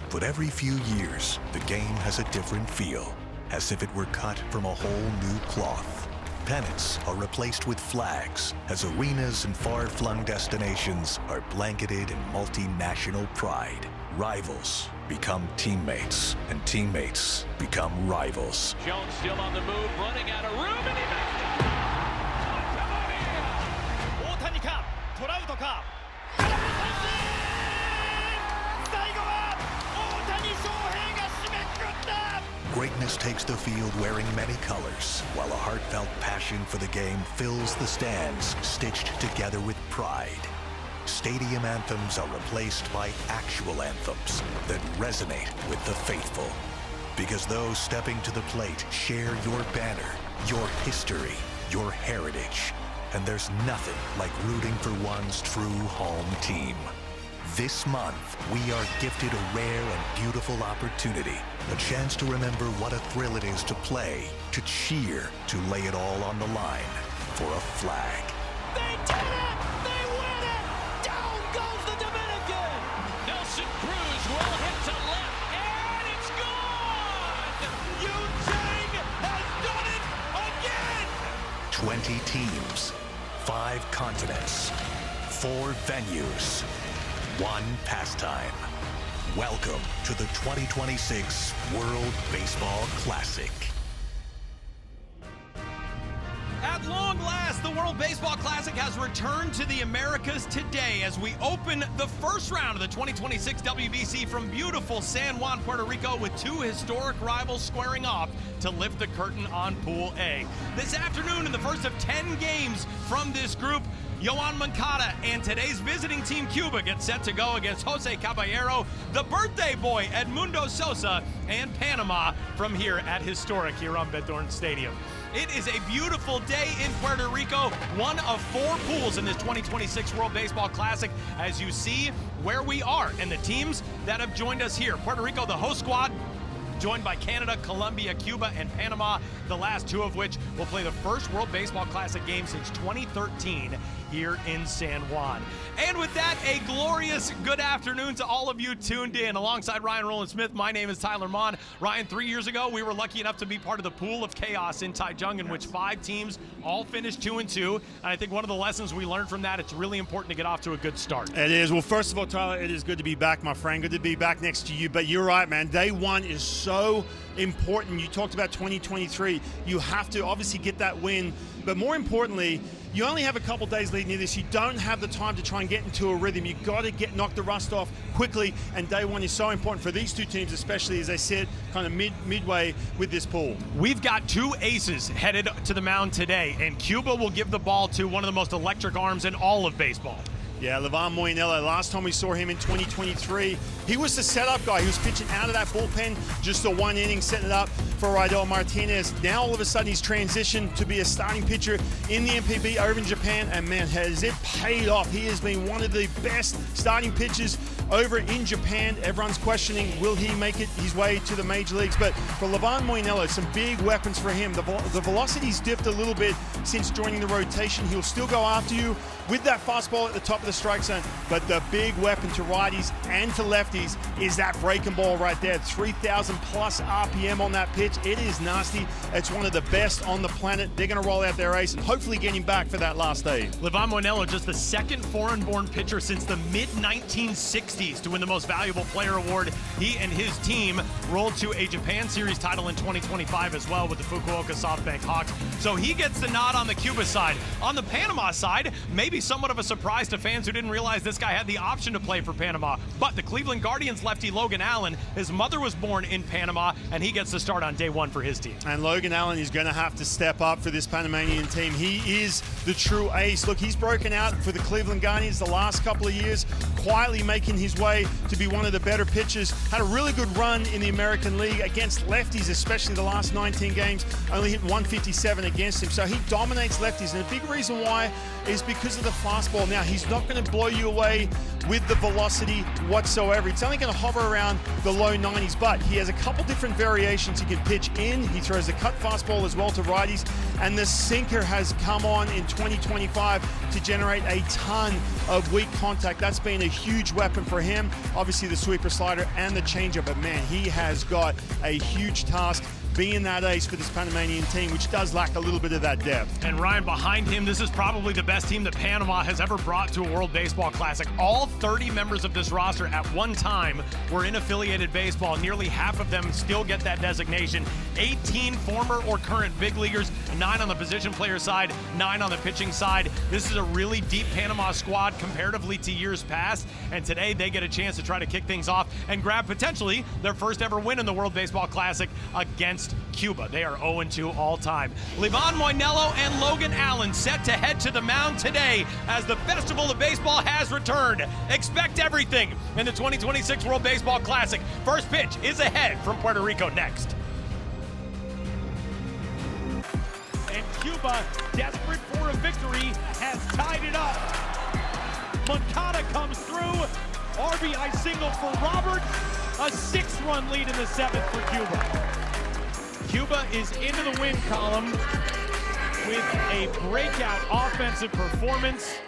But every few years, the game has a different feel, as if it were cut from a whole new cloth. Pennants are replaced with flags, as arenas and far-flung destinations are blanketed in multinational pride. Rivals become teammates, and teammates become rivals. Jones still on the move, running out of room, and he makes it! 大谷か、トラウトか。空振り三振！最後は大谷翔平が締めくくった！ Greatness takes the field wearing many colors, while a heartfelt passion for the game fills the stands, stitched together with pride. Stadium anthems are replaced by actual anthems that resonate with the faithful. Because those stepping to the plate share your banner, your history, your heritage. And there's nothing like rooting for one's true home team. This month, we are gifted a rare and beautiful opportunity, a chance to remember what a thrill it is to play, to cheer, to lay it all on the line for a flag. They did it! They win it! Down goes the Dominican! Nelson Cruz will hit to left, and it's gone! Yu-Chang has done it again! 20 teams, 5 continents, 4 venues, 1 pastime. Welcome to the 2026 World Baseball Classic. At long last, the World Baseball Classic has returned to the Americas today as we open the first round of the 2026 WBC from beautiful San Juan, Puerto Rico, with 2 historic rivals squaring off to lift the curtain on Pool A. This afternoon, in the first of 10 games from this group, Yoan Moncada and today's visiting team Cuba get set to go against Jose Caballero, the birthday boy Edmundo Sosa, and Panama from here at historic Hiram Bithorn Stadium. It is a beautiful day in Puerto Rico, one of 4 pools in this 2026 World Baseball Classic, as you see where we are and the teams that have joined us here. Puerto Rico, the host squad, joined by Canada, Colombia, Cuba, and Panama, the last 2 of which will play the first World Baseball Classic game since 2013 here in San Juan. And with that, a glorious good afternoon to all of you tuned in. Alongside Ryan Rowland-Smith, my name is Tyler Mon. Ryan, 3 years ago, we were lucky enough to be part of the Pool of Chaos in Taichung, in which 5 teams all finished 2-2. And I think one of the lessons we learned from that, it's really important to get off to a good start. It is. Well, first of all, Tyler, it is good to be back, my friend. Good to be back next to you. But you're right, man. Day 1 is so important. You talked about 2023. You have to obviously get that win. But more importantly, you only have a couple days leading into this. You don't have the time to try and get into a rhythm. You've got to knock the rust off quickly, and day 1 is so important for these 2 teams, especially as they sit kind of midway with this pool. We've got 2 aces headed to the mound today, and Cuba will give the ball to one of the most electric arms in all of baseball. Yeah, Livan Moinelo, last time we saw him in 2023, he was the setup guy. He was pitching out of that bullpen, just the 1 inning, setting it up for Raidel Martinez. Now, all of a sudden, he's transitioned to be a starting pitcher in the MPB over in Japan, and man, has it paid off. He has been one of the best starting pitchers over in Japan. Everyone's questioning, will he make it his way to the major leagues? But for Livan Moinelo, some big weapons for him. The velocity's dipped a little bit since joining the rotation. He'll still go after you with that fastball at the top of the strike zone, but the big weapon to righties and to lefties is that breaking ball right there. 3,000 plus RPM on that pitch. It is nasty. It's one of the best on the planet. They're going to roll out their ace and hopefully get him back for that last day. Livan Moinelo, just the 2nd foreign-born pitcher since the mid-1960s to win the Most Valuable Player award. He and his team rolled to a Japan Series title in 2025 as well with the Fukuoka SoftBank Hawks. So he gets the nod on the Cuba side. On the Panama side, maybe somewhat of a surprise to fans who didn't realize this guy had the option to play for Panama. But the Cleveland Guardians lefty Logan Allen, his mother was born in Panama, and he gets the start on day 1 for his team. And Logan Allen is going to have to step up for this Panamanian team. He is the true ace. Look, he's broken out for the Cleveland Guardians the last couple of years, quietly making his way to be one of the better pitchers. Had a really good run in the American League against lefties, especially the last 19 games, only hit 157 against him. So he dominates lefties, and a big reason why is because of the fastball. Now, he's not going to blow you away with the velocity whatsoever. It's only going to hover around the low 90s, but he has a couple different variations he can pitch in. He throws a cut fastball as well to righties, and the sinker has come on in 2025 to generate a ton of weak contact. That's been a huge weapon for for him, obviously the sweeper slider and the changeup, but man, he has got a huge task being that ace for this Panamanian team, which does lack a little bit of that depth. And Ryan, behind him, this is probably the best team that Panama has ever brought to a World Baseball Classic. All 30 members of this roster at one time were in affiliated baseball. Nearly half of them still get that designation. 18 former or current big leaguers, 9 on the position player side, 9 on the pitching side. This is a really deep Panama squad comparatively to years past, and today they get a chance to try to kick things off and grab potentially their first ever win in the World Baseball Classic against Cuba. They are 0-2 all time. Livan Moinelo and Logan Allen set to head to the mound today as the Festival of Baseball has returned. Expect everything in the 2026 World Baseball Classic. First pitch is ahead from Puerto Rico next. And Cuba, desperate for a victory, has tied it up. Moncada comes through. RBI single for Roberts. A 6-run lead in the 7th for Cuba. Cuba is into the win column with a breakout offensive performance.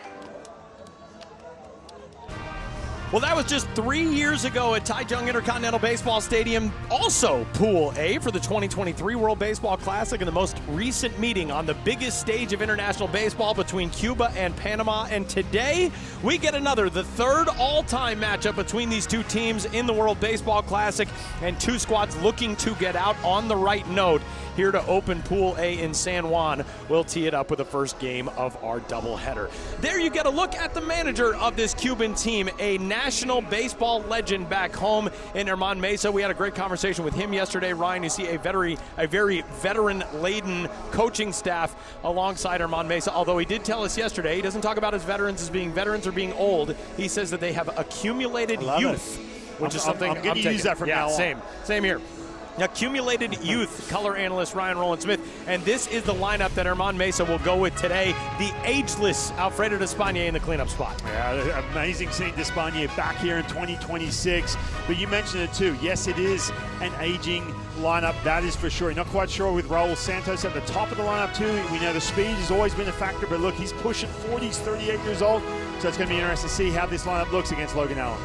Well, that was just 3 years ago at Taichung Intercontinental Baseball Stadium, also Pool A for the 2023 World Baseball Classic, and the most recent meeting on the biggest stage of international baseball between Cuba and Panama. And today, we get the third all-time matchup between these two teams in the World Baseball Classic, and two squads looking to get out on the right note here to open Pool A in San Juan. We'll tee it up with the first game of our doubleheader. There you get a look at the manager of this Cuban team, a national baseball legend back home in Herman Mesa. We had a great conversation with him yesterday. Ryan, you see a very veteran-laden coaching staff alongside Herman Mesa, although he did tell us yesterday he doesn't talk about his veterans as being veterans or being old. He says that they have accumulated youth, which is something I'm going to use that from now on. Same here. Accumulated youth, color analyst Ryan Rowland-Smith, and this is the lineup that Herman Mesa will go with today. The ageless Alfredo Despaigne in the cleanup spot. Yeah, amazing seeing Despaigne back here in 2026. But you mentioned it too. Yes, it is an aging lineup, that is for sure. Not quite sure with Raul Santos at the top of the lineup too. We know the speed has always been a factor, but look, he's pushing 40, he's 38 years old. So it's going to be interesting to see how this lineup looks against Logan Allen.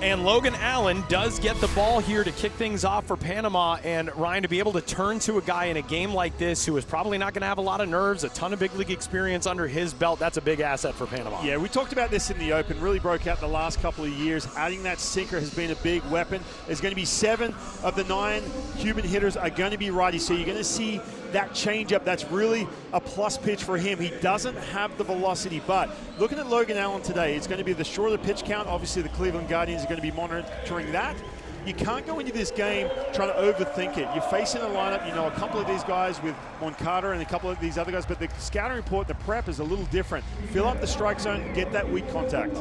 And Logan Allen does get the ball here to kick things off for Panama. And Ryan, to be able to turn to a guy in a game like this who is probably not going to have a lot of nerves, a ton of big league experience under his belt, that's a big asset for Panama. Yeah, we talked about this in the Open, really broke out the last couple of years. Adding that sinker has been a big weapon. There's going to be 7 of the 9 Cuban hitters are going to be righty, so you're going to see that changeup. That's really a plus pitch for him. He doesn't have the velocity, but looking at Logan Allen today, it's going to be the shorter pitch count. Obviously, the Cleveland Guardians are going to be monitoring that. You can't go into this game trying to overthink it. You're facing a lineup, you know, a couple of these guys with Moncada and a couple of these other guys, but the scouting report, the prep is a little different. Fill up the strike zone, get that weak contact.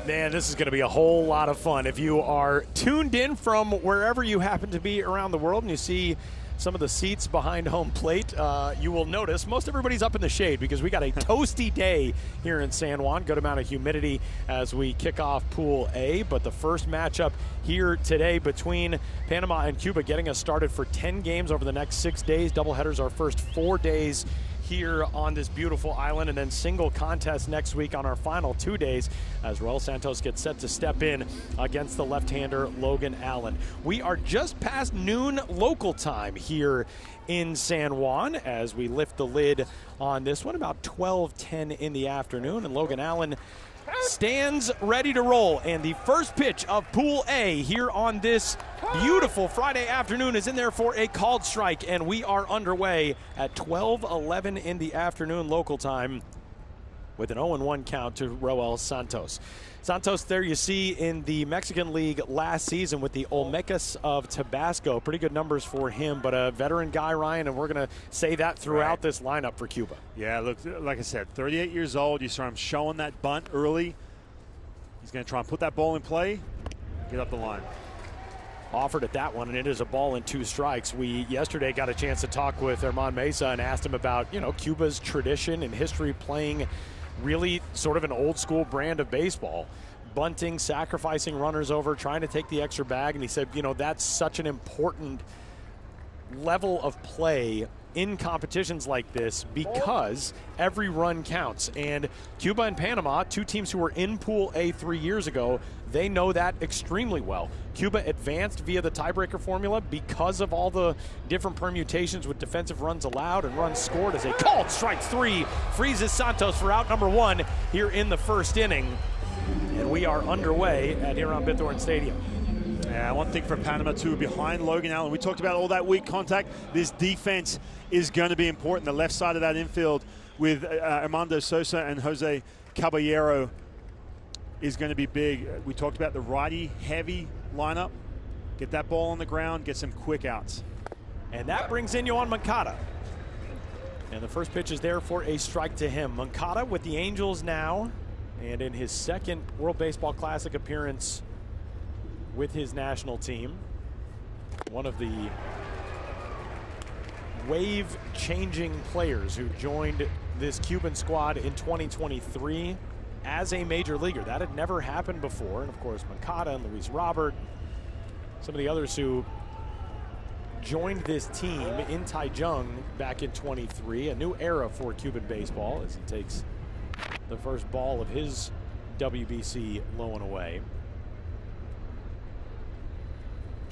Man, this is going to be a whole lot of fun. If you are tuned in from wherever you happen to be around the world and you see some of the seats behind home plate, you will notice most everybody's up in the shade because we got a toasty day here in San Juan. Good amount of humidity as we kick off Pool A. But the first matchup here today between Panama and Cuba getting us started for 10 games over the next 6 days. Doubleheaders our first 4 days here on this beautiful island, and then single contest next week on our final 2 days as Raul Santos gets set to step in against the left-hander Logan Allen. We are just past noon local time here in San Juan as we lift the lid on this one, about 12:10 in the afternoon, and Logan Allen stands ready to roll. And the first pitch of Pool A here on this beautiful Friday afternoon is in there for a called strike, and we are underway at 12:11 in the afternoon local time with an 0-1 count to Raul Santos. Santos, there you see in the Mexican League last season with the Olmecas of Tabasco. Pretty good numbers for him, but a veteran guy, Ryan, and we're going to say that throughout this lineup for Cuba. Yeah, look, like I said, 38 years old. You saw him showing that bunt early. He's going to try and put that ball in play, get up the line. Offered at that one, and it is a ball and 2 strikes. We yesterday got a chance to talk with Herman Mesa and asked him about, you know, Cuba's tradition and history playing really sort of an old school brand of baseball. Bunting, sacrificing runners over, trying to take the extra bag. And he said, you know, that's such an important level of play in competitions like this because every run counts. And Cuba and Panama, two teams who were in Pool A 3 years ago, they know that extremely well. Cuba advanced via the tiebreaker formula because of all the different permutations with defensive runs allowed and runs scored as a called strike 3 freezes Santos for out number 1 here in the first inning. And we are underway at here on Bithorn Stadium. Yeah, one thing for Panama too, behind Logan Allen, we talked about all that weak contact. This defense is going to be important. The left side of that infield with Armando Sosa and Jose Caballero is going to be big. We talked about the righty-heavy lineup. Get that ball on the ground, get some quick outs. And that brings in Yohan Moncada. And the first pitch is there for a strike to him. Moncada with the Angels now, and in his second World Baseball Classic appearance with his national team. One of the wave-changing players who joined this Cuban squad in 2023 as a major leaguer. That had never happened before. And of course, Moncada and Luis Robert, some of the others who joined this team in Taichung back in 23. A new era for Cuban baseball as he takes the first ball of his WBC low and away.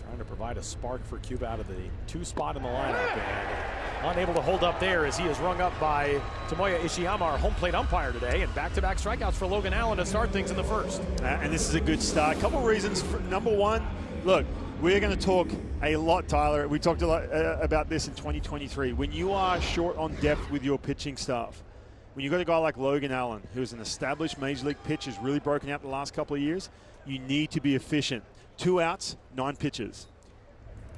Trying to provide a spark for Cuba out of the 2 spot in the lineup, and unable to hold up there as he is rung up by Tomoya Ishiyama, our home plate umpire today, and back-to-back strikeouts for Logan Allen to start things in the first. And this is a good start. A couple of reasons. Number one, look, we're going to talk a lot, Tyler. We talked a lot about this in 2023. When you are short on depth with your pitching staff, when you've got a guy like Logan Allen, who's an established major league pitcher, has really broken out the last couple of years, you need to be efficient. 2 outs, 9 pitches.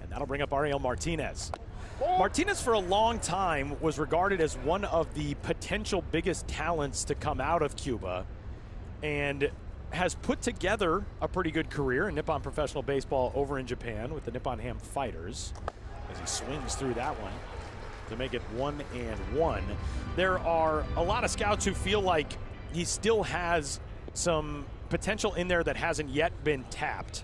And that'll bring up Ariel Martinez. Martinez for a long time was regarded as one of the potential biggest talents to come out of Cuba, and has put together a pretty good career in Nippon Professional Baseball over in Japan with the Nippon Ham Fighters as he swings through that one to make it 1-1. There are a lot of scouts who feel like he still has some potential in there that hasn't yet been tapped.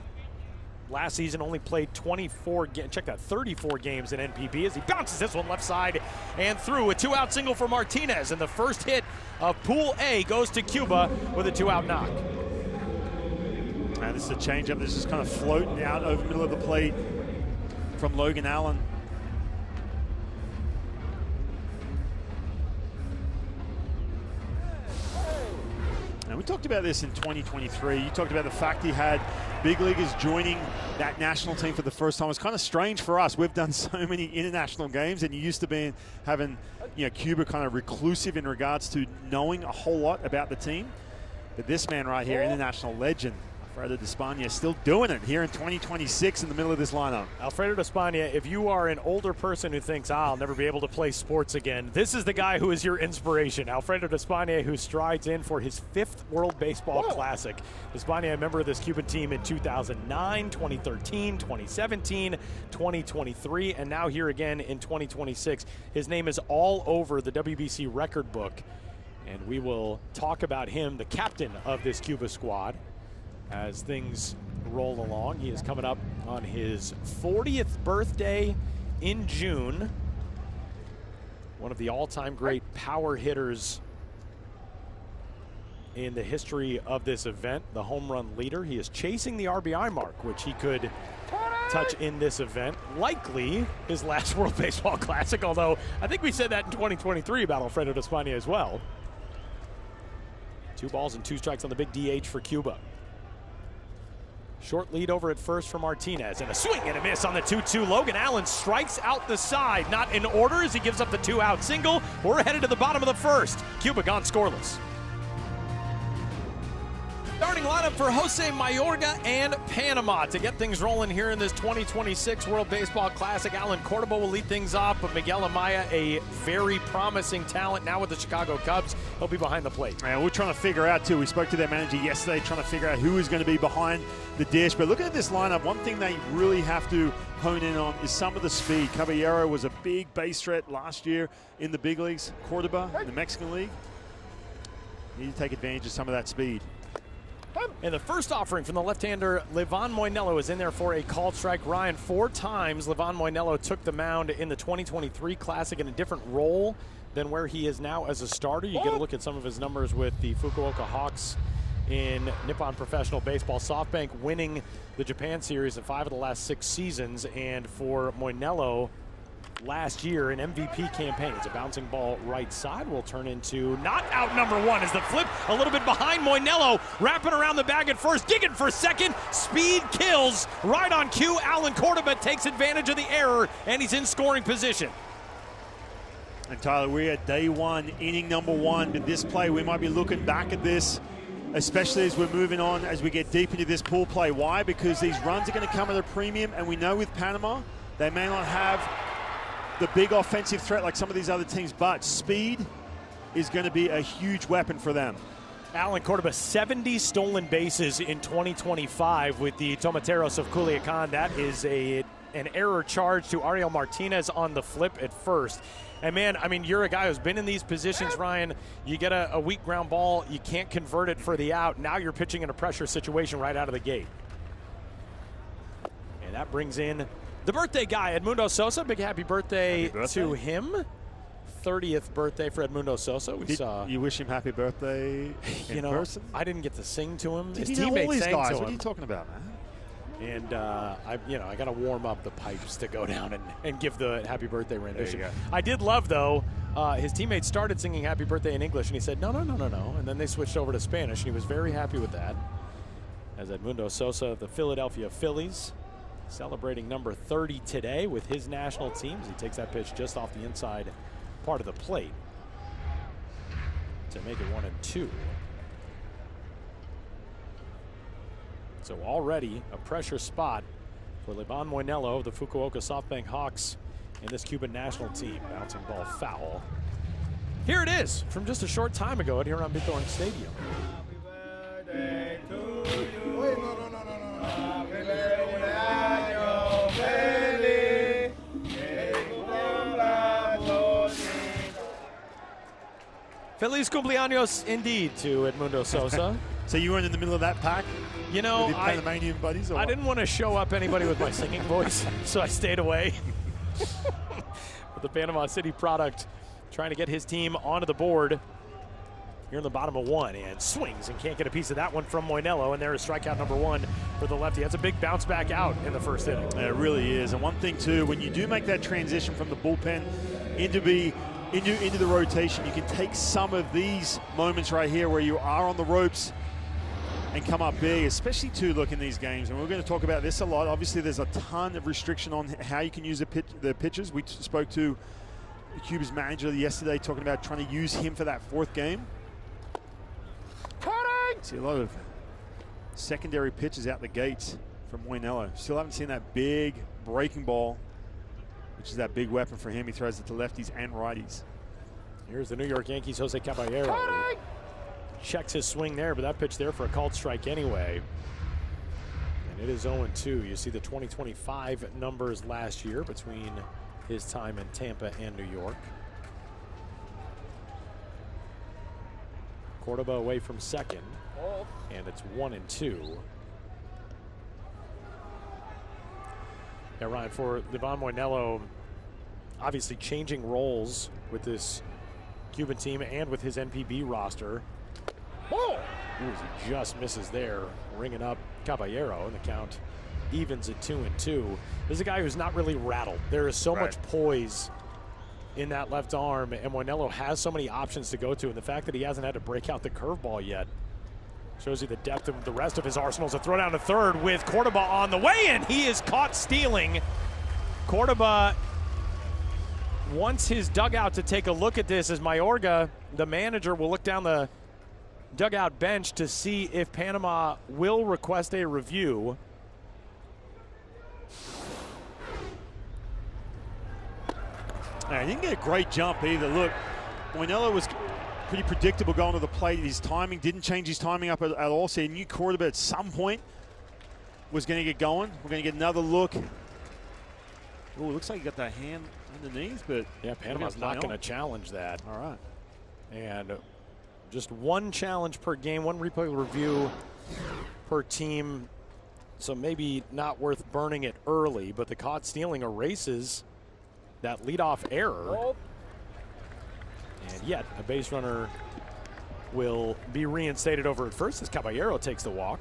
Last season only played 34 games in NPB as he bounces this one left side and through. A 2-out single for Martinez, and the first hit of Pool A goes to Cuba with a 2-out knock. And this is a changeup. This is kind of floating out over the middle of the plate from Logan Allen. And we talked about this in 2023. You talked about the fact he had big leaguers joining that national team for the first time. It's kind of strange for us. We've done so many international games, and you used to having Cuba kind of reclusive in regards to knowing a whole lot about the team. But this man right here, international legend, Alfredo Despaigne, still doing it here in 2026 in the middle of this lineup. Alfredo Despaigne, if you are an older person who thinks, I'll never be able to play sports again, this is the guy who is your inspiration. Alfredo Despaigne, who strides in for his 5th World Baseball Classic. Despaigne, a member of this Cuban team in 2009, 2013, 2017, 2023, and now here again in 2026. His name is all over the WBC record book, and we will talk about him, the captain of this Cuba squad, as things roll along. He is coming up on his 40th birthday in June. One of the all-time great power hitters in the history of this event, the home run leader. He is chasing the RBI mark, which he could touch in this event. Likely his last World Baseball Classic, although I think we said that in 2023 about Alfredo Despaigne as well. 2 balls and 2 strikes on the big DH for Cuba. Short lead over at first for Martinez, and a swing and a miss on the 2-2. Logan Allen strikes out the side, not in order as he gives up the 2-out single. We're headed to the bottom of the first. Cuba gone scoreless. Starting lineup for Jose Mayorga and Panama to get things rolling here in this 2026 World Baseball Classic. Alan Cordoba will lead things off, but Miguel Amaya, a very promising talent now with the Chicago Cubs, he'll be behind the plate. And we're trying to figure out, too, we spoke to their manager yesterday trying to figure out who is going to be behind the dish. But looking at this lineup, one thing they really have to hone in on is some of the speed. Caballero was a big base threat last year in the big leagues. Cordoba in the Mexican League. Need to take advantage of some of that speed. And the first offering from the left-hander, Livan Moinello, is in there for a called strike. Ryan, 4 times Livan Moinello took the mound in the 2023 Classic in a different role than where he is now as a starter. You get a look at some of his numbers with the Fukuoka Hawks in Nippon Professional Baseball. SoftBank winning the Japan Series in 5 of the last 6 seasons. And for Moinello, last year, an MVP campaign. It's a bouncing ball right side will turn into not out number 1 as the flip a little bit behind Moinello, wrapping around the bag at first, digging for second. Speed kills right on cue. Alan Cordoba takes advantage of the error, and he's in scoring position. And Tyler, we're at day 1, inning number 1, but this play, we might be looking back at this, especially as we're moving on, as we get deep into this pool play. Why? Because these runs are going to come at a premium, and we know with Panama, they may not have the big offensive threat like some of these other teams, but speed is going to be a huge weapon for them. Alan Cordoba, 70 stolen bases in 2025 with the Tomateros of Culiacan. That is an error charge to Ariel Martinez on the flip at first. And man, I mean, you're a guy who's been in these positions, Ryan. You get a weak ground ball, you can't convert it for the out. Now you're pitching in a pressure situation right out of the gate. And that brings in the birthday guy, Edmundo Sosa. Big happy birthday to him. 30th birthday for Edmundo Sosa. You wish him happy birthday in person? I didn't get to sing to him. Did His you know all teammates these sang guys? to What him. are you talking about, man? And I got to warm up the pipes to go down and give the happy birthday rendition. I did love, though, his teammates started singing happy birthday in English, and he said, no. And then they switched over to Spanish, and he was very happy with that. As Edmundo Sosa, the Philadelphia Phillies, celebrating number 30 today with his national teams. He takes that pitch just off the inside part of the plate to make it 1-2. So already a pressure spot for Livan Moinello of the Fukuoka SoftBank Hawks and this Cuban national team. Bouncing ball foul. Here it is from just a short time ago at Hiram Bithorn Stadium. Happy birthday to you. Feliz cumpleaños indeed to Edmundo Sosa. So you weren't in the middle of that pack? You know, with your Panamanian buddies? I didn't want to show up anybody with my singing voice, so I stayed away. With the Panama City product, trying to get his team onto the board. Here in the bottom of 1, and swings and can't get a piece of that one from Moinello, and there is strikeout number 1 for the lefty. That's a big bounce back out in the first inning. It really is. And one thing too, when you do make that transition from the bullpen into the rotation, you can take some of these moments right here where you are on the ropes and come up big, especially too, look, in these games. And we're going to talk about this a lot. Obviously, there's a ton of restriction on how you can use the pitchers. We spoke to Cuba's manager yesterday talking about trying to use him for that 4th game. See a lot of secondary pitches out the gates from Moinello. Still haven't seen that big breaking ball, which is that big weapon for him. He throws it to lefties and righties. Here's the New York Yankees' Jose Caballero. Checks his swing there, but that pitch there for a called strike anyway. And it is 0-2. You see the 2025 numbers last year between his time in Tampa and New York. Cordoba away from second, and it's 1-2. Yeah, Ryan, for Livan Moinello, obviously changing roles with this Cuban team and with his NPB roster. Ooh, he just misses there, ringing up Caballero, and the count evens at 2-2. This is a guy who's not really rattled. There is so much poise in that left arm, and Moinello has so many options to go to, and the fact that he hasn't had to break out the curveball yet shows you the depth of the rest of his arsenal. As a throw down to third with Cordoba on the way, and he is caught stealing. Cordoba wants his dugout to take a look at this as Mayorga, the manager, will look down the dugout bench to see if Panama will request a review. He didn't get a great jump either. Look, Moinello was pretty predictable going to the plate. His timing didn't change his timing up at all. So he knew Cordoba at some point was going to get going. We're going to get another look. Oh, looks like he got that hand underneath, but yeah, Panama's not going to challenge that. All right. And just one challenge per game, one replay review per team, so maybe not worth burning it early, but the caught stealing erases that leadoff error. And yet, a base runner will be reinstated over at first as Caballero takes the walk.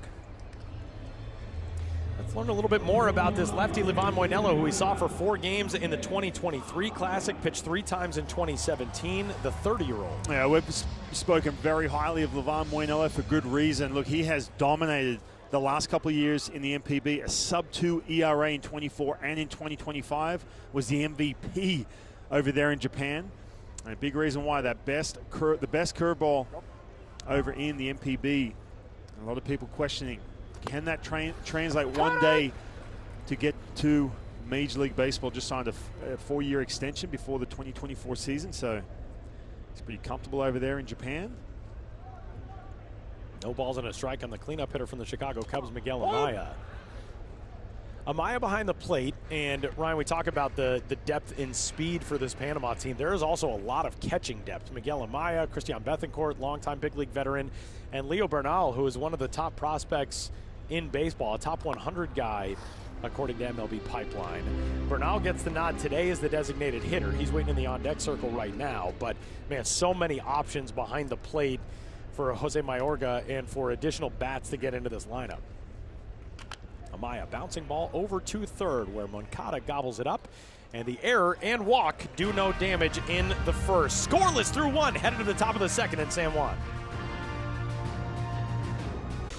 Let's learn a little bit more about this lefty, Livan Moinello, who we saw for 4 games in the 2023 Classic, pitched 3 times in 2017, the 30-year-old. Yeah, we've spoken very highly of Livan Moinello for good reason. Look, he has dominated the last couple of years in the MPB. A sub-2 ERA in 24 and in 2025, was the MVP over there in Japan. And a big reason why that the best curveball over in the MPB. A lot of people questioning, can that translate one day to get to Major League Baseball? Just signed a 4-year extension before the 2024 season, so he's pretty comfortable over there in Japan. No balls and a strike on the cleanup hitter from the Chicago Cubs, Miguel Amaya. Amaya behind the plate, and Ryan, we talk about the depth in speed for this Panama team. There is also a lot of catching depth. Miguel Amaya, Christian Bethancourt, longtime big league veteran, and Leo Bernal, who is one of the top prospects in baseball, a top 100 guy, according to MLB Pipeline. Bernal gets the nod today as the designated hitter. He's waiting in the on-deck circle right now, but man, so many options behind the plate for Jose Mayorga and for additional bats to get into this lineup. Amaya bouncing ball over to third, where Moncada gobbles it up, and the error and walk do no damage in the first. Scoreless through 1, headed to the top of the second in San Juan.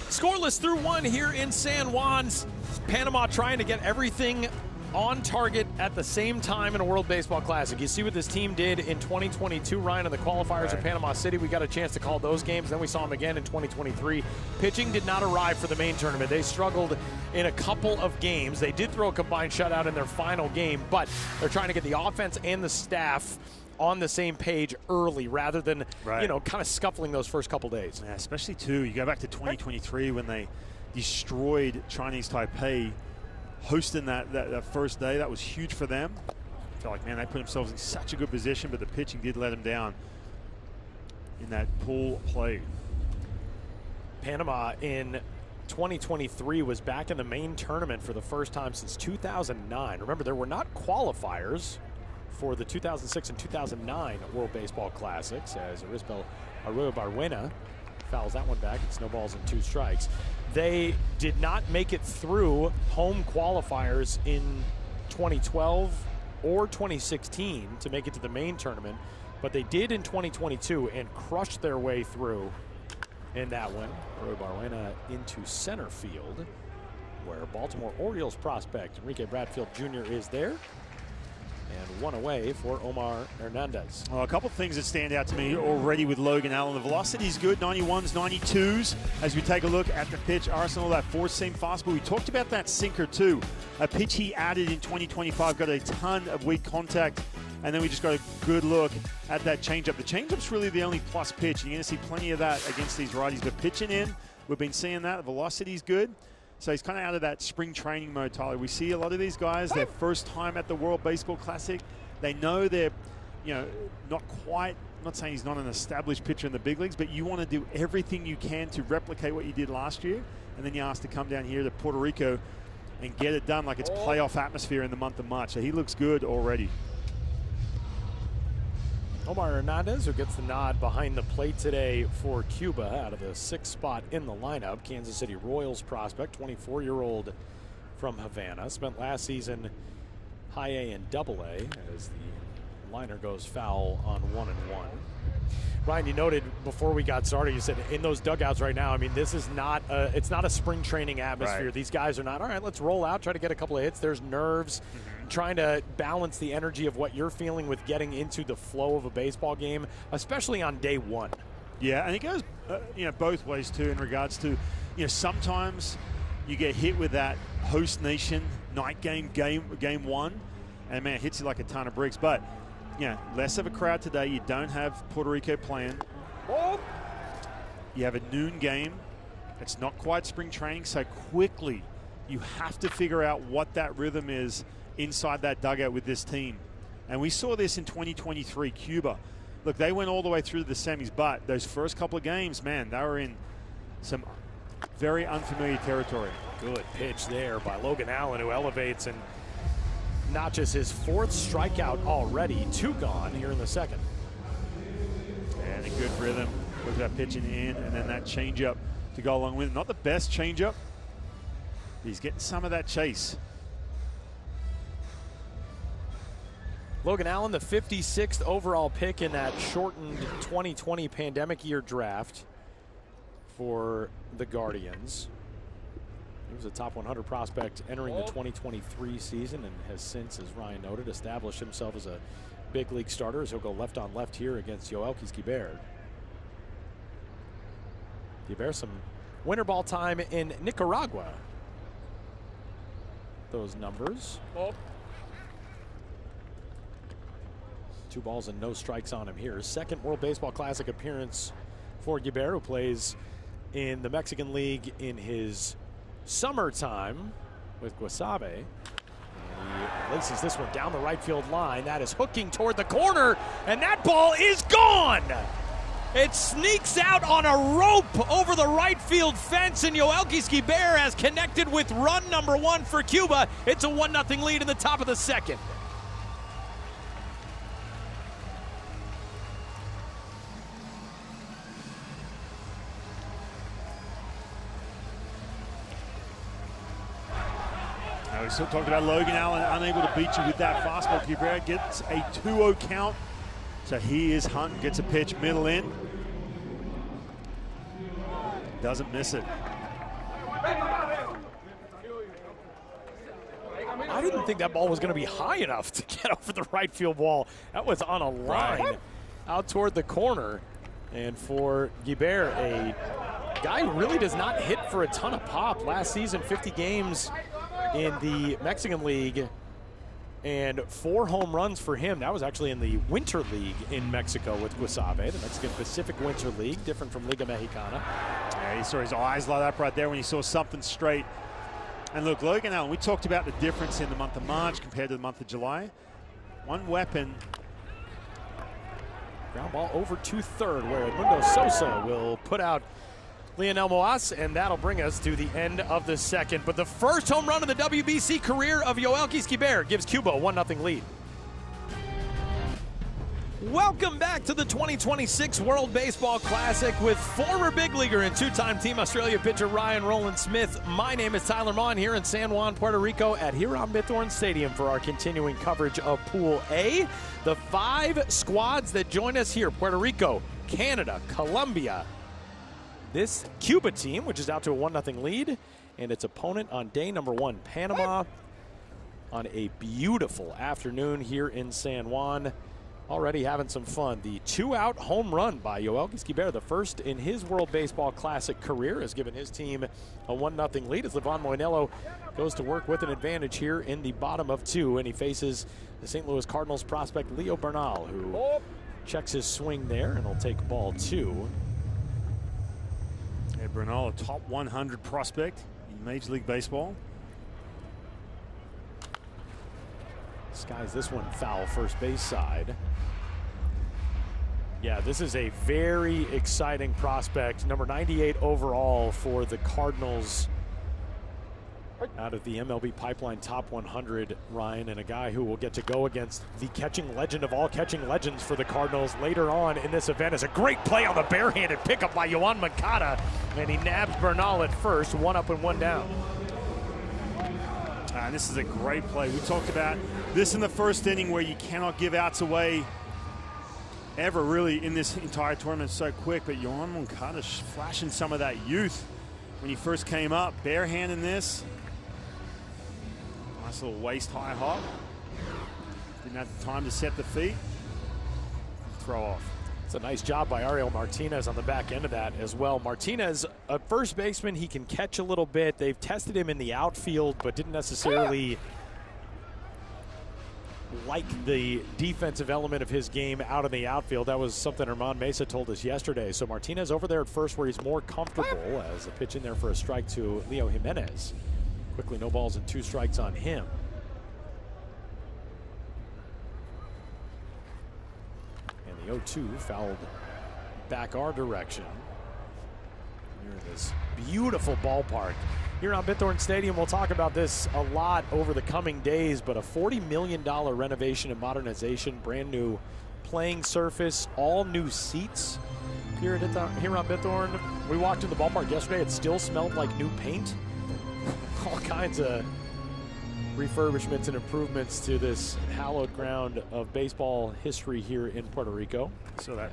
Scoreless through 1 here in San Juan. Panama trying to get everything on target at the same time in a World Baseball Classic. You see what this team did in 2022, Ryan, in the qualifiers in Panama City. We got a chance to call those games. Then we saw them again in 2023. Pitching did not arrive for the main tournament. They struggled in a couple of games. They did throw a combined shutout in their final game, but they're trying to get the offense and the staff on the same page early rather than, you know, kind of scuffling those first couple days. Yeah, especially, too, you go back to 2023 when they destroyed Chinese Taipei, hosting that first day. That was huge for them. I feel like, man, they put themselves in such a good position, but the pitching did let them down in that pool play. Panama in 2023 was back in the main tournament for the first time since 2009. Remember, there were not qualifiers for the 2006 and 2009 World Baseball Classics, as Arisbel Arroyo Barbuena fouls that one back. It's no balls and 2 strikes. They did not make it through home qualifiers in 2012 or 2016 to make it to the main tournament, but they did in 2022 and crushed their way through in that one. Arroyo Barbuena into center field, where Baltimore Orioles prospect Enrique Bradfield Jr. is there. And 1 away for Omar Hernandez. Well, a couple of things that stand out to me already with Logan Allen. The velocity is good, 91s, 92s. As we take a look at the pitch arsenal, that 4-seam fastball. We talked about that sinker too. A pitch he added in 2025, got a ton of weak contact. And then we just got a good look at that changeup. The changeup's really the only plus pitch. You're going to see plenty of that against these righties. But pitching in, we've been seeing that. The velocity's good. So he's kind of out of that spring training mode, Tyler. We see a lot of these guys, their first time at the World Baseball Classic. They know they're, you know, not quite, I'm not saying he's not an established pitcher in the big leagues, but you want to do everything you can to replicate what you did last year. And then you're asked to come down here to Puerto Rico and get it done like it's playoff atmosphere in the month of March. So he looks good already. Omar Hernandez, who gets the nod behind the plate today for Cuba out of the 6th spot in the lineup. Kansas City Royals prospect, 24-year-old from Havana. Spent last season high A and double A as the liner goes foul on 1-1. Ryan, you noted before we got started, you said in those dugouts right now, I mean, this is not it's not a spring training atmosphere. Right. These guys are not, all right, let's roll out, try to get a couple of hits. There's nerves, trying to balance the energy of what you're feeling with getting into the flow of a baseball game, especially on day 1. Yeah, and it goes, you know, both ways too in regards to, you know, sometimes you get hit with that host nation night game 1, and man, it hits you like a ton of bricks. But yeah, less of a crowd today. You don't have Puerto Rico playing. You have a noon game. It's not quite spring training, so quickly you have to figure out what that rhythm is inside that dugout with this team. And we saw this in 2023, Cuba. Look, they went all the way through the semis, but those first couple of games, man, they were in some Very unfamiliar territory. Good pitch there by Logan Allen, who elevates and notches his 4th strikeout already. 2 gone here in the 2nd. And a good rhythm. Look at that pitching in, and then that changeup to go along with it. Not the best changeup. He's getting some of that chase. Logan Allen, the 56th overall pick in that shortened 2020 pandemic year draft for the Guardians. He was a top 100 prospect entering the 2023 season and has since, as Ryan noted, established himself as a big league starter as he'll go left on left here against Yoelkis Guibert. Guibert, some winter ball time in Nicaragua. Those numbers. 2 balls and no strikes on him here. His 2nd World Baseball Classic appearance for Guibert, who plays in the Mexican League in his summertime with Guasave. And he laces this one down the right field line. That is hooking toward the corner, and that ball is gone! It sneaks out on a rope over the right field fence, and Yoelkis Guibert has connected with run number 1 for Cuba. It's a 1-0 lead in the top of the 2nd. We still talked about Logan Allen unable to beat you with that fastball. Guibert gets a 2-0 count. So he is hunting, gets a pitch middle in. Doesn't miss it. I didn't think that ball was going to be high enough to get over the right field wall. That was on a line out toward the corner. And for Guibert, a guy who really does not hit for a ton of pop. Last season, 50 games in the Mexican League and 4 home runs for him. That was actually in the Winter League in Mexico with Guasave, the Mexican Pacific Winter League, different from Liga Mexicana. Yeah, he saw his eyes light up right there when he saw something straight. And look, Logan Allen, we talked about the difference in the month of March compared to the month of July. One weapon. Ground ball over to 3rd, where Edmundo Sosa will put out Lionel Moas, and that'll bring us to the end of the 2nd. But the first home run in the WBC career of Yoelkis Guibert gives Cuba a 1-0 lead. Welcome back to the 2026 World Baseball Classic with former big leaguer and 2-time Team Australia pitcher Ryan Roland Smith. My name is Tyler Maughan here in San Juan, Puerto Rico at Hiram Bithorn Stadium for our continuing coverage of Pool A. The 5 squads that join us here: Puerto Rico, Canada, Colombia, this Cuba team, which is out to a 1-0 lead, and its opponent on day number 1, Panama, on a beautiful afternoon here in San Juan. Already having some fun. The 2-out home run by Yoelkis Guibert, the first in his World Baseball Classic career, has given his team a 1-0 lead as Livan Moinelo goes to work with an advantage here in the bottom of 2, and he faces the St. Louis Cardinals prospect Leo Bernal, who checks his swing there and will take ball 2. Yeah, Bernal, a top 100 prospect in Major League Baseball. Skies this one foul first base side. Yeah, this is a very exciting prospect. Number 98 overall for the Cardinals out of the MLB Pipeline Top 100, Ryan, and a guy who will get to go against the catching legend of all catching legends for the Cardinals later on in this event. Is a great play on the barehanded pickup by Yoan Moncada, and he nabs Bernal at first, 1 up and 1 down. And this is a great play. We talked about this in the first inning where you cannot give outs away ever really in this entire tournament so quick, but Yoan Moncada flashing some of that youth when he first came up. Barehanding this. Nice little waist-high hop. Didn't have the time to set the feet. Throw off. It's a nice job by Ariel Martinez on the back end of that as well. Martinez, a first baseman, he can catch a little bit. They've tested him in the outfield, but didn't necessarily like the defensive element of his game out in the outfield. That was something Herman Mesa told us yesterday. So Martinez over there at first where he's more comfortable, as a pitch in there for a strike to Leo Jimenez. Quickly, no balls and 2 strikes on him. And the 0-2 fouled back our direction. here in this beautiful ballpark. Here on Bithorn Stadium, we'll talk about this a lot over the coming days, but a $40 million renovation and modernization, brand new playing surface, all new seats here on Bithorn. We walked in the ballpark yesterday, it still smelled like new paint. All kinds of refurbishments and improvements to this hallowed ground of baseball history here in Puerto Rico. So that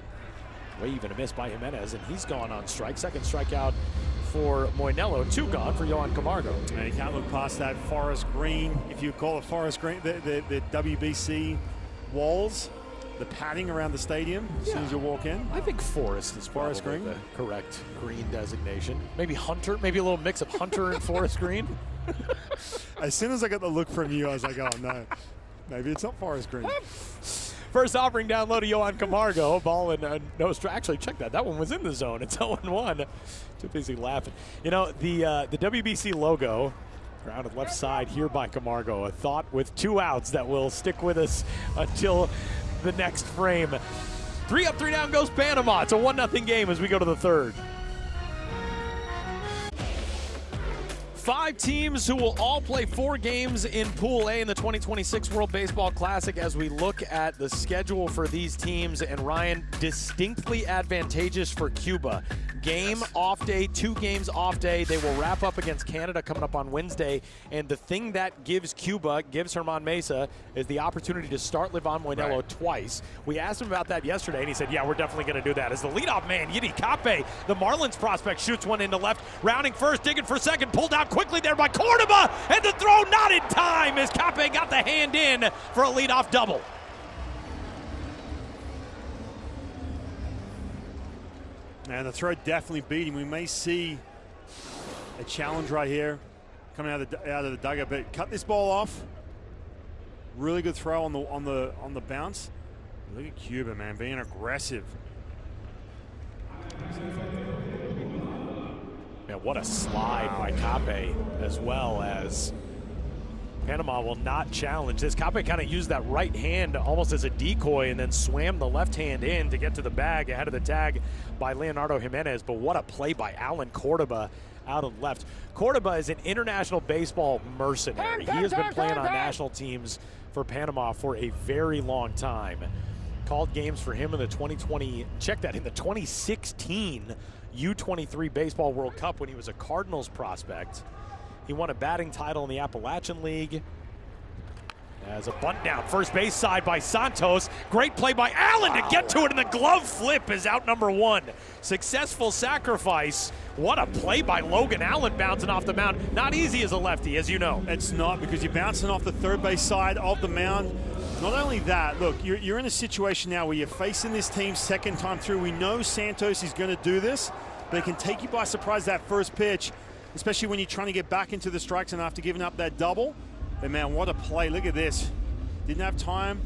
wave and a miss by Jimenez, and he's gone on strike. Second strikeout for Moinelo, 2 gone for Yohan Camargo. And you can't look past that forest green, if you call it forest green, the WBC walls, the padding around the stadium as soon as you walk in. I think forest is forest probably green, the correct green designation. Maybe hunter, maybe a little mix of hunter and forest green. As soon as I got the look from you, I was like, oh no, maybe it's not forest green. First offering down low to Yohan Camargo. Ball and no strike. Actually, check that. That one was in the zone. It's 0-1. Too busy laughing. You know, the WBC logo, grounded left side here by Camargo. A thought with 2 outs that will stick with us until the next frame. 3 up, 3 down goes Panama. It's a 1-0 game as we go to the third. 5 teams who will all play 4 games in Pool A in the 2026 World Baseball Classic as we look at the schedule for these teams. And Ryan, distinctly advantageous for Cuba. Game, off day, 2 games, off day. They will wrap up against Canada coming up on Wednesday. And the thing that gives Cuba, gives Germán Mesa, is the opportunity to start Livan Moinelo twice. We asked him about that yesterday, and he said, yeah, we're definitely going to do that. As the leadoff man, Yiddy Cape, the Marlins prospect, shoots one into left, rounding first, digging for second, pulled out quickly there by Cordoba, and the throw not in time as Cape got the hand in for a leadoff double. And the throw definitely beat him. We may see a challenge right here coming out of the dugout, but cut this ball off. Really good throw on the bounce. Look at Cuba, man, being aggressive. Man, what a slide by Cape, as well as Panama will not challenge this. Cape kind of used that right hand almost as a decoy and then swam the left hand in to get to the bag ahead of the tag by Leonardo Jimenez. But what a play by Alan Cordoba out on left. Cordoba is an international baseball mercenary. He has been playing on national teams for Panama for a very long time. Called games for him in the 2016 U23 Baseball World Cup when he was a Cardinals prospect. He won a batting title in the Appalachian League. As a bunt down, first base side by Santos. Great play by Allen to get to it, and the glove flip is out number 1. Successful sacrifice. What a play by Logan Allen bouncing off the mound. Not easy as a lefty, as you know. It's not, because you're bouncing off the third base side of the mound. Not only that, look, you're in a situation now where you're facing this team second time through. We know Santos is going to do this, but it can take you by surprise that first pitch, especially when you're trying to get back into the strike zone after giving up that double. But man, what a play. Look at this. Didn't have time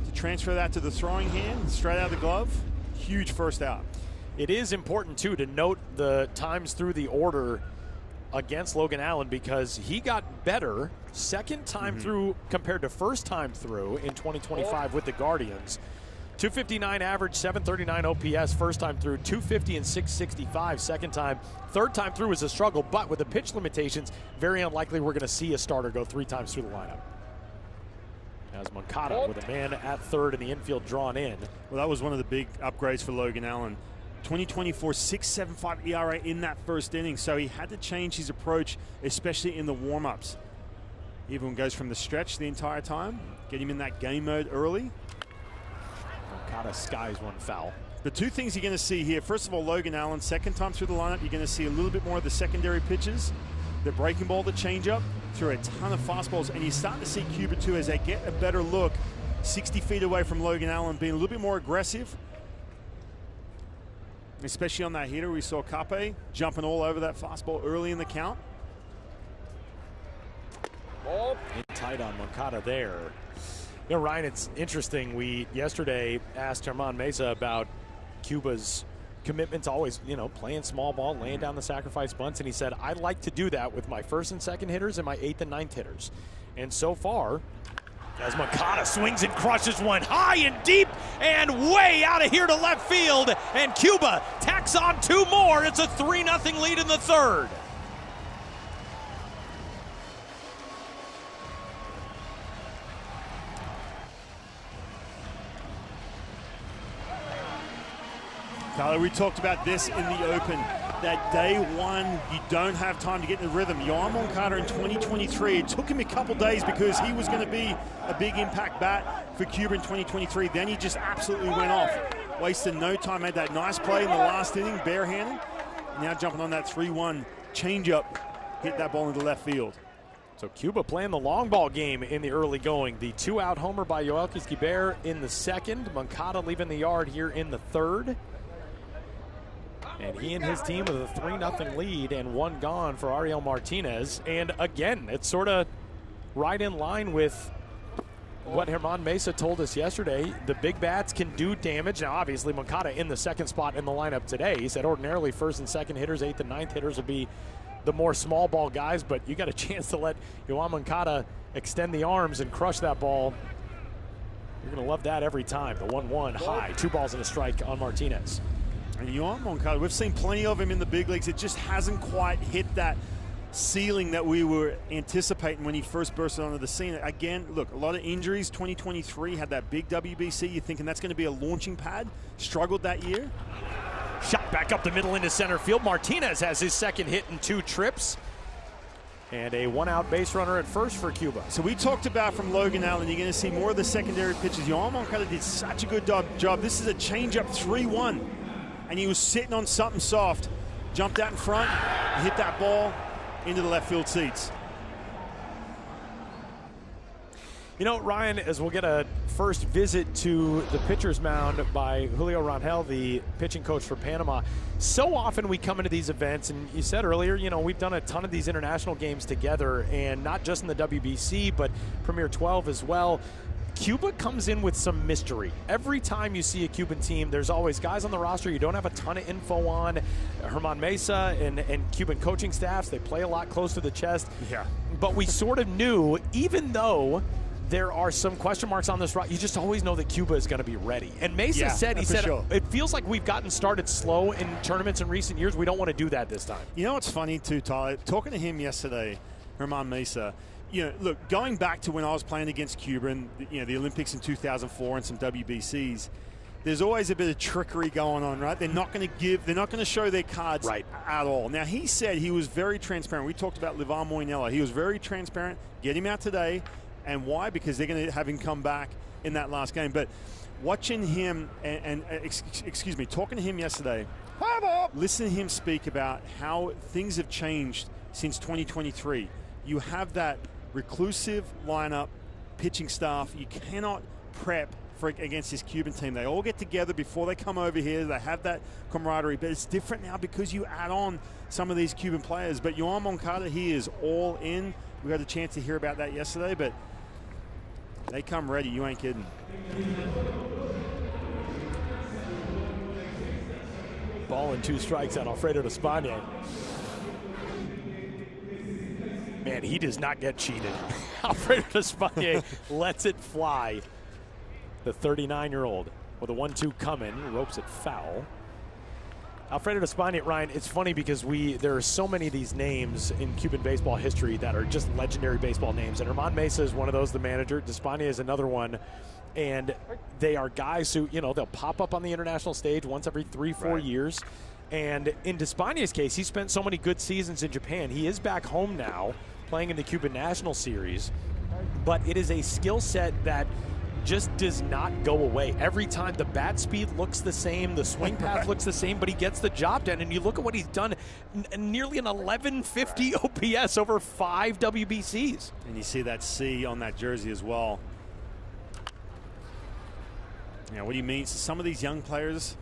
to transfer that to the throwing hand, straight out of the glove. Huge first out. It is important, too, to note the times through the order against Logan Allen, because he got better second time through compared to first time through in 2025 with the Guardians. 259 average, 739 OPS first time through, 250 and 665 second time. Third time through was a struggle, but with the pitch limitations, very unlikely we're going to see a starter go 3 times through the lineup. As Moncada with a man at third and the infield drawn in. Well, that was one of the big upgrades for Logan Allen. 2024 6.75 ERA in that first inning, so he had to change his approach, especially in the warm-ups. Everyone goes from the stretch the entire time, get him in that game mode early. Moncada skies one foul. The 2 things you're going to see here, first of all, Logan Allen, second time through the lineup, you're going to see a little bit more of the secondary pitches, the breaking ball, the changeup, through a ton of fastballs, and you're starting to see Cuba too as they get a better look, 60 feet away from Logan Allen, being a little bit more aggressive. Especially on that hitter, we saw Cape jumping all over that fastball early in the count. In tight on Moncada there. You know, Ryan, it's interesting. We yesterday asked Germán Mesa about Cuba's commitment to always, playing small ball, laying down the sacrifice bunts, and he said, I like to do that with my first and second hitters and my 8th and 9th hitters. And so far, as Moncada swings and crushes one high and deep and way out of here to left field, and Cuba tacks tacks on 2 more. It's a 3-0 lead in the third. Tyler, we talked about this in the Open, that day one, you don't have time to get in the rhythm. Yoan Moncada in 2023, it took him a couple days because he was going to be a big impact bat for Cuba in 2023. Then he just absolutely went off. Wasted no time, made that nice play in the last inning, barehanded. Now jumping on that 3-1 changeup, hit that ball into left field. So Cuba playing the long ball game in the early going. The 2-out homer by Yoel Quisquibert in the second. Moncada leaving the yard here in the third. And he and his team with a 3-0 lead and 1 gone for Ariel Martinez. And again, it's sort of right in line with what Germán Mesa told us yesterday. The big bats can do damage. Now, obviously, Moncada in the second spot in the lineup today. He said ordinarily first and second hitters, 8th and 9th hitters would be the more small ball guys, but you got a chance to let Yoan Moncada extend the arms and crush that ball. You're going to love that every time. The 1-1 high, 2 balls and a strike on Martinez. And Yoan Moncada, we've seen plenty of him in the big leagues. It just hasn't quite hit that ceiling that we were anticipating when he first bursted onto the scene. Again, look, a lot of injuries. 2023 had that big WBC. You're thinking that's going to be a launching pad. Struggled that year. Shot back up the middle into center field. Martinez has his second hit in 2 trips. And a 1-out base runner at first for Cuba. So we talked about from Logan Allen, you're going to see more of the secondary pitches. Yoan Moncada did such a good job. This is a changeup 3-1. And he was sitting on something soft. Jumped out in front, hit that ball into the left field seats. You know, Ryan, as we'll get a first visit to the pitcher's mound by Julio Rangel, the pitching coach for Panama, so often we come into these events, and you said earlier, you know, we've done a ton of these international games together, and not just in the WBC, but Premier 12 as well. Cuba comes in with some mystery. Every time you see a Cuban team, there's always guys on the roster you don't have a ton of info on. Germán Mesa and Cuban coaching staffs, they play a lot close to the chest. Yeah. But we sort of knew, even though there are some question marks on this roster, you just always know that Cuba is going to be ready. And Mesa said, sure. It feels like we've gotten started slow in tournaments in recent years. We don't want to do that this time. You know what's funny too, Tyler? Talking to him yesterday, Germán Mesa, you know, look, going back to when I was playing against Cuba and, you know, the Olympics in 2004 and some WBCs, there's always a bit of trickery going on, right? They're not going to show their cards at all. Now, he said he was very transparent. We talked about Livan Moinella. He was very transparent. Get him out today. And why? Because they're going to have him come back in that last game. But watching him talking to him yesterday, listen to him speak about how things have changed since 2023. You have that reclusive lineup, pitching staff. You cannot prep against this Cuban team. They all get together before they come over here. They have that camaraderie, but it's different now because you add on some of these Cuban players. But Yoan Moncada, he is all in. We had a chance to hear about that yesterday, but they come ready. You ain't kidding. Ball and 2 strikes on Alfredo Despaigne. Man, he does not get cheated. Alfredo Despaigne lets it fly. The 39-year-old with a 1-2 coming, ropes it foul. Alfredo Despaigne, Ryan, it's funny because there are so many of these names in Cuban baseball history that are just legendary baseball names. And Germán Mesa is one of those, the manager. Despaigne is another one. And they are guys who, you know, they'll pop up on the international stage once every 3-4 years. And in Despaigne's case, he spent so many good seasons in Japan. He is back home now playing in the Cuban National Series. But it is a skill set that just does not go away. Every time the bat speed looks the same, the swing path looks the same, but he gets the job done. And you look at what he's done, nearly an 1150 OPS over 5 WBCs. And you see that C on that jersey as well. Now, what do you mean? Some of these young players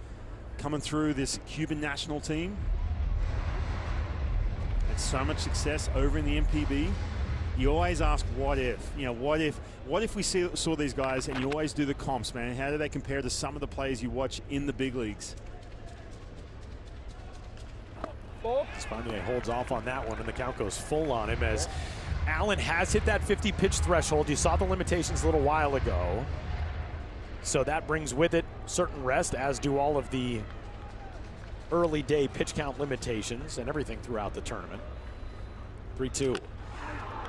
coming through this Cuban national team had so much success over in the MPB. You always ask, what if? You know, what if we saw these guys, and you always do the comps, man. How do they compare to some of the players you watch in the big leagues? Despaigne holds off on that one, and the count goes full on him as Allen has hit that 50-pitch threshold. You saw the limitations a little while ago. So that brings with it certain rest, as do all of the early day pitch count limitations and everything throughout the tournament. 3-2.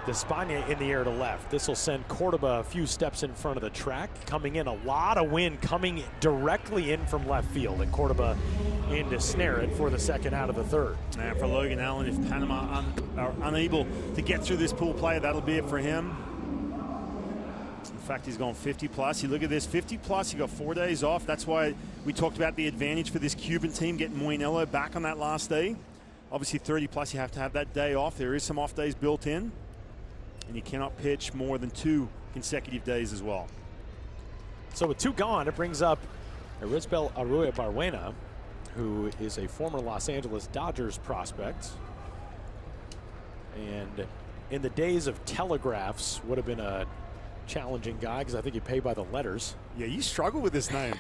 Despaigne in the air to left. This will send Cordoba a few steps in front of the track. Coming in, a lot of wind coming directly in from left field, and Cordoba in to snare it for the second out of the third. And for Logan Allen, if Panama are unable to get through this pool play, that'll be it for him. In fact, he's gone 50 plus. You look at this, 50 plus, he got 4 days off. That's why we talked about the advantage for this Cuban team, getting Moinello back on that last day. Obviously 30 plus, you have to have that day off. There is some off days built in. And you cannot pitch more than 2 consecutive days as well. So with 2 gone, it brings up Arizbel Arroyo-Barbuena, who is a former Los Angeles Dodgers prospect. And in the days of telegraphs, would have been a challenging guy because I think you pay by the letters. Yeah, you struggle with this name.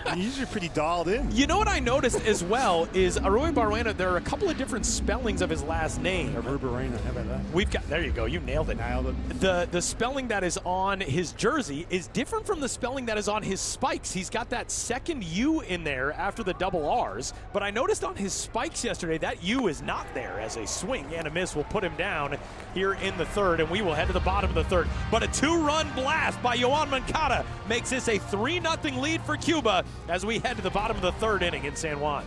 You're usually pretty dialed in. You know what I noticed as well is Arroyo-Barbuena, there are a couple of different spellings of his last name. Arroyo-Barbuena, how about that? We've got, there you go, you nailed it. Nailed it. The spelling that is on his jersey is different from the spelling that is on his spikes. He's got that second U in there after the double R's, but I noticed on his spikes yesterday that U is not there, as a swing and a miss will put him down here in the third, and we will head to the bottom of the third. But a 2-run blast by Yoan Moncada makes this a 3-0 lead for Cuba as we head to the bottom of the third inning in San Juan.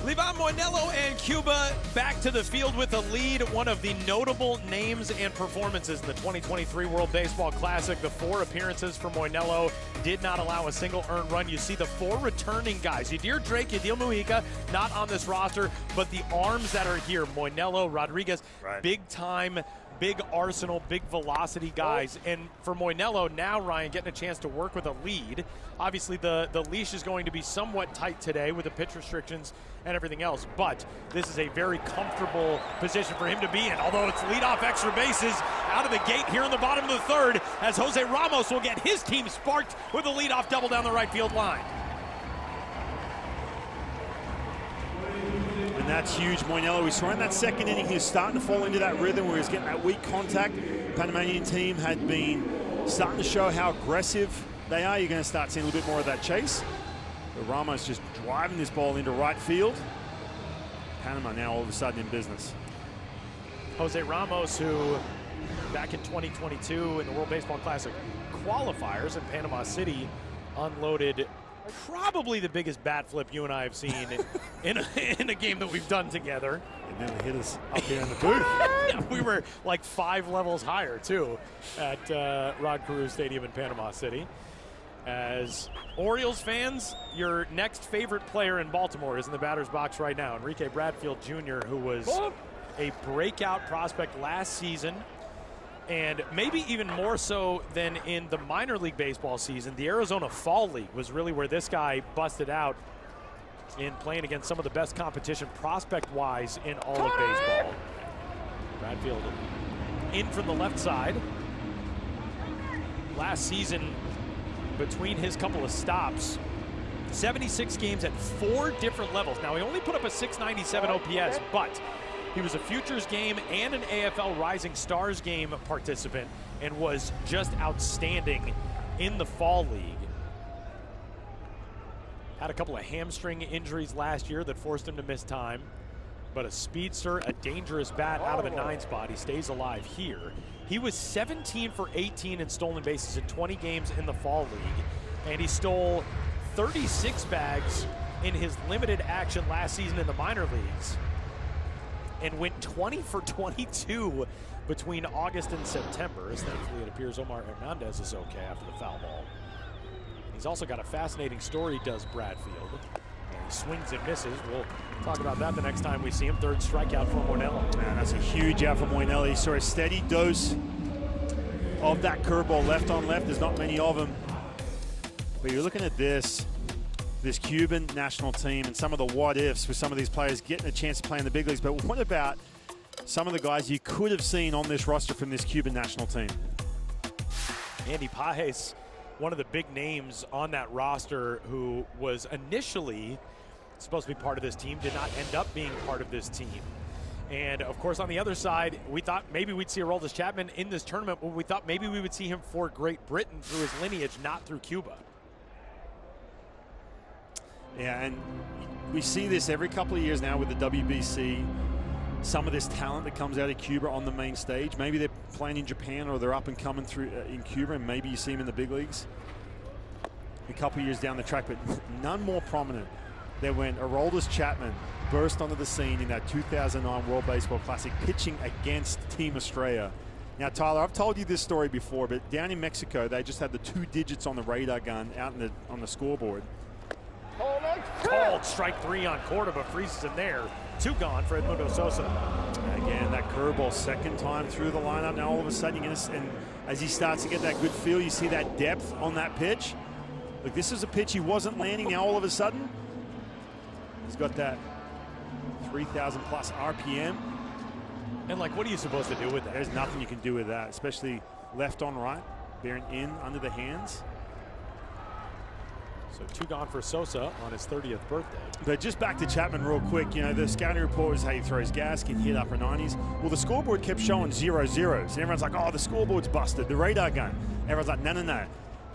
Livan Moinello and Cuba back to the field with a lead. One of the notable names and performances in the 2023 World Baseball Classic. The 4 appearances for Moinello did not allow a single earned run. You see the 4 returning guys. Yadier Drake, Yadiel Mujica, not on this roster, but the arms that are here, Moinello, Rodriguez, right. Big time, big arsenal, big velocity guys. And for Moinello now, Ryan, getting a chance to work with a lead. Obviously, the leash is going to be somewhat tight today with the pitch restrictions and everything else, but this is a very comfortable position for him to be in, although it's leadoff extra bases out of the gate here in the bottom of the third as Jose Ramos will get his team sparked with a leadoff double down the right field line. And that's huge. Moinello, we saw in that second inning, he was starting to fall into that rhythm where he was getting that weak contact. Panamanian team had been starting to show how aggressive they are. You're going to start seeing a little bit more of that chase. But Ramos just driving this ball into right field. Panama now all of a sudden in business. Jose Ramos, who back in 2022 in the World Baseball Classic qualifiers in Panama City, unloaded probably the biggest bat flip you and I have seen in a game that we've done together. It nearly hit us up here in the booth. Yeah, we were like 5 levels higher, too, at Rod Carew Stadium in Panama City. As Orioles fans, your next favorite player in Baltimore is in the batter's box right now. Enrique Bradfield Jr., who was a breakout prospect last season, and maybe even more so than in the minor league baseball season. The Arizona Fall League was really where this guy busted out in playing against some of the best competition prospect-wise in all of baseball. Bradfield in from the left side. Last season, between his couple of stops, 76 games at 4 different levels. Now, he only put up a 697 OPS, but he was a Futures game and an AFL Rising Stars game participant and was just outstanding in the Fall League. Had a couple of hamstring injuries last year that forced him to miss time, but a speedster, a dangerous bat out of the 9 spot. He stays alive here. He was 17 for 18 in stolen bases in 20 games in the Fall League, and he stole 36 bags in his limited action last season in the minor leagues, and went 20 for 22 between August and September, as thankfully it appears Omar Hernandez is okay after the foul ball. He's also got a fascinating story, does Bradfield. And he swings and misses. We'll talk about that the next time we see him. 3rd strikeout for Moinello. Man, that's a huge out for Moinello. He saw a steady dose of that curveball left on left. There's not many of them. But you're looking at this Cuban national team and some of the what-ifs with some of these players getting a chance to play in the big leagues. But what about some of the guys you could have seen on this roster from this Cuban national team? Andy Pages, one of the big names on that roster, who was initially supposed to be part of this team, did not end up being part of this team. And, of course, on the other side, we thought maybe we'd see Aroldis Chapman in this tournament, but we thought maybe we would see him for Great Britain through his lineage, not through Cuba. Yeah, and we see this every couple of years now with the WBC. Some of this talent that comes out of Cuba on the main stage. Maybe they're playing in Japan or they're up and coming through in Cuba, and maybe you see them in the big leagues a couple of years down the track, but none more prominent than when Aroldis Chapman burst onto the scene in that 2009 World Baseball Classic, pitching against Team Estrella. Now, Tyler, I've told you this story before, but down in Mexico, they just had the 2 digits on the radar gun out on the scoreboard. Called strike 3 on Cordoba, freezes him there. 2 gone for Edmundo Sosa. Again, that curveball, second time through the lineup. Now all of a sudden, and as he starts to get that good feel, you see that depth on that pitch. Look, this is a pitch he wasn't landing. Now all of a sudden, he's got that 3,000 plus RPM. And like, what are you supposed to do with that? There's nothing you can do with that, especially left on right, bearing in under the hands. So 2 gone for Sosa on his 30th birthday. But just back to Chapman real quick, you know, the scouting report was how he throws gas, can hit upper 90s. Well, the scoreboard kept showing 0-0s. And everyone's like, oh, the scoreboard's busted, the radar gun. Everyone's like, no.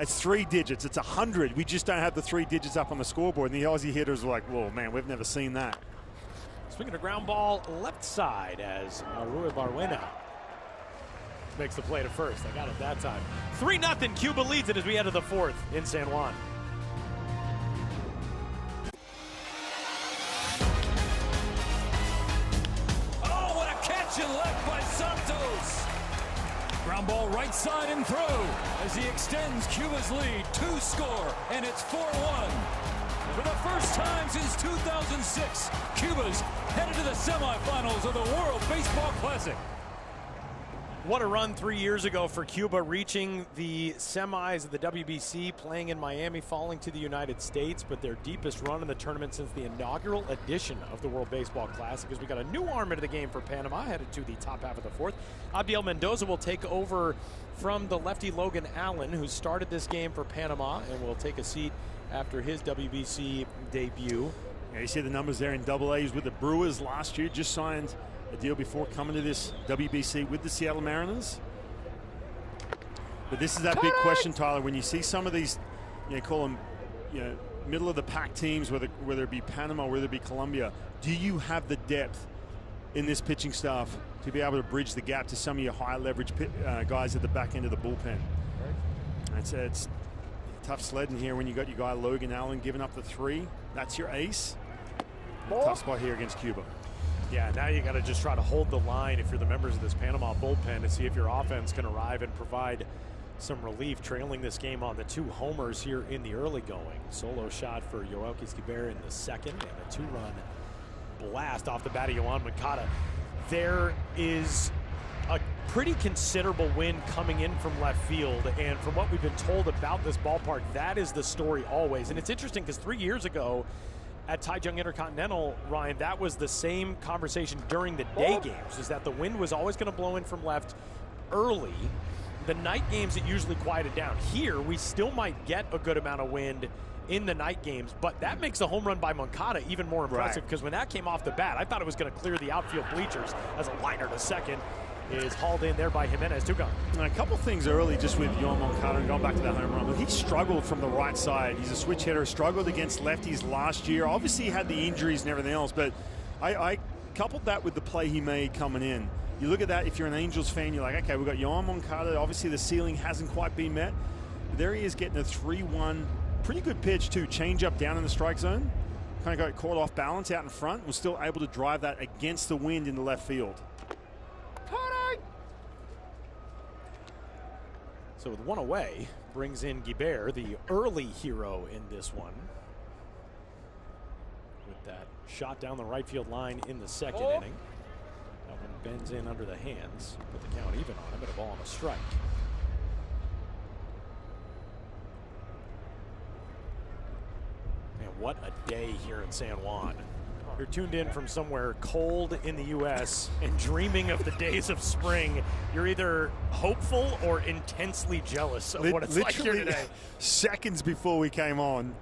It's 3 digits, it's 100. We just don't have the 3 digits up on the scoreboard. And the Aussie hitters were like, whoa, man, we've never seen that. Swinging a ground ball left side as Rui Barwena makes the play to first. I got it that time. 3-0, Cuba leads it as we head to the 4th in San Juan. And left by Santos. Ground ball right side and through as he extends Cuba's lead. 2 score, and it's 4-1. For the first time since 2006, Cuba's headed to the semifinals of the World Baseball Classic. What a run 3 years ago for Cuba, reaching the semis of the WBC, playing in Miami, falling to the United States, but their deepest run in the tournament since the inaugural edition of the World Baseball Classic, as we got a new arm into the game for Panama, headed to the top half of the 4th. Abdiel Mendoza will take over from the lefty Logan Allen, who started this game for Panama and will take a seat after his WBC debut. Yeah, you see the numbers there in AA. He was with the Brewers last year, just signed a deal before coming to this WBC with the Seattle Mariners. But this is that big question, Tyler, when you see some of these, you know, call them, you know, middle of the pack teams, whether it be Panama, whether it be Colombia, do you have the depth in this pitching staff to be able to bridge the gap to some of your high leverage guys at the back end of the bullpen? It's tough sledding here when you got your guy Logan Allen giving up the 3. That's your ace. Tough spot here against Cuba. Yeah, now you got to just try to hold the line if you're the members of this Panama bullpen to see if your offense can arrive and provide some relief, trailing this game on the 2 homers here in the early going. Solo shot for Yoelqui Escobar in the 2nd, and a 2-run blast off the bat of Yoan Moncada. There is a pretty considerable wind coming in from left field, and from what we've been told about this ballpark, that is the story always. And it's interesting because 3 years ago, at Taichung Intercontinental, Ryan, that was the same conversation during the day games, is that the wind was always going to blow in from left early. The night games, it usually quieted down. Here, we still might get a good amount of wind in the night games, but that makes the home run by Moncada even more impressive, because when that came off the bat, I thought it was going to clear the outfield bleachers as a liner to second. Is hauled in there by Jimenez. 2 gone. A couple things early just with Yoan Moncada and going back to that home run. He struggled from the right side. He's a switch hitter, struggled against lefties last year. Obviously he had the injuries and everything else, but I coupled that with the play he made coming in. You look at that, if you're an Angels fan, you're like, okay, we've got Yoan Moncada. Obviously the ceiling hasn't quite been met. But there he is getting a 3-1. Pretty good pitch too. Change up down in the strike zone. Kind of got caught off balance out in front. Was still able to drive that against the wind in the left field. So with 1 away, brings in Guibert, the early hero in this one. With that shot down the right field line in the 2nd inning. That one bends in under the hands. Put the count even on him, but a ball on a strike. Man, what a day here in San Juan. You're tuned in from somewhere cold in the U.S. and dreaming of the days of spring. You're either hopeful or intensely jealous of what it's like here today. Seconds before we came on,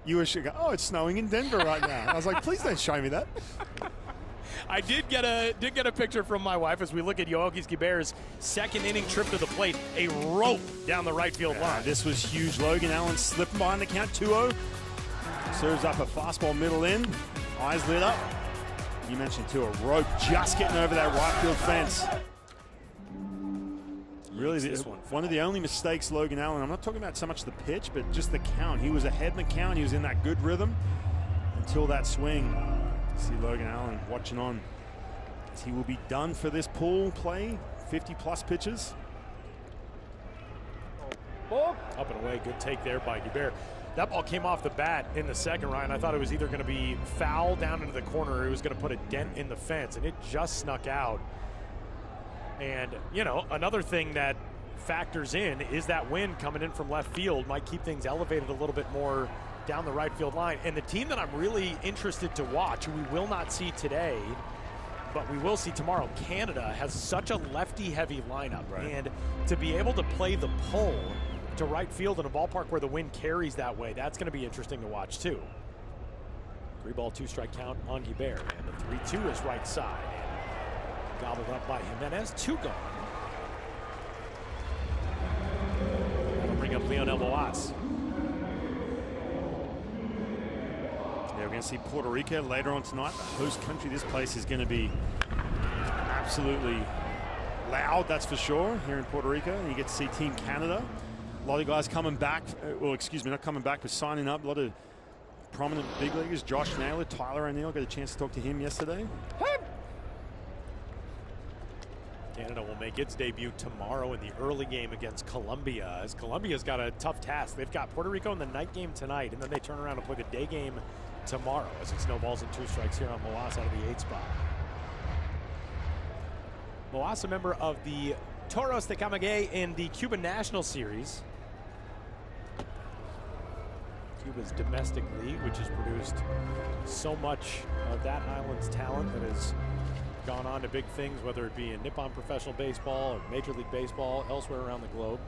you were going, oh, it's snowing in Denver right now. I was like, please don't show me that. I did get a picture from my wife as we look at Yoelqui Escobar's 2nd inning trip to the plate. A rope down the right field line. This was huge. Logan Allen slipping behind the count, 2-0. Serves up a fastball middle in. Eyes lit up. You mentioned too, a rope just getting over that right field fence. Really, one of the only mistakes Logan Allen, I'm not talking about so much the pitch, but just the count. He was ahead in the count. He was in that good rhythm until that swing. See Logan Allen watching on. He will be done for this pool play. 50-plus pitches. Up and away, good take there by Guibert. That ball came off the bat in the second, Ryan. I thought it was either going to be foul down into the corner or it was going to put a dent in the fence, and it just snuck out. And, you know, another thing that factors in is that wind coming in from left field might keep things elevated a little bit more down the right field line. And the team that I'm really interested to watch, who we will not see today, but we will see tomorrow, Canada, has such a lefty-heavy lineup. Right. And to be able to play the pull to right field in a ballpark where the wind carries that way, that's going to be interesting to watch too. 3-ball, 2-strike count on Guibert, and the 3-2 is right side. And gobbled up by Jimenez, 2 gone. That'll bring up Lionel Moaz. Yeah, we're going to see Puerto Rico later on tonight. The host country, this place is going to be absolutely loud, that's for sure, here in Puerto Rico. And you get to see Team Canada. A lot of guys coming back, well, excuse me, not coming back, but signing up. A lot of prominent big leaguers. Josh Naylor, Tyler O'Neill, got a chance to talk to him yesterday. Canada will make its debut tomorrow in the early game against Colombia, as Colombia's got a tough task. They've got Puerto Rico in the night game tonight, and then they turn around and play the day game tomorrow as it snowballs in 2 strikes here on Moaz out of the 8th spot. Moaz, a member of the Toros de Camagüey in the Cuban National Series. Cuba's domestic league, which has produced so much of that island's talent that has gone on to big things, whether it be in Nippon professional baseball or Major League Baseball elsewhere around the globe.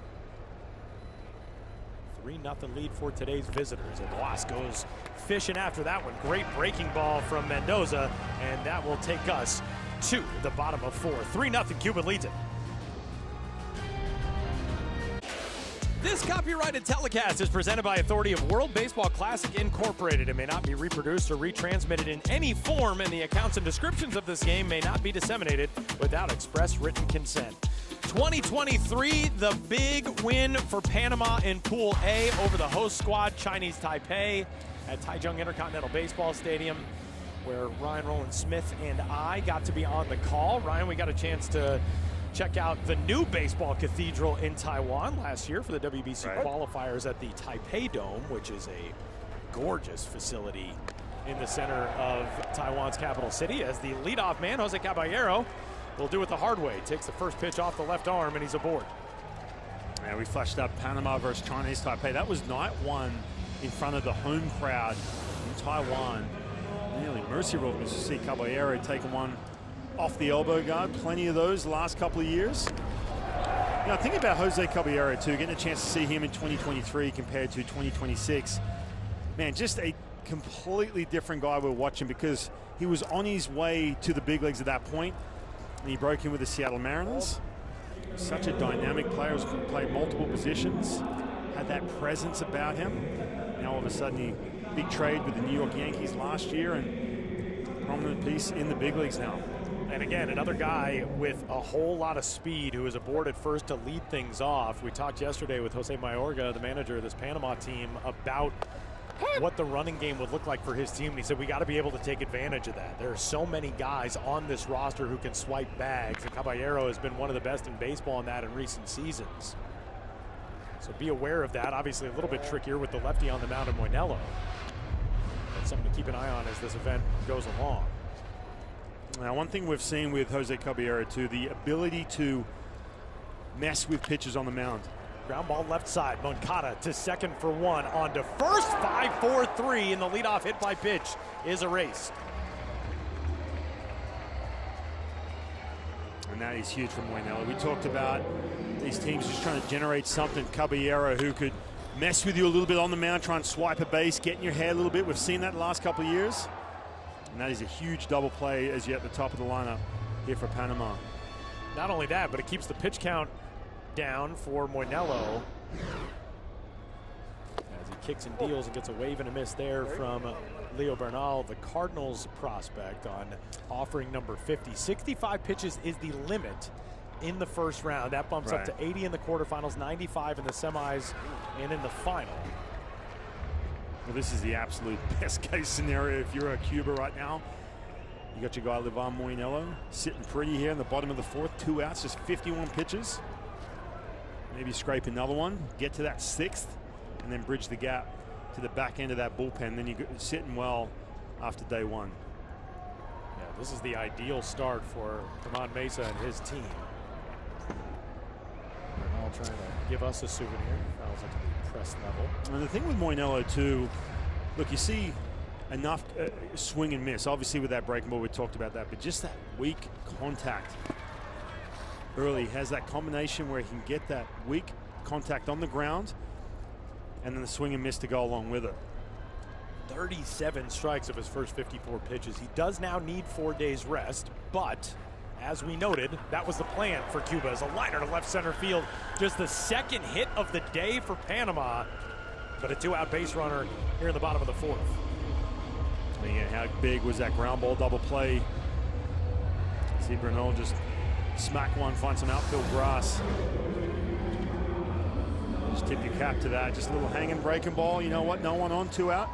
3-0 lead for today's visitors, and Moaz goes fishing after that one. Great breaking ball from Mendoza, and that will take us to the bottom of 4. 3-0, Cuba leads it. This copyrighted telecast is presented by authority of World Baseball Classic Incorporated. It may not be reproduced or retransmitted in any form, and the accounts and descriptions of this game may not be disseminated without express written consent. 2023, the big win for Panama in Pool A over the host squad, Chinese Taipei, at Taichung Intercontinental Baseball Stadium, where Ryan Rowland-Smith and I got to be on the call. Ryan, we got a chance to check out the new baseball cathedral in Taiwan last year for the WBC qualifiers at the Taipei Dome, which is a gorgeous facility in the center of Taiwan's capital city, as the leadoff man, Jose Caballero, will do it the hard way. Takes the first pitch off the left arm, and he's aboard. Yeah, we flashed up Panama versus Chinese Taipei. That was night 1 in front of the home crowd in Taiwan. Nearly mercy rule to see Caballero taking one off the elbow guard. Plenty of those the last couple of years. You know, think about Jose Caballero too, getting a chance to see him in 2023 compared to 2026. Man, just a completely different guy we're watching, because he was on his way to the big leagues at that point, and he broke in with the Seattle Mariners. Such a dynamic player, who's played multiple positions, had that presence about him. Now all of a sudden, he big trade with the New York Yankees last year, and prominent piece in the big leagues now. And again, another guy with a whole lot of speed who was aboard at first to lead things off. We talked yesterday with Jose Mayorga, the manager of this Panama team, about what the running game would look like for his team. And he said, we got to be able to take advantage of that. There are so many guys on this roster who can swipe bags, and Caballero has been one of the best in baseball in that in recent seasons. So be aware of that. Obviously a little bit trickier with the lefty on the mound of Moinello. That's something to keep an eye on as this event goes along. Now, one thing we've seen with Jose Caballero too, the ability to mess with pitches on the mound. Ground ball left side, Moncada to second for 1, on to first, 5-4-3, and the leadoff hit by pitch is erased. And that is huge from Moinello. We talked about these teams just trying to generate something. Caballero, who could mess with you a little bit on the mound, try and swipe a base, get in your head a little bit. We've seen that the last couple of years. And that is a huge double play as you're at the top of the lineup here for Panama. Not only that, but it keeps the pitch count down for Moinello, as he kicks and deals and gets a wave and a miss there from Leo Bernal, the Cardinals prospect, on offering number 50. 65 pitches is the limit in the first round. That bumps up to 80 in the quarterfinals, 95 in the semis, and in the final. Well, this is the absolute best case scenario if you're a Cuba right now. You got your guy Livan Moinello sitting pretty here in the bottom of the fourth, 2 outs, just 51 pitches. Maybe scrape another one, get to that 6th, and then bridge the gap to the back end of that bullpen. Then you're sitting well after day 1. Yeah, this is the ideal start for Ramon Mesa and his team. Bernal trying to give us a souvenir. Fouls it to the press level. And the thing with Moinello too, look, you see enough swing and miss. Obviously with that breaking ball, we talked about that, but just that weak contact early. He has that combination where he can get that weak contact on the ground and then the swing and miss to go along with it. 37 strikes of his first 54 pitches. He does now need 4 days rest, but as we noted, that was the plan for Cuba as a liner to left center field. Just the second hit of the day for Panama, but a 2-out base runner here in the bottom of the 4th. Again, how big was that ground ball double play? See Bernal just smack one, find some outfield grass. Just tip your cap to that. Just a little hanging breaking ball. You know what? No one on, 2 out.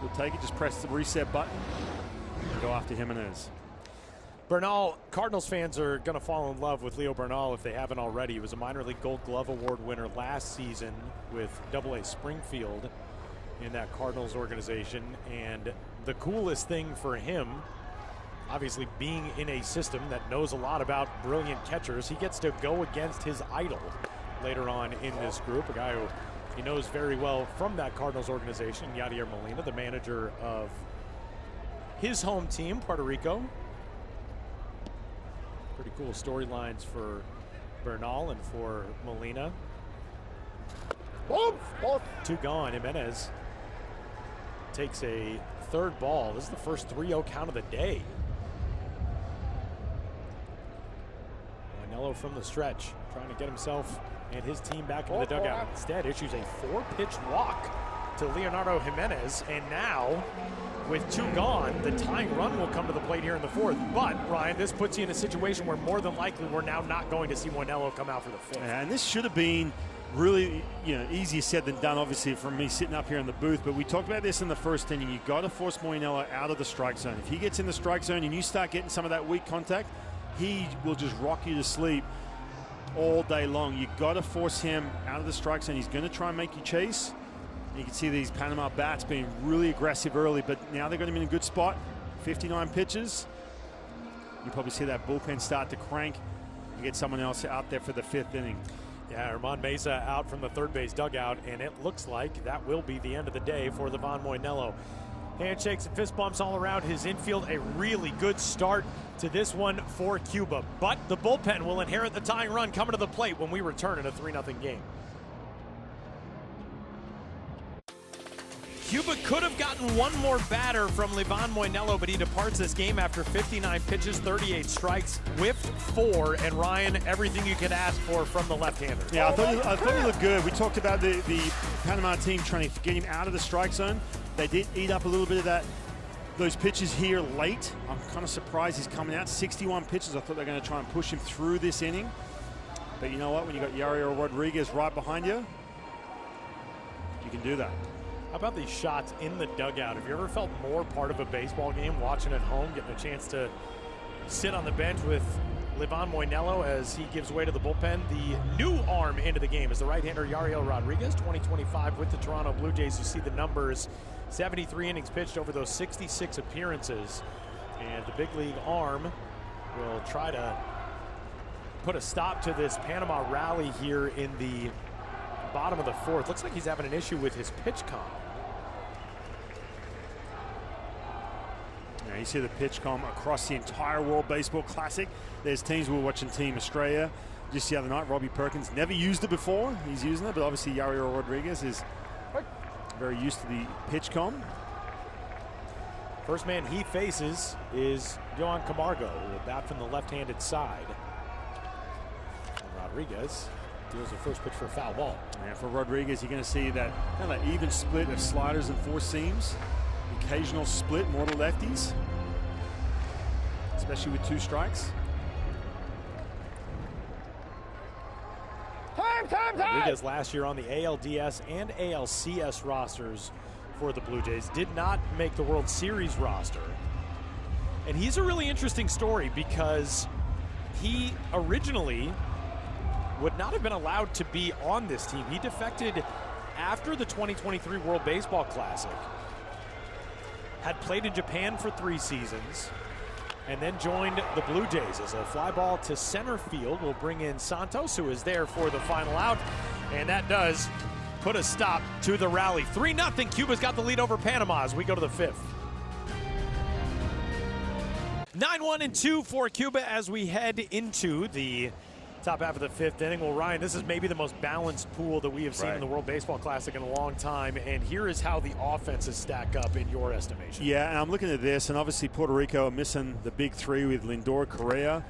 We'll take it. Just press the reset button and go after Jimenez. Bernal, Cardinals fans are going to fall in love with Leo Bernal if they haven't already. He was a minor league Gold Glove Award winner last season with AA Springfield in that Cardinals organization. And the coolest thing for him, obviously being in a system that knows a lot about brilliant catchers, he gets to go against his idol later on in this group, a guy who he knows very well from that Cardinals organization, Yadier Molina, the manager of his home team, Puerto Rico. Pretty cool storylines for Bernal and for Molina. 2 gone. Jimenez takes a 3rd ball. This is the first 3-0 count of the day. Moinello from the stretch, trying to get himself and his team back into the dugout. Instead, issues a 4-pitch walk to Leonardo Jimenez, and now, with 2 gone, the tying run will come to the plate here in the 4th. But, Ryan, this puts you in a situation where more than likely we're now not going to see Moinello come out for the 5th. And this should have been really, easier said than done, obviously, from me sitting up here in the booth. But we talked about this in the first inning. You've got to force Moinello out of the strike zone. If he gets in the strike zone and you start getting some of that weak contact, he will just rock you to sleep all day long. You've got to force him out of the strike zone. He's going to try and make you chase. You can see these Panama bats being really aggressive early, but now they've got him in a good spot. 59 pitches. You probably see that bullpen start to crank and get someone else out there for the 5th inning. Yeah, Ramon Mesa out from the 3rd base dugout, and it looks like that will be the end of the day for Livan Moinello. Handshakes and fist bumps all around his infield. A really good start to this one for Cuba, but the bullpen will inherit the tying run coming to the plate when we return in a 3-0 game. Cuba could have gotten one more batter from Livan Moinello, but he departs this game after 59 pitches, 38 strikes, whiffed 4, and Ryan, everything you could ask for from the left-hander. Yeah, I thought he looked good. We talked about the Panama team trying to get him out of the strike zone. They did eat up a little bit of those pitches here late. I'm kind of surprised he's coming out. 61 pitches. I thought they were going to try and push him through this inning. But you know what? When you got Yariel Rodriguez right behind you, you can do that. How about these shots in the dugout? Have you ever felt more part of a baseball game watching at home, getting a chance to sit on the bench with Livan Moinello as he gives way to the bullpen? The new arm into the game is the right-hander Yariel Rodriguez, 2025 with the Toronto Blue Jays. You see the numbers, 73 innings pitched over those 66 appearances. And the big league arm will try to put a stop to this Panama rally here in the bottom of the 4th. Looks like he's having an issue with his pitch comp. You see the pitch com across the entire World Baseball Classic. There's teams we were watching, Team Australia just the other night. Robbie Perkins never used it before. He's using it, but obviously Yariel Rodriguez is very used to the pitch com. First man he faces is Johan Camargo, who will bat from the left-handed side. And Rodriguez Deals the first pitch for a foul ball. And for Rodriguez, you're going to see that kind of even split of sliders and four seams. Occasional split, more to lefties, especially with two strikes. Rodriguez last year on the ALDS and ALCS rosters for the Blue Jays. Did not make the World Series roster. And he's a really interesting story because he originally would not have been allowed to be on this team. He defected after the 2023 World Baseball Classic, had played in Japan for 3 seasons, and then joined the Blue Jays as a fly ball to center field. We'll bring in Santos, who is there for the final out, and that does put a stop to the rally. 3-0, Cuba's got the lead over Panama as we go to the 5th. 9-1-2 for Cuba as we head into the top half of the 5th inning. Well, Ryan, this is maybe the most balanced pool that we have seen in the World Baseball Classic in a long time, and here is how the offenses stack up in your estimation. Yeah, and I'm looking at this, and obviously Puerto Rico are missing the big 3 with Lindor, Correa.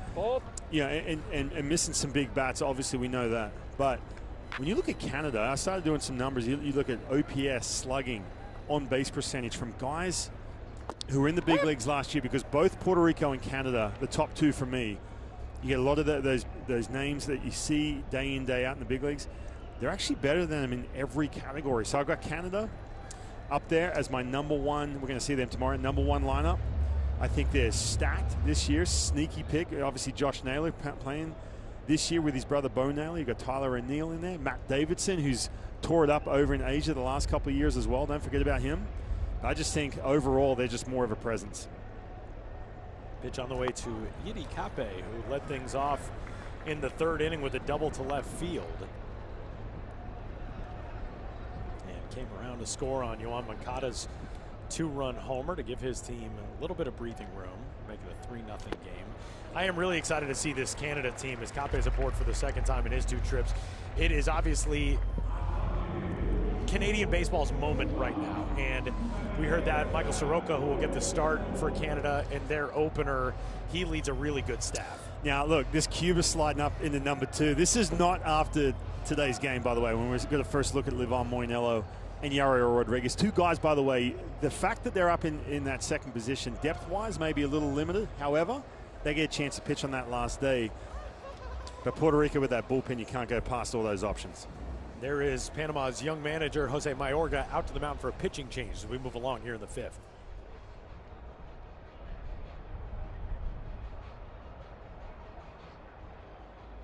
Yeah, and missing some big bats. Obviously, we know that. But when you look at Canada, I started doing some numbers. You look at OPS, slugging, on-base percentage from guys who were in the big leagues last year, because both Puerto Rico and Canada, the top 2 for me, you get a lot of those names that you see day in, day out in the big leagues. They're actually better than them in every category. So I've got Canada up there as my number 1. We're going to see them tomorrow, number 1 lineup. I think they're stacked this year. Sneaky pick. Obviously, Josh Naylor playing this year with his brother Bo Naylor. You've got Tyler O'Neill in there. Matt Davidson, who's tore it up over in Asia the last couple of years as well. Don't forget about him. I just think overall they're just more of a presence. Pitch on the way to Yidi Cape, who led things off in the 3rd inning with a double to left field. And came around to score on Yohan Moncada's 2-run homer to give his team a little bit of breathing room, make it a 3-0 game. I am really excited to see this Canada team as Cape is aboard for the 2nd time in his 2 trips. It is obviously Canadian baseball's moment right now, and we heard that Michael Soroka, who will get the start for Canada in their opener, he leads a really good staff. Now look, this Cuba sliding up into number 2. This is not after today's game, by the way, when we're going to first look at Livan Moinelo and Yariel Rodriguez. 2 guys, by the way, the fact that they're up in that 2nd position, depth-wise, may be a little limited. However, they get a chance to pitch on that last day. But Puerto Rico with that bullpen, you can't go past all those options. There is Panama's young manager, Jose Mayorga, out to the mound for a pitching change as we move along here in the 5th.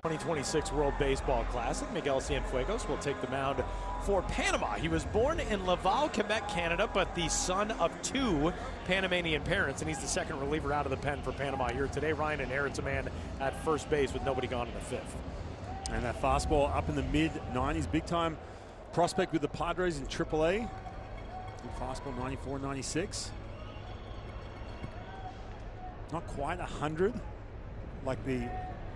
'26 World Baseball Classic. Miguel Cienfuegos will take the mound for Panama. He was born in Laval, Quebec, Canada, but the son of 2 Panamanian parents, and he's the 2nd reliever out of the pen for Panama here today. Ryan inherits a man at first base with nobody gone in the 5th. And that fastball up in the mid-90s, big-time prospect with the Padres in AAA. Good fastball, 94, 96. Not quite 100, like the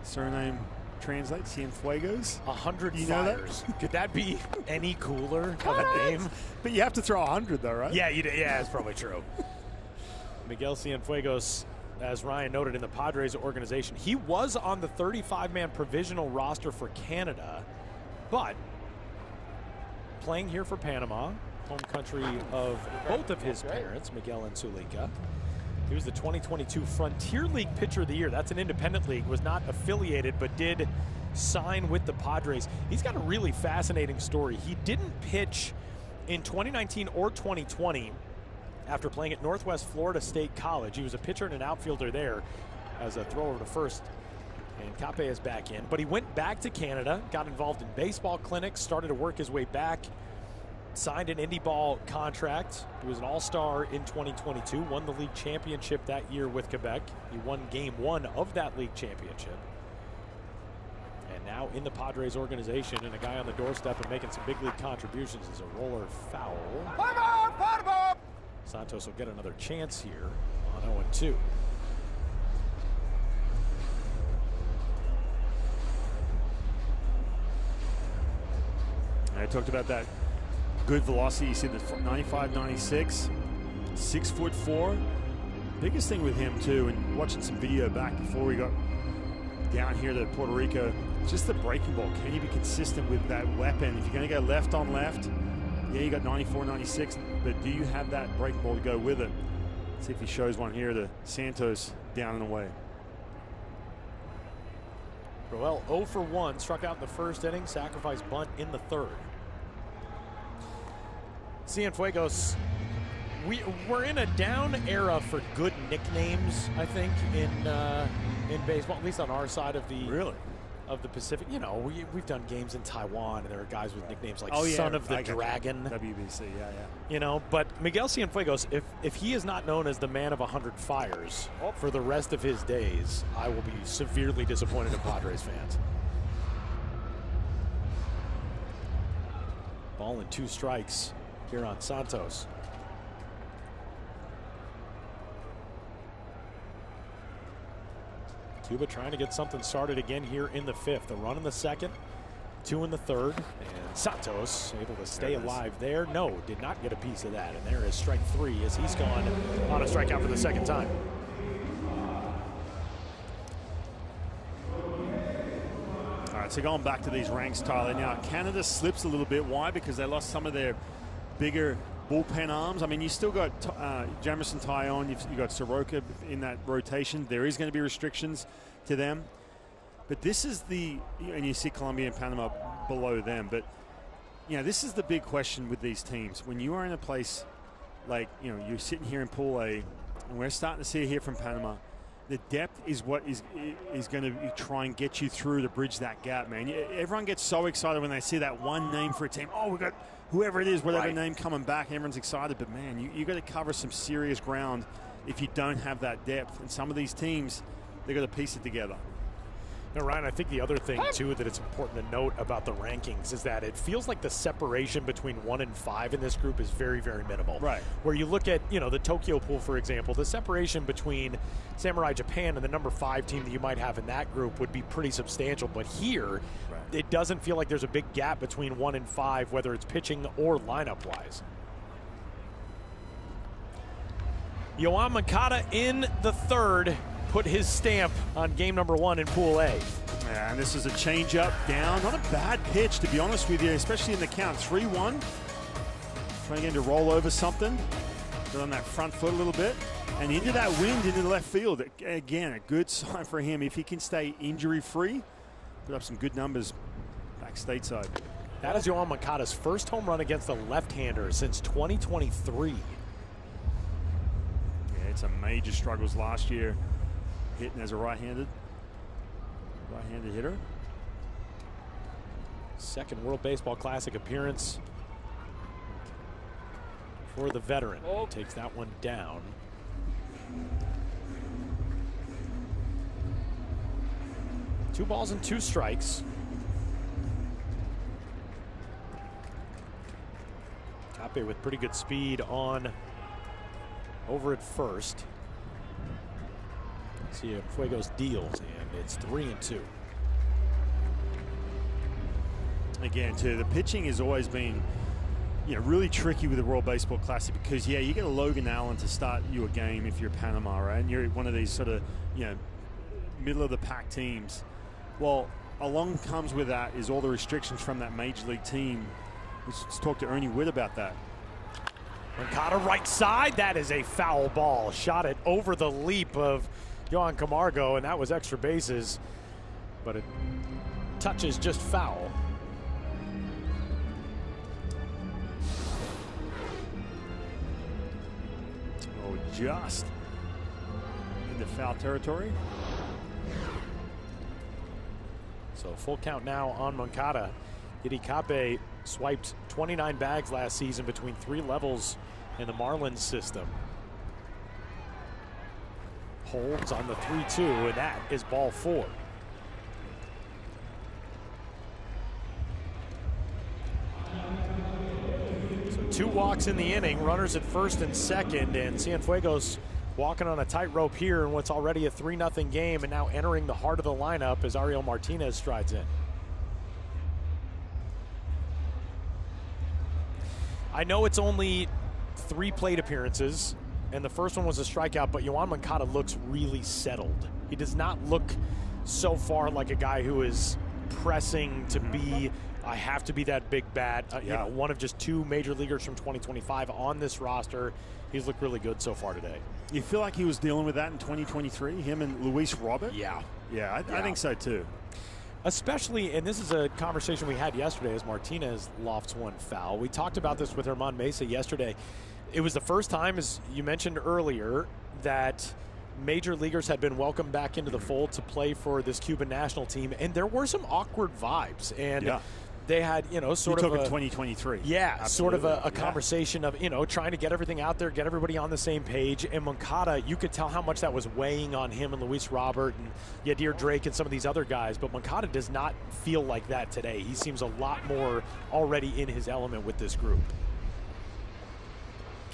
surname translates, Cienfuegos. 100 you know fires. Could that be any cooler of a name? But you have to throw 100, though, right? Yeah, yeah, that's probably true. Miguel Cienfuegos, as Ryan noted, in the Padres organization. He was on the 35-man provisional roster for Canada, but playing here for Panama, home country of both of his parents, Miguel and Sulika. He was the 2022 Frontier League Pitcher of the Year. That's an independent league, was not affiliated, but did sign with the Padres. He's got a really fascinating story. He didn't pitch in 2019 or 2020 after playing at Northwest Florida State College. He was a pitcher and an outfielder there as a thrower to first, and Cape is back in. But he went back to Canada, got involved in baseball clinics, started to work his way back, signed an indie ball contract. He was an all-star in 2022, won the league championship that year with Quebec. He won game 1 of that league championship. And now in the Padres organization, and a guy on the doorstep and making some big league contributions is a roller foul. Santos will get another chance here on 0-2. I talked about that good velocity. You see the 95, 96, 6'4". Biggest thing with him too, and watching some video back before we got down here to Puerto Rico. Just the breaking ball. Can you be consistent with that weapon? If you're going to go left on left, yeah, you got 94, 96, but do you have that breaking ball to go with it? Let's see if he shows one here to Santos down and away. Roel 0 for 1, struck out in the first inning, sacrifice bunt in the third. Cienfuegos, we're in a down era for good nicknames, I think, in baseball, at least on our side of the Pacific. You know, we've done games in Taiwan, and there are guys with nicknames like Son of the Dragon. WBC, yeah. You know, but Miguel Cienfuegos, if he is not known as the man of 100 fires for the rest of his days, I will be severely disappointed in Padres fans. Ball and 2 strikes here on Santos. Cuba trying to get something started again here in the 5th. A run in the 2nd, 2 in the 3rd, and Santos able to stay alive there. No, did not get a piece of that. And there is strike 3 as he's gone on a strikeout for the 2nd time. All right, so going back to these ranks, Tyler. Now, Canada slips a little bit. Why? Because they lost some of their bigger bullpen arms. I mean, you still got Jamerson Taillon, you've got Soroka in that rotation. There is going to be restrictions to them. But this is and you see Colombia and Panama below them. But, you know, this is the big question with these teams. When you are in a place like, you know, you're sitting here in Pool A, and we're starting to see it here from Panama, the depth is what is going to try and get you through to bridge that gap, man. Everyone gets so excited when they see that one name for a team. Oh, we got whoever it is, whatever name coming back. Everyone's excited, but man, you got to cover some serious ground if you don't have that depth. And some of these teams, they got to piece it together. Now, Ryan, I think the other thing, too, that it's important to note about the rankings is that it feels like the separation between 1 and 5 in this group is very, very minimal. Right. Where you look at, you know, the Tokyo pool, for example, the separation between Samurai Japan and the number 5 team that you might have in that group would be pretty substantial. But here, it doesn't feel like there's a big gap between 1 and 5, whether it's pitching or lineup-wise. Yoan Moncada in the 3rd. Put his stamp on game number 1 in Pool A. Yeah, and this is a changeup down. Not a bad pitch, to be honest with you, especially in the count. 3-1. Trying again to roll over something. Get on that front foot a little bit. And into that wind, into the left field. Again, a good sign for him. If he can stay injury-free, put up some good numbers back stateside. That is Yoan Moncada's first home run against a left-hander since 2023. Yeah, it's a major struggles last year. Hitting as a right-handed hitter. Second World Baseball Classic appearance for the veteran. Takes that one down. Two balls and 2 strikes. Cape with pretty good speed on over at first. Cienfuegos deals, and it's 3-2. Again, too, the pitching has always been, you know, really tricky with the World Baseball Classic because, yeah, you get a Logan Allen to start you a game if you're Panama, right? And you're one of these sort of, you know, middle-of-the-pack teams. Well, along comes with that is all the restrictions from that Major League team. Let's talk to Ernie Witt about that. Moncada right side. That is a foul ball. Shot it over the leap of Yohan Camargo, and that was extra bases, but it touches just foul. Oh, just into foul territory. So full count now on Moncada. Didi Cape swiped 29 bags last season between 3 levels in the Marlins system. Holds on the 3-2, and that is ball 4. So 2 walks in the inning, runners at first and second, and Cienfuegos walking on a tightrope here in what's already a 3-0 game, and now entering the heart of the lineup as Ariel Martinez strides in. I know it's only 3 plate appearances, and the first one was a strikeout, but Yoan Moncada looks really settled. He does not look so far like a guy who is pressing to be, I have to be that big bat. You know, one of just 2 major leaguers from 2025 on this roster. He's looked really good so far today. You feel like he was dealing with that in 2023, him and Luis Robert? Yeah. Yeah, I think so too. Especially, and this is a conversation we had yesterday as Martinez lofts one foul. We talked about this with Germán Mesa yesterday. It was the first time, as you mentioned earlier, that major leaguers had been welcomed back into the fold to play for this Cuban national team, and there were some awkward vibes. And they had, you know, sort of a 2023. Yeah, absolutely. Sort of a conversation of, you know, trying to get everything out there, get everybody on the same page. And Moncada, you could tell how much that was weighing on him and Luis Robert and Yadir Drake and some of these other guys. But Moncada does not feel like that today. He seems a lot more already in his element with this group.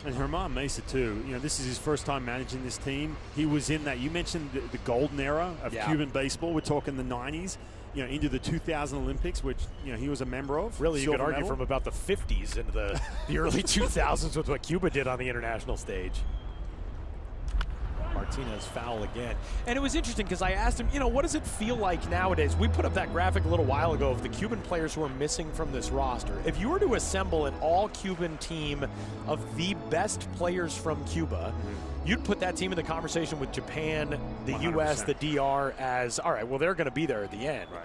And Germán Mesa too, you know, this is his first time managing this team. He was in that, you mentioned the golden era of Cuban baseball. We're talking the 90s, you know, into the 2000 Olympics, which, you know, he was a member of. Really, you could argue from about the 50s into the early 2000s with what Cuba did on the international stage. Martinez foul again. And it was interesting because I asked him, you know, what does it feel like nowadays? We put up that graphic a little while ago of the Cuban players who are missing from this roster. If you were to assemble an all-Cuban team of the best players from Cuba, you'd put that team in the conversation with Japan, the 100%. U.S., the DR as, all right, well, they're going to be there at the end. Right.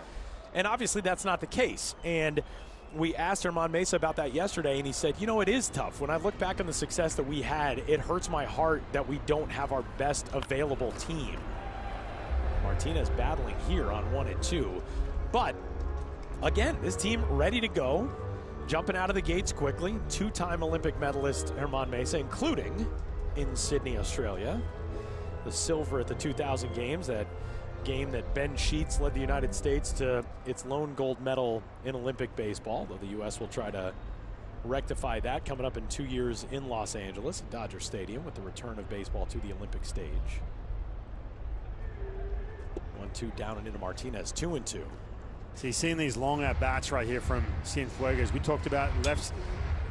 And obviously that's not the case. And we asked Germán Mesa about that yesterday, and he said, you know, it is tough. When I look back on the success that we had, it hurts my heart that we don't have our best available team. Martinez battling here on 1 and 2. But, again, this team ready to go, jumping out of the gates quickly. 2-time Olympic medalist Germán Mesa, including in Sydney, Australia. The silver at the 2000 games, that game that Ben Sheets led the United States to its lone gold medal in Olympic baseball, though the U.S. will try to rectify that coming up in 2 years in Los Angeles at Dodger Stadium with the return of baseball to the Olympic stage. 1-2 down and into Martinez, 2 and 2. So you're seeing these long at-bats right here from Cienfuegos. We talked about left,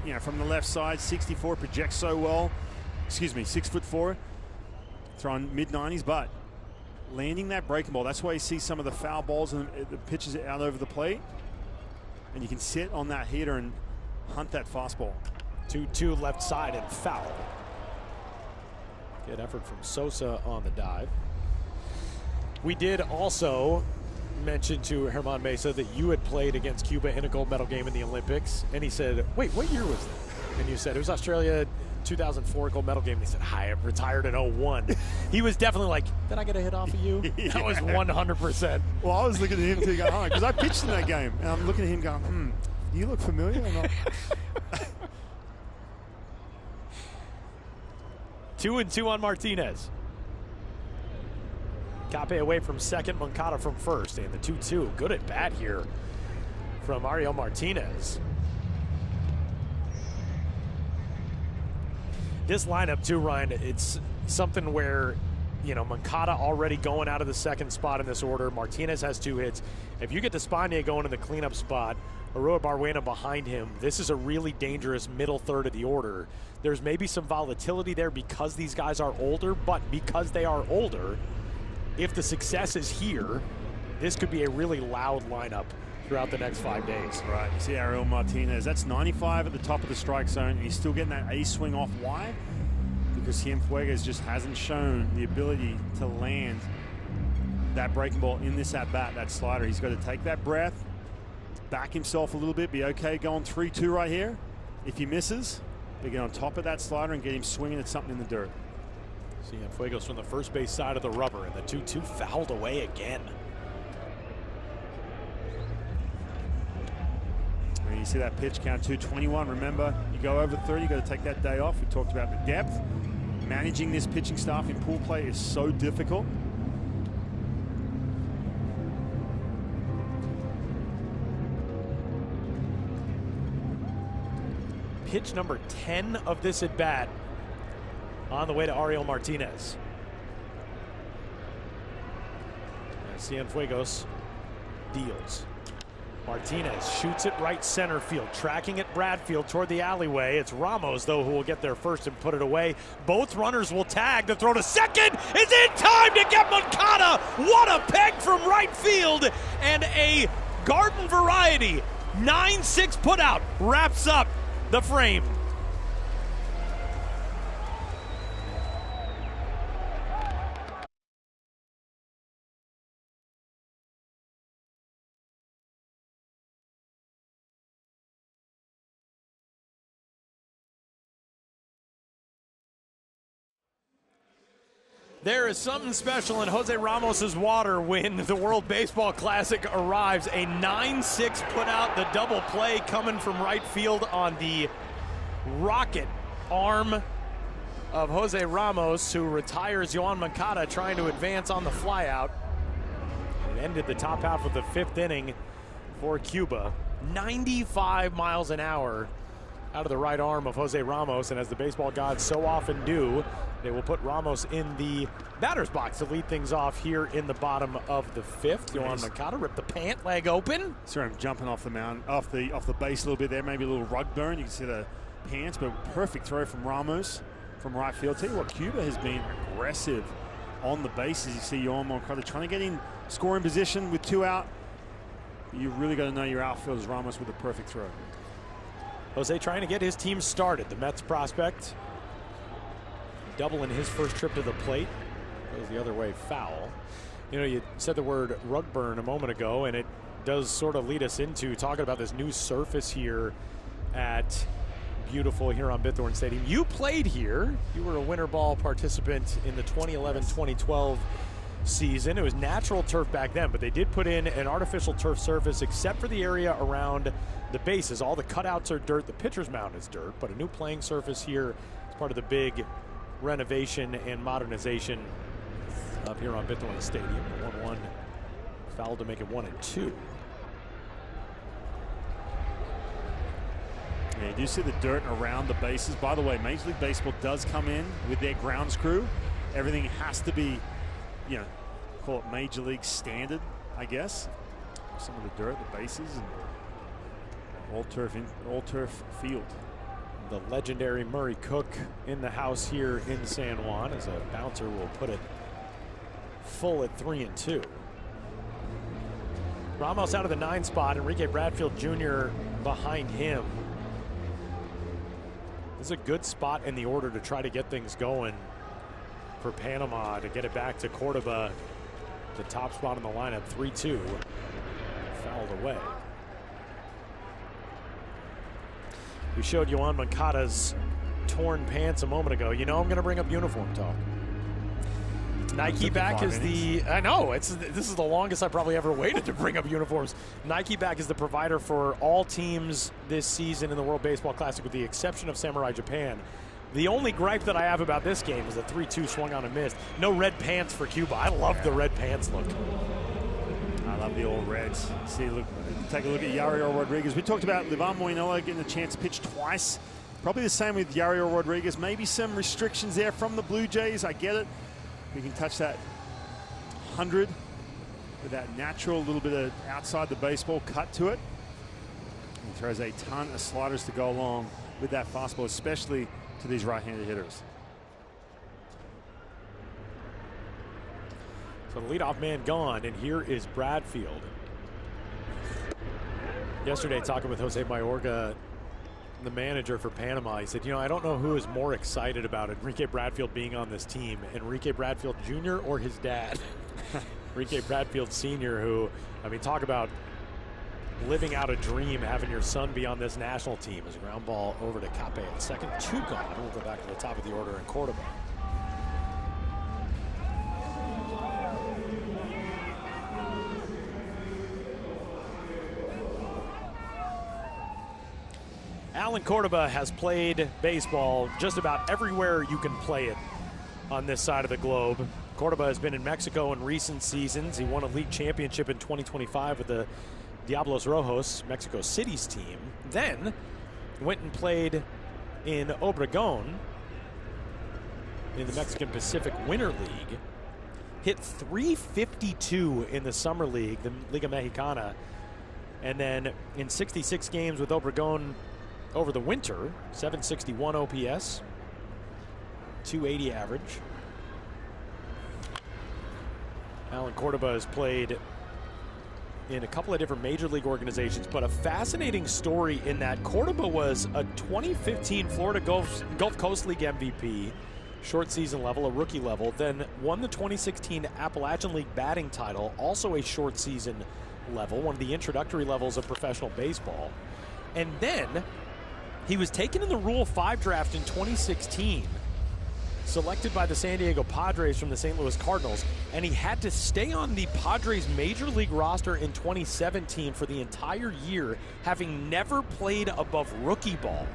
you know, from the left side, 64, projects so well. Excuse me, 6'4", throwing mid-90s, but landing that breaking ball. That's why you see some of the foul balls and the pitches out over the plate. And you can sit on that hitter and hunt that fastball. 2-2 left side and foul. Good effort from Sosa on the dive. We did also mention to Germán Mesa that you had played against Cuba in a gold medal game in the Olympics. And he said, wait, what year was that? And you said, it was Australia 2004 gold medal game. And he said, I retired in 01. He was definitely like, did I get a hit off of you? That was 100%. Well, I was looking at him too, going, because I pitched in that game. And I'm looking at him going, do you look familiar or not? 2 and 2 on Martinez. Cape away from second, Moncada from first, and the 2-2. Good at bat here from Ariel Martinez. This lineup too, Ryan, it's something where, you know, Moncada already going out of the second spot in this order. Martinez has 2 hits. If you get Despaigne going in the cleanup spot, Aroa Barwena behind him, this is a really dangerous middle third of the order. There's maybe some volatility there because these guys are older, but because they are older, if the success is here, this could be a really loud lineup throughout the next 5 days. Right, you see Ariel Martinez, that's 95 at the top of the strike zone, and he's still getting that A swing off. Why? Because Cienfuegos just hasn't shown the ability to land that breaking ball in this at-bat, that slider. He's got to take that breath, back himself a little bit, be okay going 3-2 right here. If he misses, they get on top of that slider and get him swinging at something in the dirt. Cienfuegos from the first base side of the rubber, and the 2-2 fouled away again. And you see that pitch count 221. Remember, you go over 30, you got to take that day off. We talked about the depth. Managing this pitching staff in pool play is so difficult. Pitch number 10 of this at bat on the way to Ariel Martinez. And Cienfuegos deals. Martinez shoots it right center field, tracking it Bradfield toward the alleyway. It's Ramos, though, who will get there first and put it away. Both runners will tag. The throw to second is in time to get Moncada. What a peg from right field, and a garden variety 9-6 putout wraps up the frame. There is something special in Jose Ramos's water when the World Baseball Classic arrives. A 9-6 put out, the double play coming from right field on the rocket arm of Jose Ramos, who retires Yoan Moncada trying to advance on the flyout. It ended the top half of the 5th inning for Cuba. 95 miles an hour out of the right arm of Jose Ramos, and as the baseball gods so often do, they will put Ramos in the batter's box to lead things off here in the bottom of the 5th. Yoan Moncada ripped the pant leg open. Saw him jumping off the mound, off the base a little bit there, maybe a little rug burn. You can see the pants, but perfect throw from Ramos from right field. Tell you what, Cuba has been aggressive on the bases. You see Yoan Moncada trying to get in scoring position with 2 out. You really got to know your outfielders. Ramos with a perfect throw. Jose trying to get his team started. The Mets prospect double in his first trip to the plate. Goes the other way, foul. You know, you said the word rug burn a moment ago, and it does sort of lead us into talking about this new surface here at beautiful Huron-Bithorn Stadium. You played here. You were a winter ball participant in the 2011-2012 season. It was natural turf back then, but they did put in an artificial turf surface except for the area around the bases. All the cutouts are dirt. The pitcher's mound is dirt, but a new playing surface here is part of the big renovation and modernization up here on Bithorn Stadium. 1-1 foul to make it 1-2. Yeah, you do see the dirt around the bases. By the way, Major League Baseball does come in with their grounds crew. Everything has to be, you know, call it Major League standard, I guess. Some of the dirt, the bases, and all turf field. The legendary Murray Cook in the house here in San Juan, as a bouncer will put it full at 3-2. Ramos out of the 9 spot, Enrique Bradfield Jr. behind him. This is a good spot in the order to try to get things going for Panama, to get it back to Cordoba, the top spot in the lineup. 3-2, fouled away. We showed Yoan Moncada's torn pants a moment ago. You know I'm going to bring up uniform talk. Nike back is the, I know, this is the longest I've probably ever waited to bring up uniforms. Nike back is the provider for all teams this season in the World Baseball Classic with the exception of Samurai Japan. The only gripe that I have about this game is the 3-2 swung on and missed. No red pants for Cuba. I love the red pants look. I love the all reds. See, look, take a look at Yariel Rodriguez. We talked about Livan Moinella getting a chance to pitch twice. Probably the same with Yariel Rodriguez. Maybe some restrictions there from the Blue Jays. I get it. We can touch that 100 with that natural little bit of outside the baseball cut to it. He throws a ton of sliders to go along with that fastball, especially to these right-handed hitters. So the leadoff man gone, and here is Bradfield. Yesterday, talking with Jose Mayorga, the manager for Panama, he said, you know, I don't know who is more excited about Enrique Bradfield being on this team, Enrique Bradfield Jr. or his dad. Enrique Bradfield Sr., who, I mean, talk about living out a dream, having your son be on this national team. As a ground ball over to Cape at second, 2 gone. We'll go back to the top of the order in Cordoba. Alan Cordoba has played baseball just about everywhere you can play it on this side of the globe. Cordoba has been in Mexico in recent seasons. He won a league championship in 2025 with the Diablos Rojos, Mexico City's team. Then went and played in Obregón in the Mexican Pacific Winter League. Hit .352 in the Summer League, the Liga Mexicana. And then in 66 games with Obregón over the winter, 761 OPS, 280 average. Alan Cordoba has played in a couple of different major league organizations, but a fascinating story in that Cordoba was a 2015 Florida Gulf Coast League MVP, short season level, a rookie level, then won the 2016 Appalachian League batting title, also a short season level, one of the introductory levels of professional baseball. And then he was taken in the Rule 5 draft in 2016, selected by the San Diego Padres from the St. Louis Cardinals, and he had to stay on the Padres major league roster in 2017 for the entire year, having never played above rookie ball.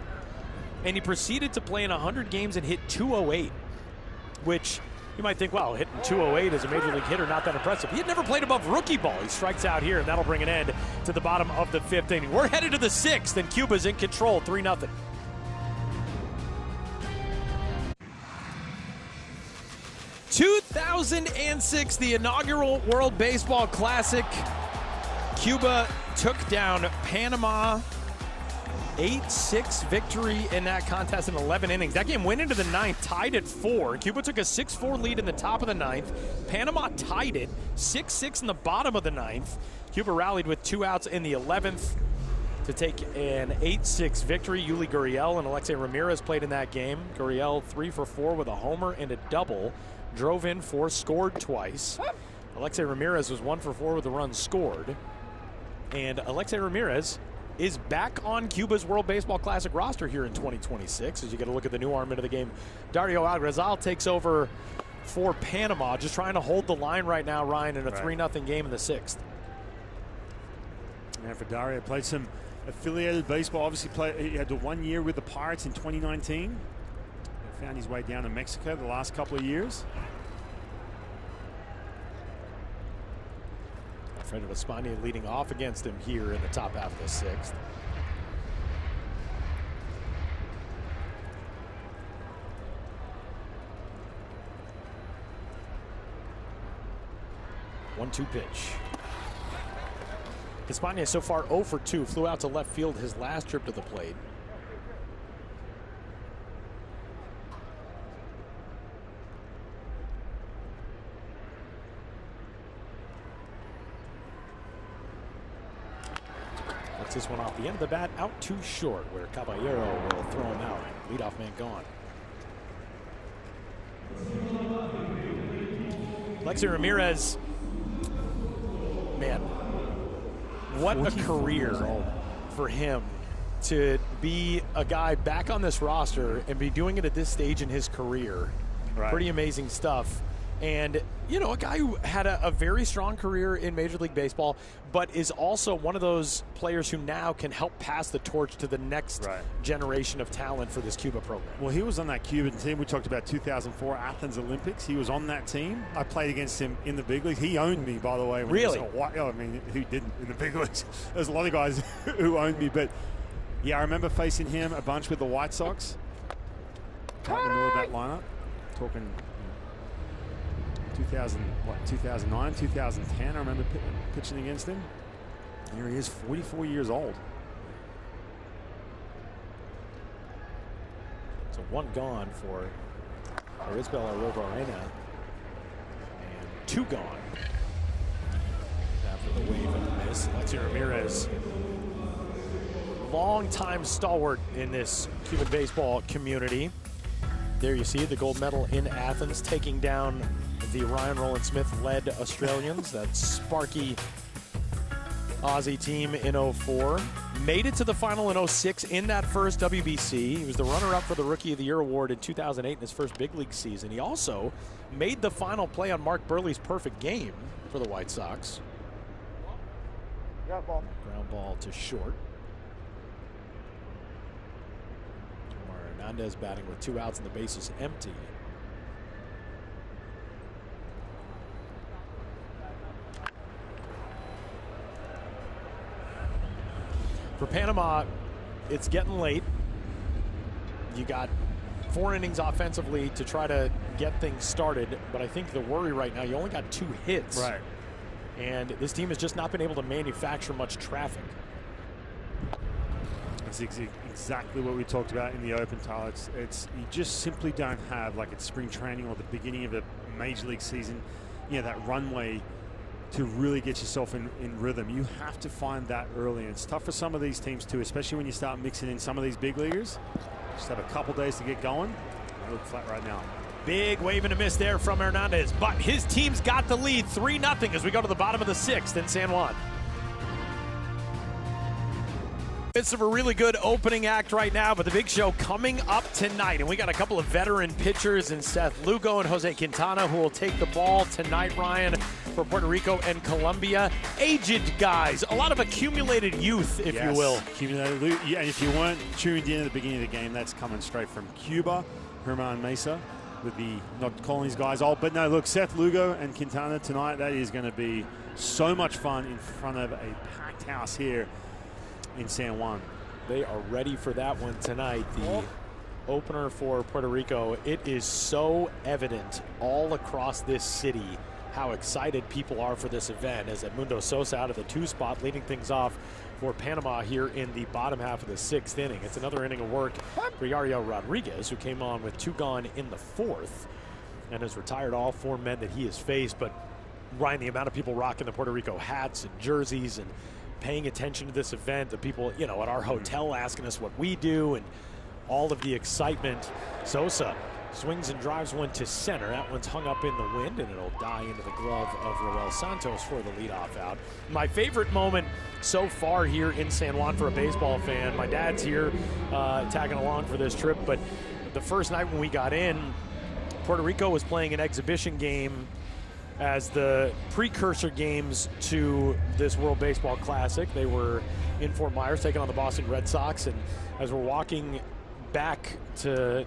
And he proceeded to play in 100 games and hit 208, which you might think, wow, hitting 208 as a major league hitter, not that impressive. He had never played above rookie ball. He strikes out here, and that'll bring an end to the bottom of the 5th inning. We're headed to the 6th, and Cuba's in control, 3-0. ...2006, the inaugural World Baseball Classic. Cuba took down Panama. 8-6 victory in that contest in 11 innings. That game went into the 9th, tied at 4. Cuba took a 6-4 lead in the top of the 9th. Panama tied it, 6-6 in the bottom of the 9th. Cuba rallied with 2 outs in the 11th to take an 8-6 victory. Yuli Gurriel and Alexei Ramirez played in that game. Gurriel 3 for 4 with a homer and a double. Drove in 4, scored twice. Alexei Ramirez was 1 for 4 with a run scored. And Alexei Ramirez is back on Cuba's World Baseball Classic roster here in 2026 as you get a look at the new arm into the game. Dario Alguazal takes over for Panama, just trying to hold the line right now, Ryan, in a 3-0 game in the 6th. And for Dario, played some affiliated baseball. Obviously, he had the 1 year with the Pirates in 2019. Found his way down to Mexico the last couple of years. Alfredo Espana leading off against him here in the top half of the 6th. One-two pitch. Espana so far 0 for 2, flew out to left field his last trip to the plate. This one off the end of the bat, out too short, where Caballero will throw him out. Leadoff man gone. Alexei Ramirez, man, what a career for him to be a guy back on this roster and be doing it at this stage in his career. Right. Pretty amazing stuff. And, you know, a guy who had a very strong career in Major League Baseball, but is also one of those players who now can help pass the torch to the next generation of talent for this Cuba program. Well, he was on that Cuban team. We talked about 2004 Athens Olympics. He was on that team. I played against him in the big leagues. He owned me, by the way. Really? I mean, who didn't in the big leagues? There's a lot of guys who owned me. But, yeah, I remember facing him a bunch with the White Sox. Right in the middle of that lineup. Talking 2009, 2010, I remember pitching against him. Here he is, 44 years old. So 1 gone for Arizbel Arrobarena, and 2 gone after the wave and the miss. Alexei Ramirez, long-time stalwart in this Cuban baseball community. There you see the gold medal in Athens, taking down the Ryan Rowland-Smith-led Australians, that sparky Aussie team in 04. Made it to the final in 06 in that first WBC. He was the runner-up for the Rookie of the Year award in 2008 in his first big league season. He also made the final play on Mark Burley's perfect game for the White Sox. Ground ball. Ground ball to short. Omar Hernandez batting with 2 outs and the bases empty. For Panama, it's getting late. You got 4 innings offensively to try to get things started, but I think the worry right now, you only got 2 hits. Right. And this team has just not been able to manufacture much traffic. That's exactly what we talked about in the Open, Tyler. It's you just simply don't have, like it's spring training or the beginning of a major league season, that runway to really get yourself in rhythm. You have to find that early. And it's tough for some of these teams too, especially when you start mixing in some of these big leaguers. Just have a couple days to get going. They look flat right now. Big wave and a miss there from Hernandez, but his team's got the lead 3-0 as we go to the bottom of the 6th in San Juan. It's of a really good opening act right now, but the big show coming up tonight. And we got a couple of veteran pitchers in Seth Lugo and Jose Quintana who will take the ball tonight, Ryan, for Puerto Rico and Colombia. Aged guys, a lot of accumulated youth, if you will. Accumulated. Yeah, and if you weren't tuned in at the beginning of the game, that's coming straight from Cuba, Herman Mesa, with the not calling these guys old. But no, look, Seth Lugo and Quintana tonight, that is going to be so much fun in front of a packed house here in San Juan. They are ready for that one tonight. The opener for Puerto Rico. It is so evident all across this city how excited people are for this event as Edmundo Sosa out of the 2 spot leading things off for Panama here in the bottom half of the 6th inning. It's another inning of work for Yariel Rodriguez, who came on with 2 gone in the 4th and has retired all 4 men that he has faced. But Ryan, the amount of people rocking the Puerto Rico hats and jerseys and paying attention to this event, the people, at our hotel asking us what we do, and all of the excitement. Sosa swings and drives one to center. That one's hung up in the wind, and it'll die into the glove of Roel Santos for the leadoff out. My favorite moment so far here in San Juan for a baseball fan, my dad's here tagging along for this trip, but the first night when we got in, Puerto Rico was playing an exhibition game as the precursor games to this World Baseball Classic. They were in Fort Myers taking on the Boston Red Sox, and as we're walking back to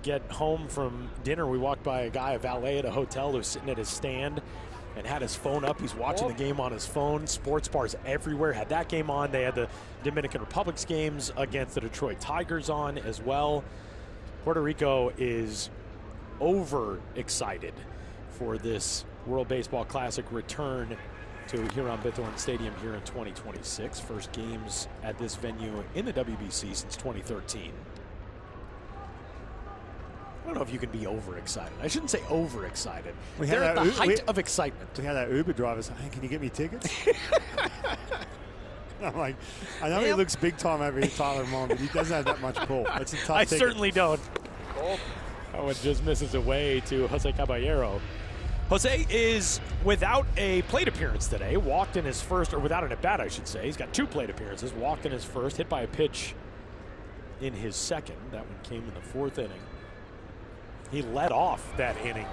get home from dinner, we walked by a guy, a valet at a hotel, who's sitting at his stand and had his phone up. He's watching the game on his phone. Sports bars everywhere had that game on. They had the Dominican Republic's games against the Detroit Tigers on as well. Puerto Rico is over-excited for this World Baseball Classic return to Hiram-Bithorn Stadium here in 2026. First games at this venue in the WBC since 2013. I don't know if you can be overexcited. I shouldn't say overexcited. They're at the height of excitement. We had that Uber driver say, "Hey, can you get me tickets?" I'm like, I know he looks big time over here, Tyler Mon, but he doesn't have that much pull. That's a tough ticket. Certainly don't. That one just misses away to Jose Caballero. Jose is without a plate appearance today. Walked in his first, or without an at-bat, I should say. He's got 2 plate appearances. Walked in his first, hit by a pitch in his second. That one came in the 4th inning. He led off that inning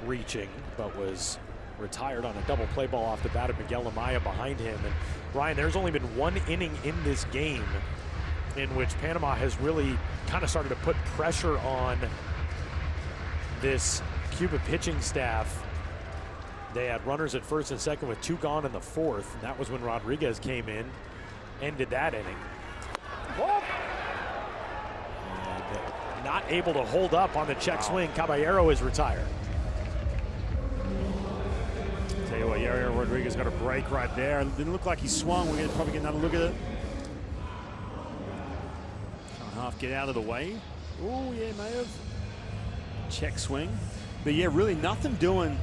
reaching, but was retired on a double play ball off the bat of Miguel Amaya behind him. And Ryan, there's only been 1 inning in this game in which Panama has really kind of started to put pressure on this Cuba pitching staff. They had runners at first and second with 2 gone in the 4th. And that was when Rodriguez came in, ended that inning. And not able to hold up on the check swing. Caballero is retired. Tell you what, Yariel Rodriguez got a break right there. Didn't look like he swung. We're going to probably get another look at it. Half get out of the way. Oh, yeah, may have. Check swing. But yeah, really nothing doing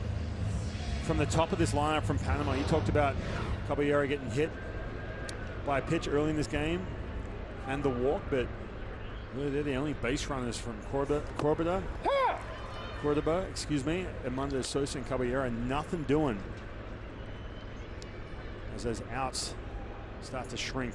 from the top of this lineup from Panama. You talked about Caballero getting hit by a pitch early in this game and the walk, but really they're the only base runners from Cordoba, excuse me, Edmundo Sosa and Caballero. Nothing doing as those outs start to shrink.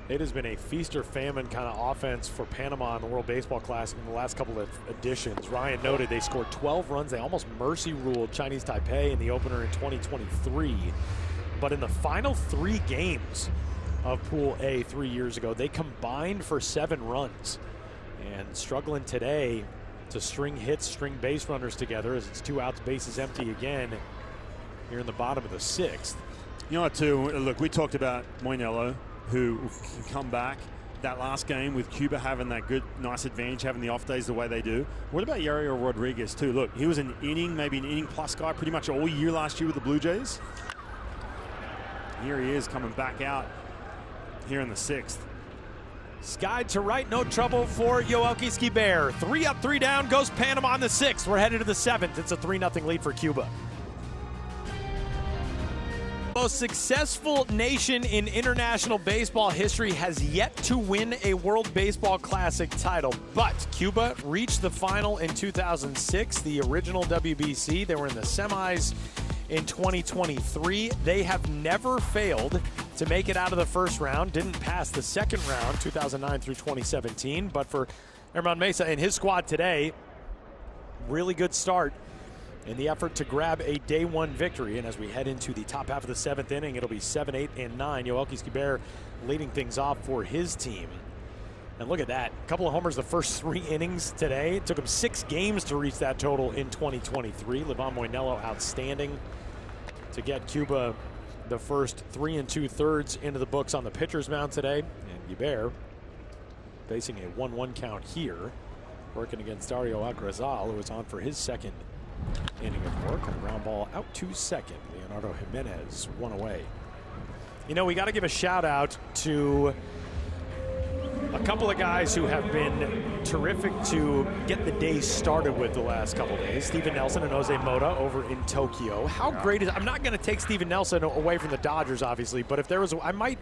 It has been a feast or famine kind of offense for Panama in the World Baseball Classic in the last couple of editions. Ryan noted they scored 12 runs. They almost mercy ruled Chinese Taipei in the opener in 2023. But in the final 3 games of Pool A 3 years ago, they combined for 7 runs. And struggling today to string hits, string base runners together as it's 2 outs, bases empty again here in the bottom of the 6th. You know what, too? Look, we talked about Moinello, who can come back that last game with Cuba having that good, nice advantage, having the off days the way they do. What about Yariel Rodriguez too? Look, he was an inning, maybe an inning plus guy pretty much all year last year with the Blue Jays. Here he is coming back out here in the 6th. Skied to right, no trouble for Yoelqui Skiber. 3 up, 3 down, goes Panama in the 6th. We're headed to the 7th. It's a 3-0 lead for Cuba. Most successful nation in international baseball history has yet to win a World Baseball Classic title, but Cuba reached the final in 2006, the original WBC. They were in the semis in 2023. They have never failed to make it out of the first round, didn't pass the second round, 2009 through 2017, but for Herman Mesa and his squad today, really good start in the effort to grab a day 1 victory. And as we head into the top half of the 7th inning, it'll be 7, 8, and 9. Yoelqui Skiber leading things off for his team. And look at that, a couple of homers the first 3 innings today. It took him 6 games to reach that total in 2023. Livan Moinelo outstanding to get Cuba the first 3 2/3 into the books on the pitcher's mound today. And Skiber facing a 1-1 count here, working against Dario Agrazal, who was on for his second inning of work. And a ground ball out to second. Leonardo Jimenez, 1 away. You know, we got to give a shout out to a couple of guys who have been terrific to get the day started with the last couple of days. Steven Nelson and Jose Mota over in Tokyo. How great is, I'm not going to take Steven Nelson away from the Dodgers, obviously, but if there was, I might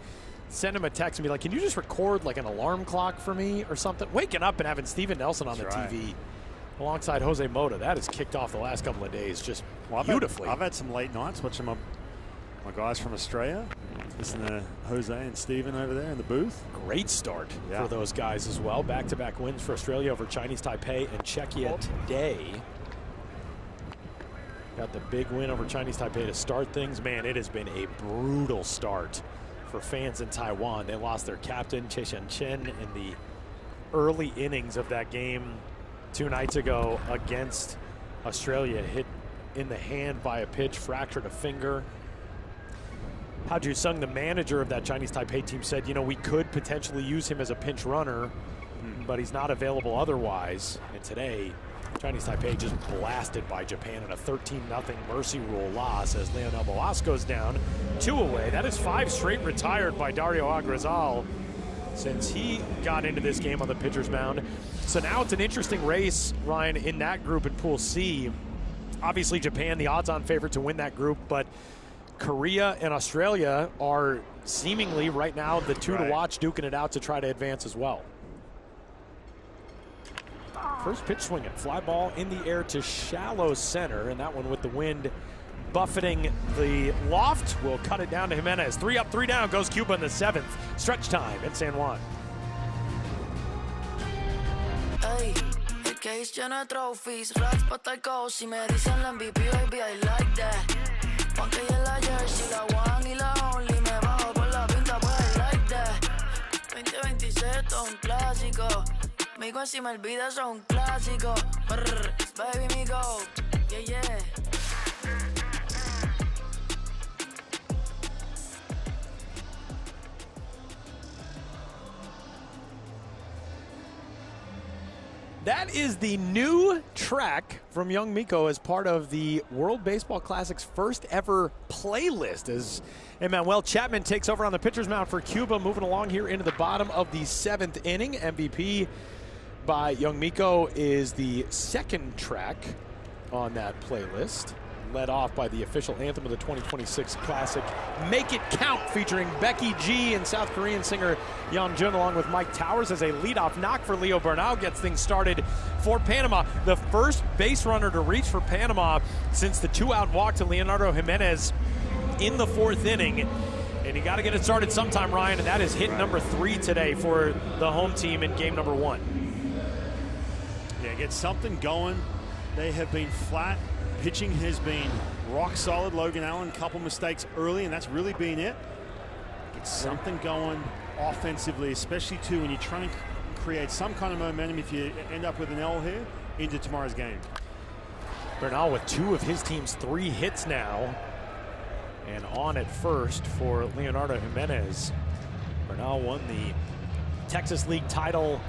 send him a text and be like, can you just record like an alarm clock for me or something? Waking up and having Steven Nelson on the TV alongside Jose Mota, that has kicked off the last couple of days just beautifully. I've had some late nights watching my guys from Australia. Listen to Jose and Steven over there in the booth. Great start for those guys as well. Back-to-back wins for Australia over Chinese Taipei and Czechia today. Got the big win over Chinese Taipei to start things. Man, it has been a brutal start for fans in Taiwan. They lost their captain, Che Shen-chen, in the early innings of that game 2 nights ago against Australia. Hit in the hand by a pitch, fractured a finger. Hao Ju-sung, the manager of that Chinese Taipei team, said, you know, we could potentially use him as a pinch runner, but he's not available otherwise. And today, Chinese Taipei just blasted by Japan in a 13-0 mercy rule loss as Leonel Moas goes down 2 away. That is 5 straight retired by Dario Agrazal since he got into this game on the pitcher's mound. So now it's an interesting race, Ryan, in that group in Pool C. Obviously, Japan, the odds-on favorite to win that group, but Korea and Australia are seemingly right now the 2 to watch, duking it out to try to advance as well. First pitch swinging, fly ball in the air to shallow center, and that one with the wind buffeting the loft will cut it down to Jimenez. 3 up, 3 down goes Cuba in the 7th. Stretch time in San Juan. Hey, el case lleno de trophies, racks pa' estar cozy, me dicen la MVP, baby, I like that. Juan que ya la jersey, la one y la only, me bajo por la pinta, pues I like that. 2026 esto es un clásico, migo encima el video eso es un clásico. Brr, baby, me go, yeah, yeah. That is the new track from Young Miko as part of the World Baseball Classic's first ever playlist as Emmanuel Chapman takes over on the pitcher's mound for Cuba, moving along here into the bottom of the 7th inning. MVP by Young Miko is the 2nd track on that playlist, led off by the official anthem of the 2026 Classic, Make It Count, featuring Becky G and South Korean singer Yeonjun, along with Mike Towers, as a leadoff knock for Leo Bernal gets things started for Panama. The first base runner to reach for Panama since the 2-out walk to Leonardo Jimenez in the 4th inning. And you got to get it started sometime, Ryan, and that is hit number 3 today for the home team in game number 1. Yeah, get something going. They have been flat. Pitching has been rock solid. Logan Allen, couple mistakes early, and that's really been it. Get something going offensively, especially too when you're trying to create some kind of momentum if you end up with an L here into tomorrow's game. Bernal with 2 of his team's 3 hits now, and on at first for Leonardo Jimenez. Bernal won the Texas League title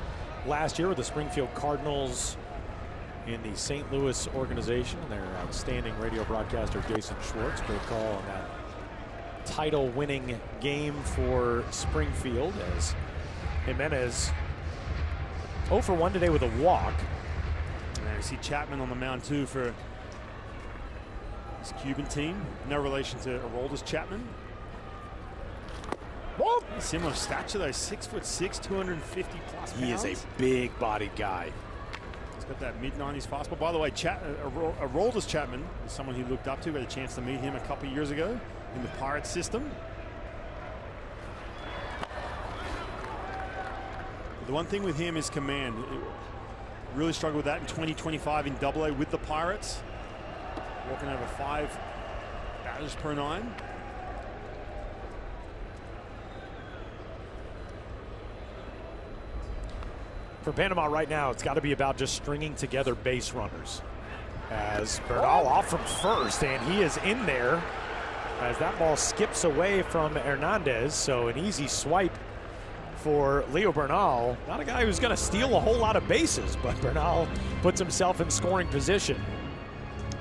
last year with the Springfield Cardinals in the St. Louis organization. Their outstanding radio broadcaster, Jason Schwartz, great call on that title-winning game for Springfield, as Jimenez 0 for 1 today with a walk. And you see Chapman on the mound too for this Cuban team. No relation to Aroldis Chapman. Similar stature though, 6'6", 250 plus pounds. He is a big-bodied guy. He's got that mid-90s fastball. By the way, Aroldis Chapman is someone he looked up to. Got a chance to meet him a couple years ago in the Pirates system. The one thing with him is command. Really struggled with that in 2025 in AA with the Pirates. Walking over 5 batters per 9. For Panama right now, it's got to be about just stringing together base runners. As Bernal off from first, and he is in there as that ball skips away from Hernandez. So an easy swipe for Leo Bernal. Not a guy who's going to steal a whole lot of bases, but Bernal puts himself in scoring position.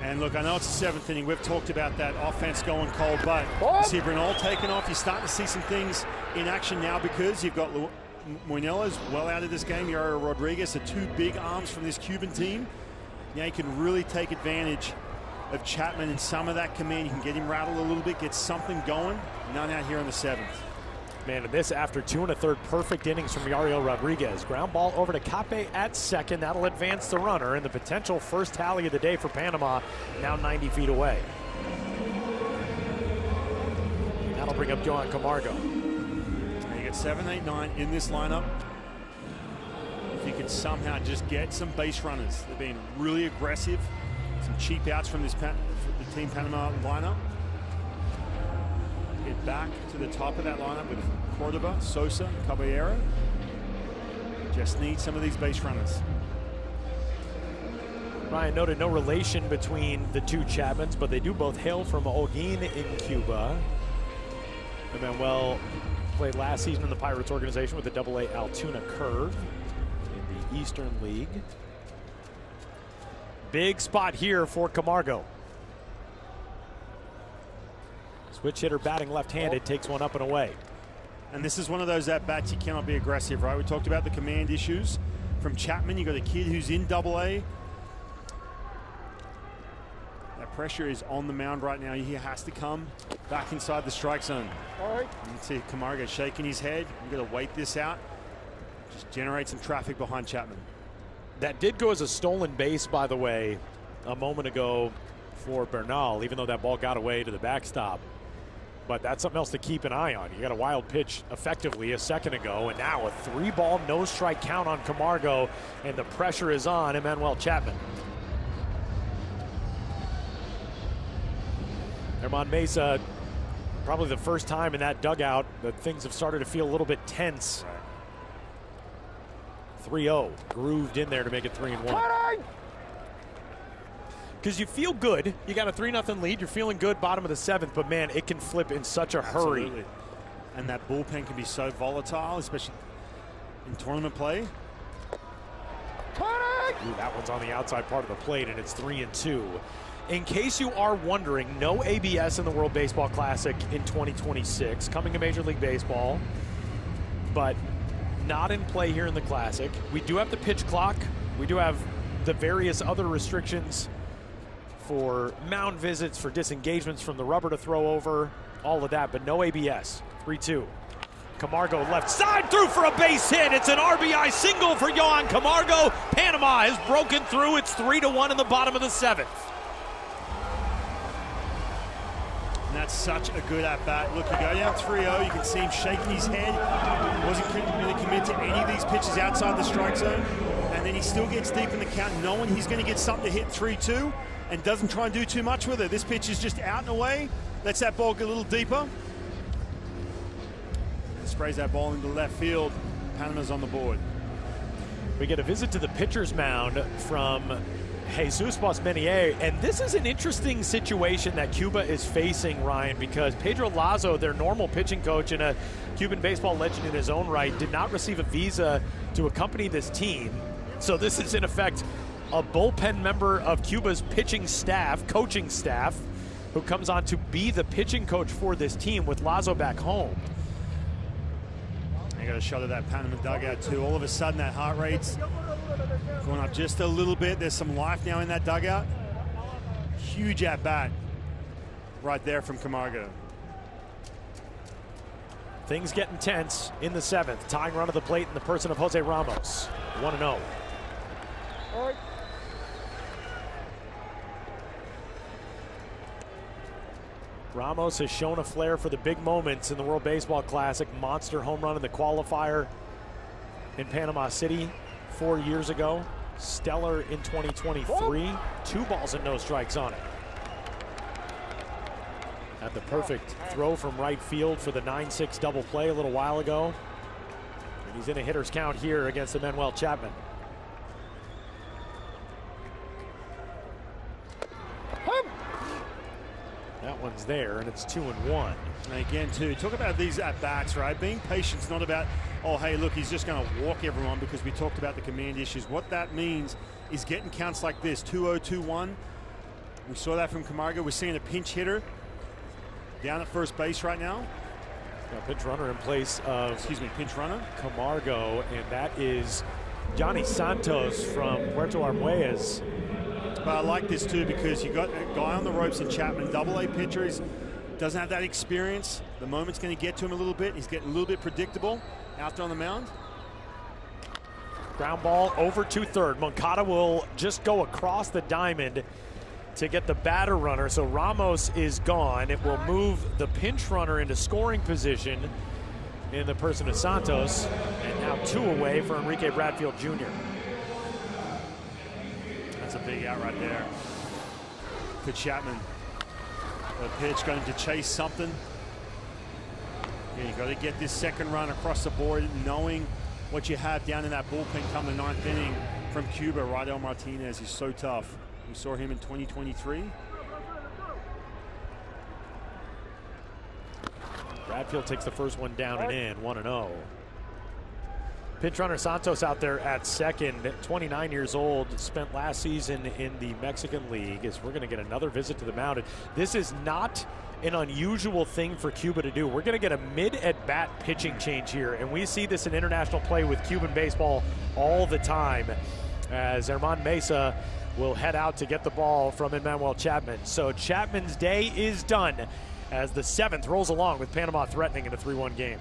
And look, I know it's the 7th inning. We've talked about that offense going cold, but you see Bernal taking off. You're starting to see some things in action now because you've got Moinelo's well out of this game. Yairo Rodriguez, the 2 big arms from this Cuban team. Now you can really take advantage of Chapman and some of that command. You can get him rattled a little bit, get something going. None out here on the 7th. Man, and this after 2 1/3 perfect innings from Yairo Rodriguez. Ground ball over to Cape at second. That'll advance the runner, and the potential first tally of the day for Panama now 90 feet away. That'll bring up Johan Camargo. You get 7, 8, 9 in this lineup. If you could somehow just get some base runners. They're being really aggressive. Some cheap outs from this the Team Panama lineup. Get back to the top of that lineup with Cordoba, Sosa, Caballero. Just need some of these base runners. Ryan noted no relation between the 2 Chapmans, but they do both hail from Holguin in Cuba. And Manuel played last season in the Pirates organization with the AA Altoona Curve in the Eastern League. Big spot here for Camargo. Switch hitter batting left-handed, takes one up and away. And this is one of those at-bats you cannot be aggressive, right? We talked about the command issues from Chapman. You got a kid who's in AA. That pressure is on the mound right now. He has to come back inside the strike zone. All right. You can see Camargo shaking his head. You got to wait this out. Just generate some traffic behind Chapman. That did go as a stolen base, by the way, a moment ago for Bernal, even though that ball got away to the backstop. But that's something else to keep an eye on. You got a wild pitch effectively a second ago, and now a 3-ball no-strike count on Camargo, and the pressure is on Emmanuel Chapman. Herman Mesa, probably the first time in that dugout that things have started to feel a little bit tense. 3-0, grooved in there to make it 3-1. Because you feel good. You got a 3-0 lead. You're feeling good bottom of the 7th, but man, it can flip in such a hurry. Absolutely. And that bullpen can be so volatile, especially in tournament play. Ooh, that one's on the outside part of the plate, and it's 3-2. In case you are wondering, no ABS in the World Baseball Classic in 2026, coming to Major League Baseball, but not in play here in the Classic. We do have the pitch clock. We do have the various other restrictions for mound visits, for disengagements from the rubber to throw over, all of that, but no ABS. 3-2. Camargo left side, through for a base hit. It's an RBI single for Johan Camargo. Panama has broken through. It's 3-1 in the bottom of the 7th. And that's such a good at-bat. Look, you go down 3-0, you can see him shaking his head. Wasn't really committed to any of these pitches outside the strike zone. And then he still gets deep in the count, knowing he's going to get something to hit 3-2, and doesn't try and do too much with it. This pitch is just out and away. Lets that ball get a little deeper. Sprays that ball into left field. Panama's on the board. We get a visit to the pitcher's mound from Jesus Bosmenier, and this is an interesting situation that Cuba is facing, Ryan, because Pedro Lazo, their normal pitching coach and a Cuban baseball legend in his own right, did not receive a visa to accompany this team. So this is, in effect, a bullpen member of Cuba's pitching staff, coaching staff, who comes on to be the pitching coach for this team with Lazo back home. I got a shot of that Panama dugout too. All of a sudden that heart rate's going up just a little bit. There's some life now in that dugout. Huge at bat right there from Camargo. Things get intense in the 7th. Tying run of the plate in the person of Jose Ramos. 1-0. Ramos has shown a flair for the big moments in the World Baseball Classic. Monster home run in the qualifier in Panama City 4 years ago. Stellar in 2023. 2 balls and no strikes on it. Had the perfect throw from right field for the 9-6 double play a little while ago. And he's in a hitter's count here against Emmanuel Chapman. That one's there, and it's 2-1. And again, too, talk about these at-bats, right? Being patient's not about, oh, hey, look, he's just going to walk everyone because we talked about the command issues. What that means is getting counts like this, 2-0, 2-1. We saw that from Camargo. We're seeing a pinch hitter down at first base right now. A pinch runner in place of, pinch runner. Camargo, and that is Johnny Santos from Puerto Armuelles. But I like this too because you got a guy on the ropes in Chapman, double-A pitcher. He doesn't have that experience. The moment's going to get to him a little bit. He's getting a little bit predictable out there on the mound. Ground ball over to third. Moncada will just go across the diamond to get the batter runner. So Ramos is gone. It will move the pinch runner into scoring position in the person of Santos. And now 2 away for Enrique Bradfield Jr. That's a big out right there for Chapman. The pitch going to chase something. Yeah, you got to get this second run across the board, knowing what you have down in that bullpen come the 9th inning from Cuba. Raidel Martinez is so tough. We saw him in 2023. Bradfield takes the first one down and in, 1-0. Pinch runner Santos out there at second, 29 years old, spent last season in the Mexican League. As we're going to get another visit to the mound. This is not an unusual thing for Cuba to do. We're going to get a mid-at-bat pitching change here, and we see this in international play with Cuban baseball all the time, as Herman Mesa will head out to get the ball from Emmanuel Chapman. So Chapman's day is done as the 7th rolls along with Panama threatening in a 3-1 game.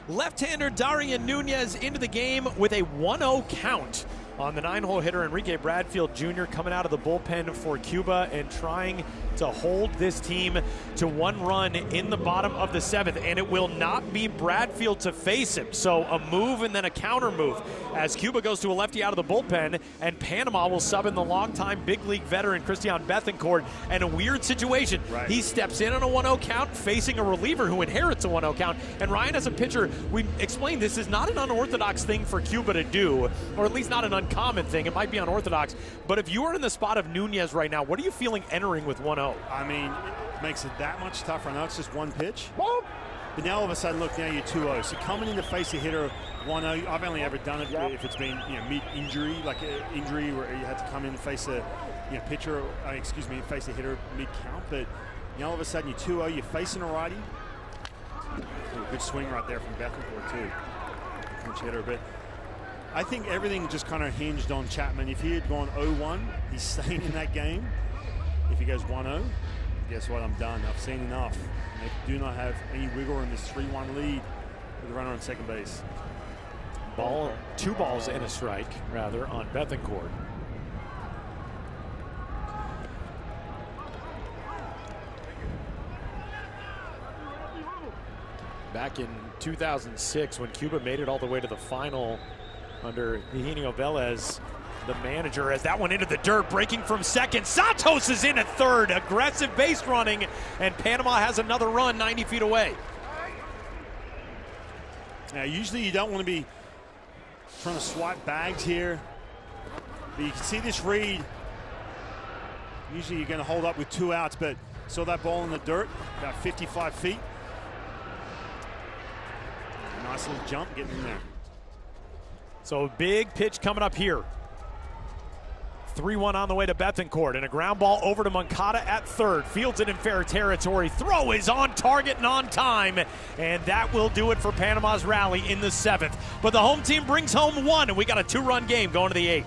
Left-hander Darian Nunez into the game with a 1-0 count on the 9-hole hitter Enrique Bradfield Jr. coming out of the bullpen for Cuba and trying to hold this team to 1 run in the bottom of the 7th, and it will not be Bradfield to face him. So a move and then a counter move as Cuba goes to a lefty out of the bullpen, and Panama will sub in the longtime big league veteran Christian Bethencourt. And a weird situation. Right. He steps in on a 1-0 count facing a reliever who inherits a 1-0 count. And Ryan, as a pitcher, we explained this is not an unorthodox thing for Cuba to do, or at least not an uncommon thing. It might be unorthodox, but if you are in the spot of Nunez right now, what are you feeling entering with 1-0? I mean, it makes it that much tougher. I know it's just one pitch. But now all of a sudden, look, now you're 2-0. So coming in to face a hitter 1-0, I've only ever done it if it's been mid-injury, like an injury where you had to come in and face a pitcher, face a hitter mid-count. But all of a sudden you're 2-0, you're facing a righty. Good swing right there from Bethencourt too. Pinch hitter, but I think everything just kind of hinged on Chapman. If he had gone 0-1, he's staying in that game. If he goes 1-0, guess what? I'm done. I've seen enough. And they do not have any wiggle in this 3-1 lead with a runner on second base. 2 balls and a strike, rather, on Bethencourt. Back in 2006, when Cuba made it all the way to the final under Eugenio Velez, the manager, as that one into the dirt, breaking from second. Santos is in at third. Aggressive base running, and Panama has another run 90 feet away. Now, usually you don't want to be trying to swipe bags here. But you can see this read. Usually you're going to hold up with 2 outs, but saw that ball in the dirt, about 55 feet. Nice little jump getting in there. So a big pitch coming up here. 3-1 on the way to Bethencourt, and a ground ball over to Moncada at third. Fields it in fair territory. Throw is on target and on time, and that will do it for Panama's rally in the 7th. But the home team brings home 1, and we got a 2-run game going to the 8th.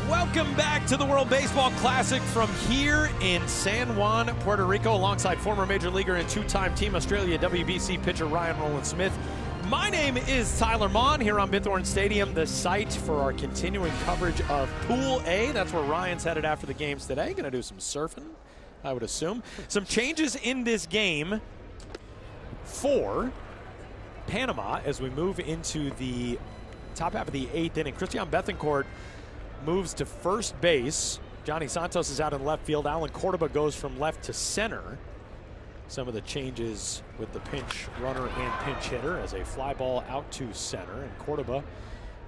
Welcome back to the World Baseball Classic from here in San Juan, Puerto Rico, alongside former Major Leaguer and 2-time Team Australia WBC pitcher Ryan Rowland-Smith. My name is Tyler Mon here on Bithorn Stadium, the site for our continuing coverage of Pool A. That's where Ryan's headed after the games today. Going to do some surfing, I would assume. Some changes in this game for Panama as we move into the top half of the 8th inning. Christian Bethencourt moves to first base. Johnny Santos is out in left field. Alan Cordoba goes from left to center. Some of the changes with the pinch runner and pinch hitter as a fly ball out to center, and Cordoba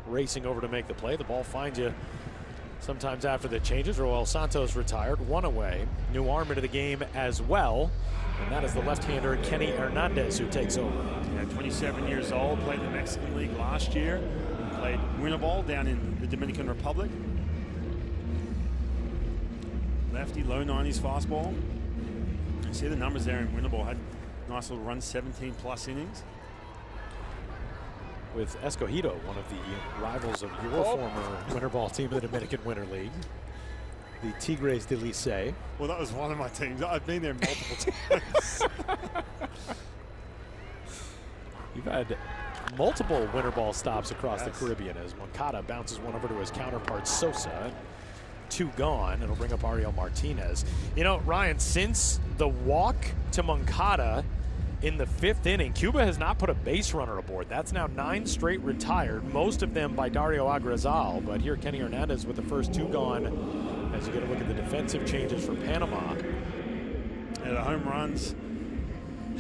racing over to make the play. The ball finds you sometimes after the changes. Roel Santos retired, 1 away. New arm into the game as well, and that is the left-hander Kenny Hernandez who takes over. Yeah, 27 years old, played in the Mexican League last year. Played winter ball down in the Dominican Republic. Lefty, low 90s fastball. You see the numbers there in winter ball. Had a nice little run, 17+ innings. With Escogido, one of the rivals of your former winter ball team in the Dominican Winter League, the Tigres de Licey. Well, that was one of my teams. I've been there multiple times. You've had multiple winter ball stops across the Caribbean as Moncada bounces one over to his counterpart Sosa. 2 gone. It'll bring up Ariel Martinez. You know, Ryan, since the walk to Moncada in the 5th inning, Cuba has not put a base runner aboard. That's now 9 straight retired, most of them by Dario Agrazal. But here Kenny Hernandez with the first 2 gone as you get a look at the defensive changes for Panama. Yeah, the home runs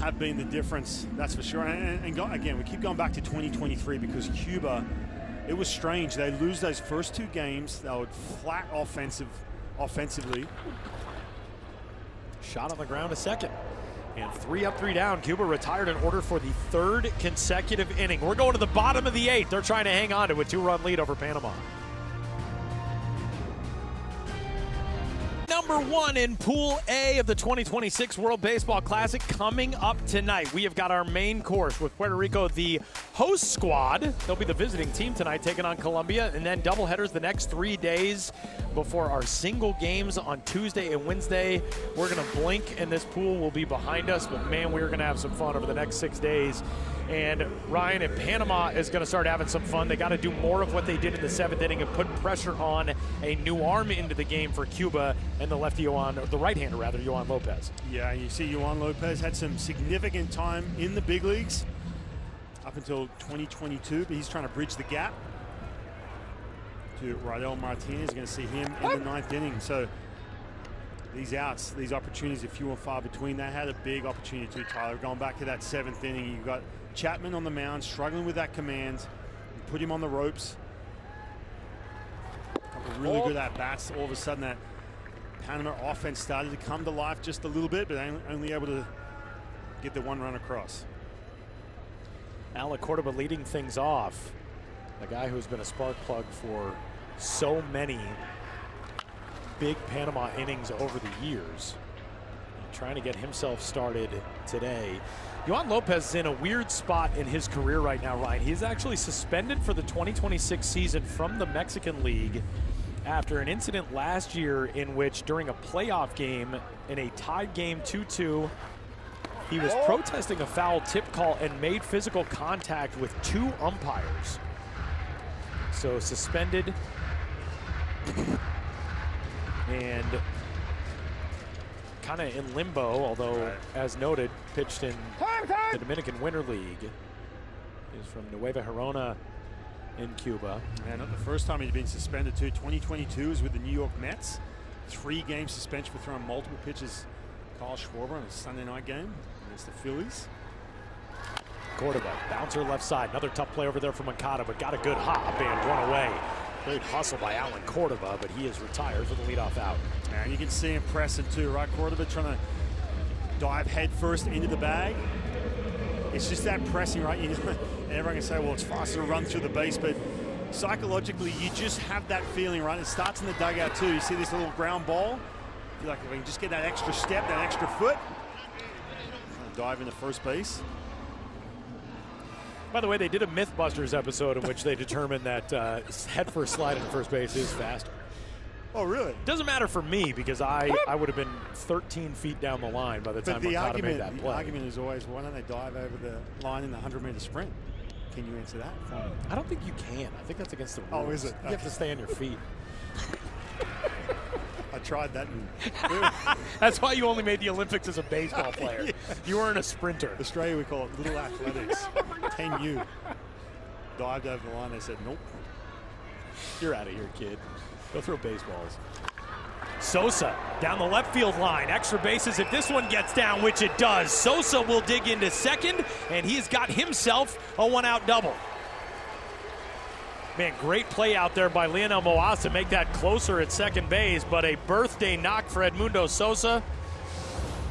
have been the difference, that's for sure. And again, we keep going back to 2023 because Cuba, it was strange. They lose those first 2 games. They were flat offensively. Shot on the ground a second. And 3 up, 3 down. Cuba retired in order for the 3rd consecutive inning. We're going to the bottom of the 8th. They're trying to hang on to a 2-run lead over Panama. Number 1 in Pool A of the 2026 World Baseball Classic coming up tonight. We have got our main course with Puerto Rico, the host squad. They'll be the visiting team tonight, taking on Colombia, and then doubleheaders the next 3 days before our single games on Tuesday and Wednesday. We're going to blink, and this pool will be behind us, but man, we're going to have some fun over the next 6 days. And Ryan, if Panama is going to start having some fun, they got to do more of what they did in the 7th inning and put pressure on a new arm into the game for Cuba and the lefty Yohan, or the right-hander rather, Yohan Lopez. Yeah, you see Yohan Lopez had some significant time in the big leagues up until 2022, but he's trying to bridge the gap to Raidel Martinez. Going to see him in the 9th inning. So these outs, these opportunities are few and far between. They had a big opportunity too, Tyler. Going back to that 7th inning, you've got Chapman on the mound, struggling with that command. You put him on the ropes. A couple of really good at-bats. All of a sudden, that Panama offense started to come to life just a little bit, but only able to get the 1 run across. Alan Cordoba leading things off. The guy who's been a spark plug for so many big Panama innings over the years. Trying to get himself started today. Yohan Lopez is in a weird spot in his career right now, Ryan. He's actually suspended for the 2026 season from the Mexican League after an incident last year in which, during a playoff game in a tied game 2-2, he was protesting a foul tip call and made physical contact with 2 umpires. So suspended and kind of in limbo, although, as noted, pitched in the Dominican Winter League. He's from Nueva Gerona in Cuba. And not the first time he's been suspended too. 2022 is with the New York Mets. 3-game suspension for throwing multiple pitches. Kyle Schwarber on a Sunday night game against the Phillies. Cordova, bouncer left side. Another tough play over there from Moncada, but got a good hop and run away. Great hustle by Alan Cordova, but he is retired for the leadoff out. And you can see him pressing too, right? Cordova trying to dive head first into the bag. It's just that pressing, right? You know, everyone can say, well, it's faster to run through the base, but psychologically, you just have that feeling, right? It starts in the dugout too. You see this little ground ball. I feel like if we can just get that extra step, that extra foot, dive into first base. By the way, they did a Mythbusters episode in which they determined that head first slide into first base is faster. Oh, really? Doesn't matter for me because I would have been 13 feet down the line by the time Moncada made that play. The argument is always, why don't they dive over the line in the 100-meter sprint? Can you answer that? I don't think you can. I think that's against the rules. Oh, is it? You have to stay on your feet. I tried that. That's why you only made the Olympics as a baseball player. Yeah. You weren't a sprinter. Australia, we call it little athletics. 10U. Dived over the line. They said, nope. You're out of here, kid. Go throw baseballs. Sosa down the left field line. Extra bases if this one gets down, which it does. Sosa will dig into second, and he's got himself a one-out double. Man, great play out there by Lionel Moaz to make that closer at second base, but a birthday knock for Edmundo Sosa.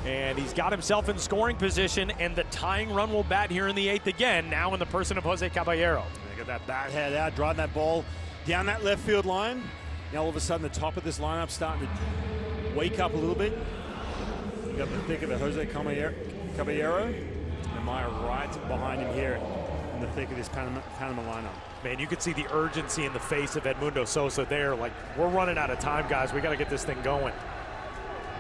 And he's got himself in scoring position, and the tying run will bat here in the 8th again, now in the person of Jose Caballero. They got that bat head out, driving that ball down that left field line. Now all of a sudden the top of this lineup starting to wake up a little bit. You got the thick of it, Jose Caballero, and Maya right behind him here in the thick of this Panama lineup. Man, you could see the urgency in the face of Edmundo Sosa there. Like, we're running out of time, guys. We got to get this thing going.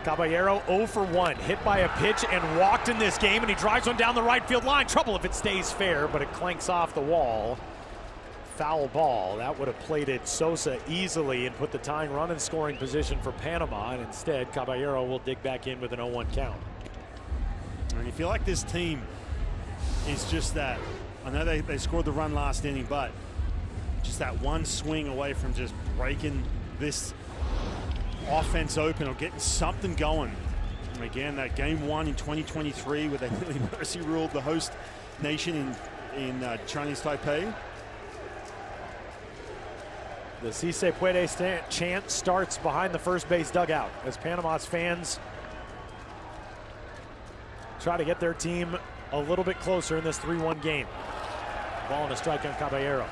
Caballero 0 for 1, hit by a pitch and walked in this game, and he drives one down the right field line. Trouble if it stays fair, but it clanks off the wall. Foul ball. That would have plated Sosa easily and put the tying run in scoring position for Panama, and instead Caballero will dig back in with an 0-1 count. And you feel like this team is just that. I know they scored the run last inning, but just that one swing away from just breaking this offense open or getting something going. And again, that game 1 in 2023 where they really mercy ruled the host nation in Chinese Taipei. The Si Se Puede chant starts behind the first base dugout as Panama's fans try to get their team a little bit closer in this 3-1 game. Ball and a strike on Caballero.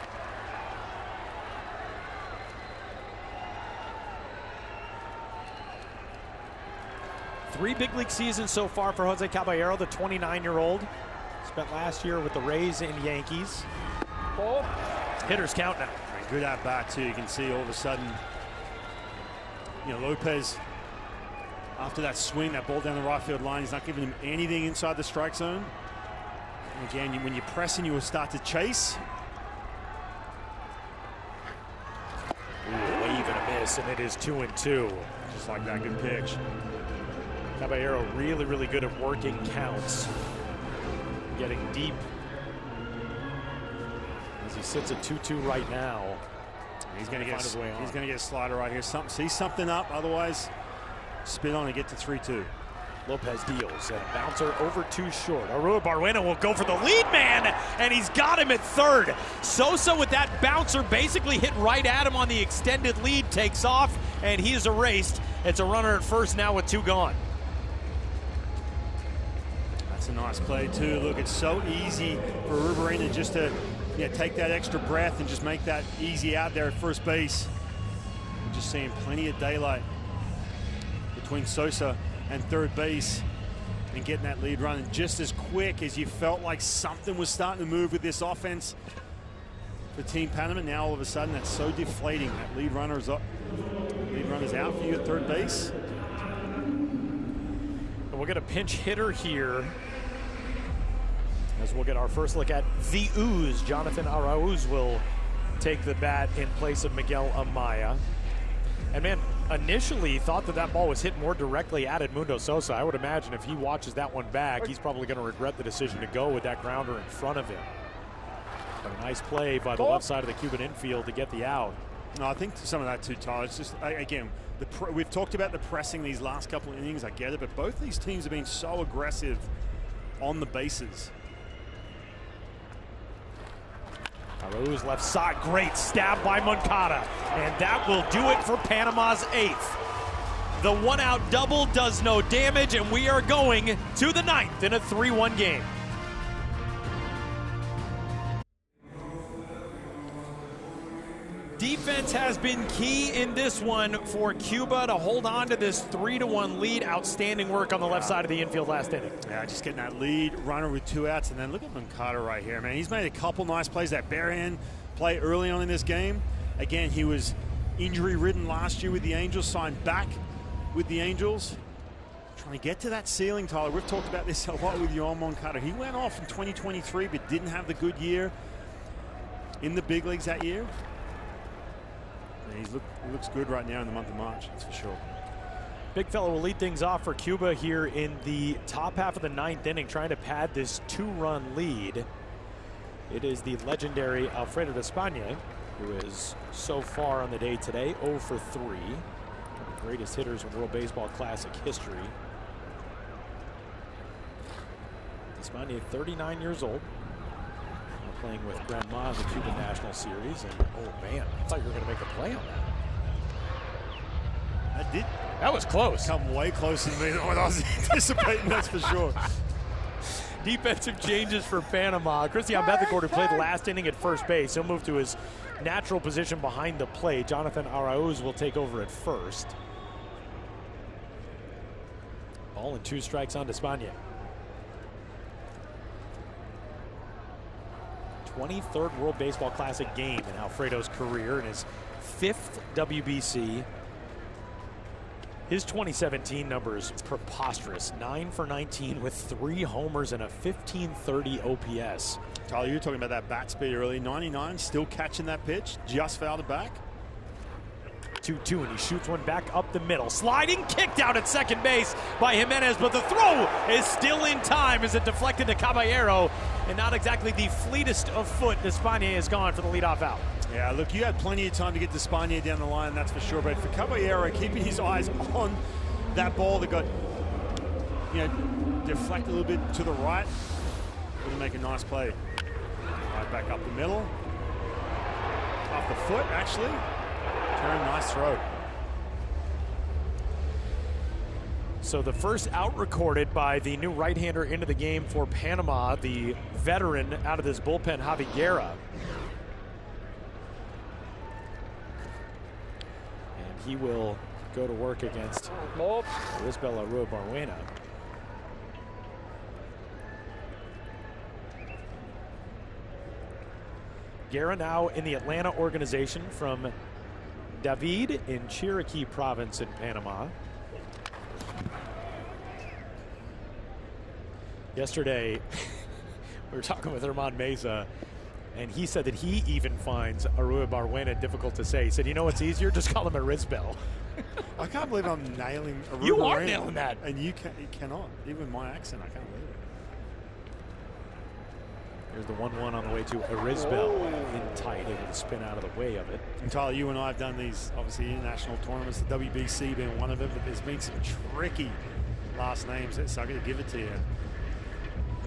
Three big league seasons so far for Jose Caballero, the 29-year-old. Spent last year with the Rays and Yankees. Ball. Hitters count now. Good at bat too. You can see all of a sudden, you know, Lopez, after that swing, that ball down the right field line, he's not giving him anything inside the strike zone. And again, when you're pressing, you will start to chase. Ooh, wave and a miss, and it is 2-2. Just like that, good pitch. Caballero really, really good at working counts. Getting deep. As he sits at 2-2 right now. He's going to get a slider right here. See something up, otherwise spin on and get to 3-2. Lopez deals and a bouncer over too short. Arua Barwena will go for the lead man, and he's got him at third. Sosa with that bouncer basically hit right at him on the extended lead, takes off, and he is erased. It's a runner at first now with 2 gone. That's a nice play too. Look, it's so easy for Rubarina just to take that extra breath and just make that easy out there at first base. We're just seeing plenty of daylight between Sosa and third base and getting that lead run. And just as quick as you felt like something was starting to move with this offense for Team Panama, now all of a sudden that's so deflating. That lead runner is up. Lead runner's out for you at third base. And we'll get a pinch hitter here as we'll get our first look at the Ooze. Jonathan Arauz will take the bat in place of Miguel Amaya. And man, initially thought that ball was hit more directly at Edmundo Sosa. I would imagine if he watches that one back, he's probably going to regret the decision to go with that grounder in front of him. But a nice play by the left side of the Cuban infield to get the out. No, I think some of that too, Tyler. It's just, again, we've talked about the pressing these last couple of innings. I get it, but both these teams have been so aggressive on the bases. Arauz left side, great stab by Moncada, and that will do it for Panama's 8th. The one-out double does no damage, and we are going to the 9th in a 3-1 game. Defense has been key in this one for Cuba to hold on to this 3-1 lead. Outstanding work on the left side of the infield last inning. Yeah, just getting that lead runner with 2 outs, and then look at Moncada right here, man. He's made a couple nice plays. That bare-end play early on in this game. Again, he was injury-ridden last year with the Angels, signed back with the Angels. Trying to get to that ceiling, Tyler. We've talked about this a lot with Yoan Moncada. He went off in 2023, but didn't have the good year in the big leagues that year. And he looks good right now in the month of March, that's for sure. Big fella will lead things off for Cuba here in the top half of the 9th inning, trying to pad this 2-run lead. It is the legendary Alfredo de España, who is so far on the day today 0 for 3. One of the greatest hitters in World Baseball Classic history. España, 39 years old. Playing with Grandma in the Cuban National Series, and oh man, I thought you were going to make a play on that. That did. That was close. Come way closer to me than what I was anticipating, that's for sure. Defensive changes for Panama. Christian Bethencourt, who played last inning at first base, he'll move to his natural position behind the plate. Jonathan Arauz will take over at first. Ball and 2 strikes on España. 23rd World Baseball Classic game in Alfredo's career, and his 5th WBC. His 2017 numbers preposterous. 9 for 19 with 3 homers and a 1530 OPS. Tyler, you were talking about that bat speed early. 99, still catching that pitch, just fouled it back. 2-2, and he shoots one back up the middle. Sliding, kicked out at second base by Jimenez, but the throw is still in time as it deflected to Caballero, and not exactly the fleetest of foot. España is gone for the leadoff out. Yeah, look, you had plenty of time to get España down the line, that's for sure, but for Caballero, keeping his eyes on that ball that got, deflected a little bit to the right, going to make a nice play. Right back up the middle. Off the foot, actually. Turn, nice throw. So the first out recorded by the new right-hander into the game for Panama, the veteran out of this bullpen, Javi Guerra. And he will go to work against Arizbel Arroyo-Barbuena. Guerra now in the Atlanta organization from David in Chiriquí province in Panama. Yesterday, we were talking with Herman Meza, and he said that he even finds Arroyo-Barbuena difficult to say. He said, you know what's easier? Just call him Arizbel. I can't believe I'm nailing Arroyo-Barbuena. You are nailing that. And you cannot. Even my accent, I can't believe it. Here's the 1-1 on the way to Arizbel in tight, able to spin out of the way of it. And Tyler, you and I have done these, obviously, international tournaments, the WBC being one of them, but there's been some tricky last names, so I'm going to give it to you.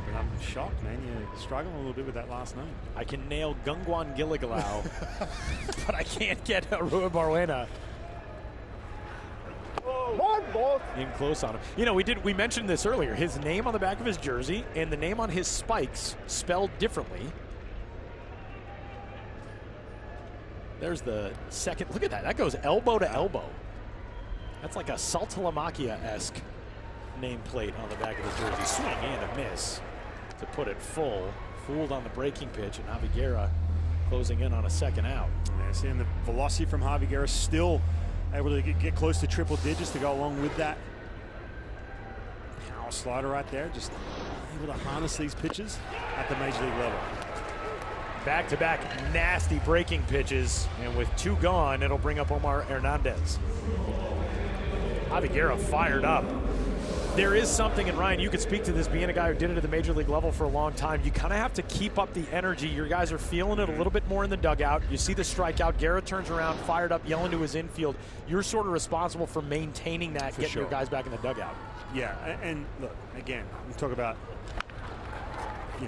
But I'm shocked, man. You're struggling a little bit with that last name. I can nail Gungwan Gilligalau, but I can't get Arroyo-Barbuena in close on him. You know, we mentioned this earlier. His name on the back of his jersey and the name on his spikes spelled differently. There's the second. Look at that. That goes elbow to elbow. That's like a Saltalamacchia-esque nameplate on the back of his jersey. Swing and a miss to put it full. Fooled on the breaking pitch, and Javi Guerra closing in on a second out. Yeah, seeing the velocity from Javi Guerra, still able to get close to triple digits to go along with that power slider right there. Just able to harness these pitches at the major league level. Back-to-back nasty breaking pitches, and with 2 gone, it'll bring up Omar Hernandez. Javi Guerra fired up. there is something, and Ryan, you could speak to this, being a guy who did it at the major league level for a long time. You kind of have to keep up the energy. Your guys are feeling it a little bit more in the dugout. You see the strikeout. Garrett turns around, fired up, yelling to his infield. You're sort of responsible for maintaining that, getting your guys back in the dugout. Yeah, and look, again, we talk about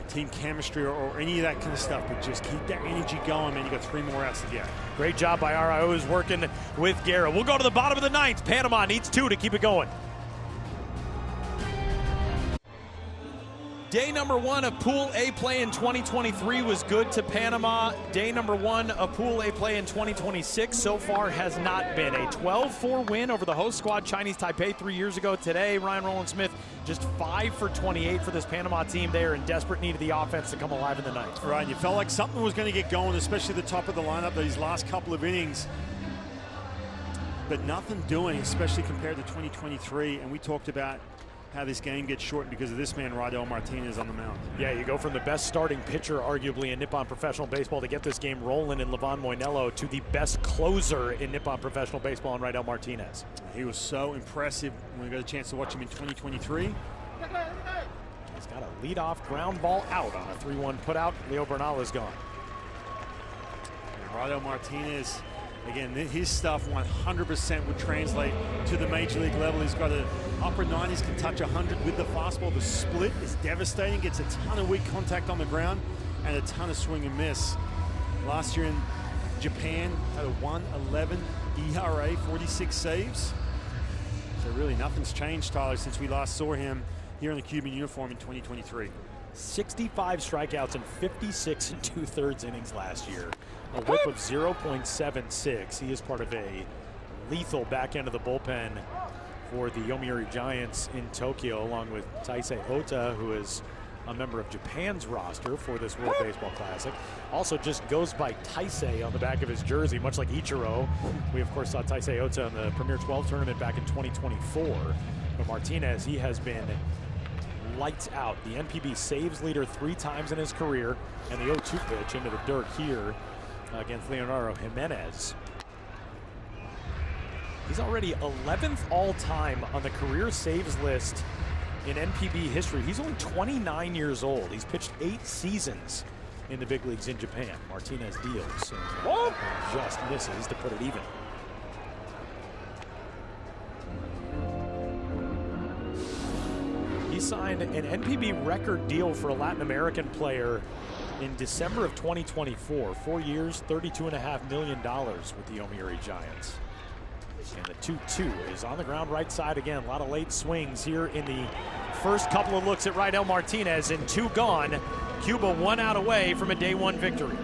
team chemistry or any of that kind of stuff, but just keep that energy going, man. You got 3 more outs to get. Great job by RIOs working with Garrett. We'll go to the bottom of the 9th. Panama needs 2 to keep it going. Day number 1 of Pool A play in 2023 was good to Panama. Day number 1 of Pool A play in 2026 so far has not been. A 12-4 win over the host squad, Chinese Taipei, 3 years ago. Today, Ryan Rowland-Smith just 5 for 28 for this Panama team. They are in desperate need of the offense to come alive in the 9th. Right, you felt like something was going to get going, especially the top of the lineup these last couple of innings. But nothing doing, especially compared to 2023. And we talked about how this game gets shortened because of this man, Raidel Martinez, on the mound. Yeah, you go from the best starting pitcher, arguably, in Nippon professional baseball to get this game rolling in Livan Moinelo to the best closer in Nippon professional baseball in Raidel Martinez. He was so impressive when we got a chance to watch him in 2023. He's got a leadoff ground ball out on a 3-1 putout. Leo Bernal is gone. And Raidel Martinez, again, his stuff 100% would translate to the major league level. He's got an upper 90s, can touch 100 with the fastball. The split is devastating, gets a ton of weak contact on the ground and a ton of swing and miss. Last year in Japan, had a 1.11 ERA, 46 saves. So really nothing's changed, Tyler, since we last saw him here in the Cuban uniform in 2023. 65 strikeouts in 56 2/3 innings last year. A whip of 0.76. He is part of a lethal back end of the bullpen for the Yomiuri Giants in Tokyo, along with Taisei Ota, who is a member of Japan's roster for this World Baseball Classic. Also just goes by Taisei on the back of his jersey, much like Ichiro. We, of course, saw Taisei Ota in the Premier 12 tournament back in 2024. But Martinez, he has been lights out. The NPB saves leader 3 times in his career, and the 0-2 pitch into the dirt here against Leonardo Jimenez. He's already 11th all-time on the career saves list in NPB history. He's only 29 years old. He's pitched 8 seasons in the big leagues in Japan. Martinez deals and just misses to put it even. He signed an NPB record deal for a Latin American player in December of 2024. 4 years, $32.5 million with the Yomiuri Giants. And the 2-2 is on the ground right side again. A lot of late swings here in the first couple of looks at Raidel Martinez, and 2 gone. Cuba 1 out away from a day 1 victory.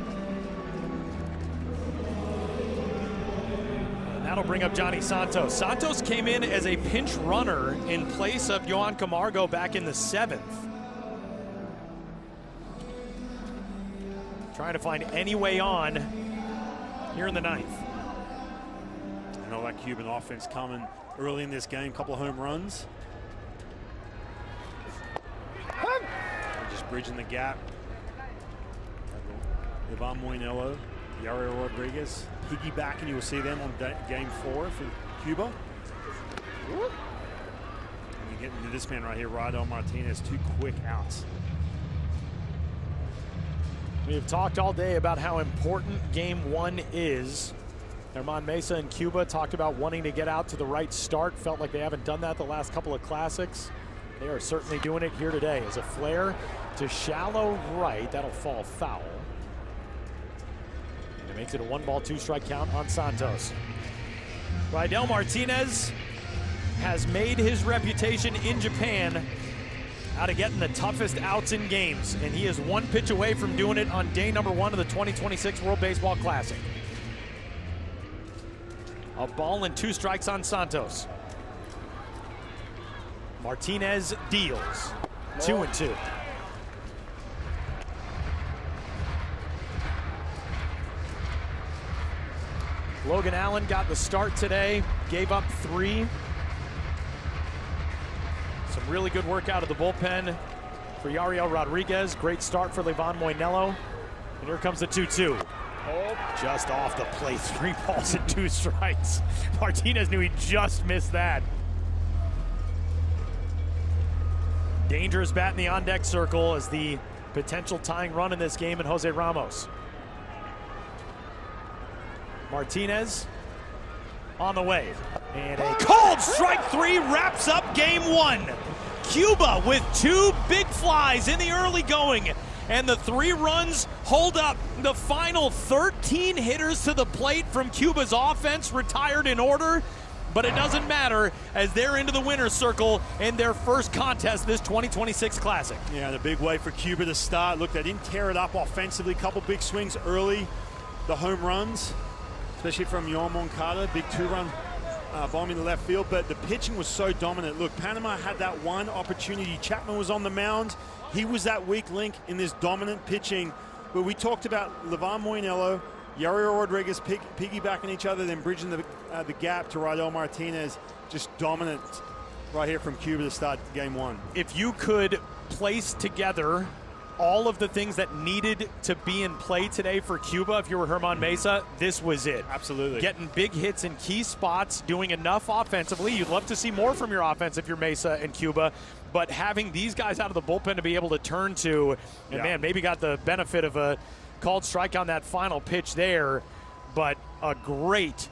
And that'll bring up Johnny Santos. Santos came in as a pinch runner in place of Yohan Camargo back in the 7th. Trying to find any way on here in the 9th. I know that Cuban offense coming early in this game, couple of home runs. They're just bridging the gap. Livan Moinelo, Yariel Rodriguez, piggybacking. You will see them on game 4 for Cuba. And you get into this man right here, Raidel Martinez, 2 quick outs. We have talked all day about how important game 1 is. Herman Mesa in Cuba talked about wanting to get out to the right start. Felt like they haven't done that the last couple of classics. They are certainly doing it here today. As a flare to shallow right, that'll fall foul. And it makes it a 1-ball, 2-strike count on Santos. Raidel Martinez has made his reputation in Japan out of getting the toughest outs in games, and he is 1 pitch away from doing it on day number 1 of the 2026 World Baseball Classic. A ball and 2 strikes on Santos. Martinez deals. 2-2. Logan Allen got the start today, gave up 3. Some really good work out of the bullpen for Yariel Rodriguez. Great start for Livan Moinelo. And here comes the 2-2. Just off the plate, 3 balls and 2 strikes. Martinez knew he just missed that. Dangerous bat in the on-deck circle as the potential tying run in this game, and Jose Ramos. Martinez on the way. And a cold strike three wraps up game one. Cuba with two big flies in the early going, and the 3 runs hold up. The final 13 hitters to the plate from Cuba's offense retired in order, but it doesn't matter as they're into the winner's circle in their first contest this 2026 Classic. Yeah, and a big way for Cuba to start. Look, they didn't tear it up offensively. Couple big swings early. The home runs, especially from Yoan Moncada, big 2-run bomb in the left field, but the pitching was so dominant. Look, Panama had that one opportunity. Chapman was on the mound. He was that weak link in this dominant pitching. But we talked about Livan Moinelo, Yariel Rodriguez piggybacking each other, then bridging the gap to Raidel Martinez. Just dominant right here from Cuba to start game one. If you could place together all of the things that needed to be in play today for Cuba, if you were Germán Mesa, this was it. Absolutely. Getting big hits in key spots, doing enough offensively. You'd love to see more from your offense if you're Mesa and Cuba, but having these guys out of the bullpen to be able to turn to, and man, maybe got the benefit of a called strike on that final pitch there, but a great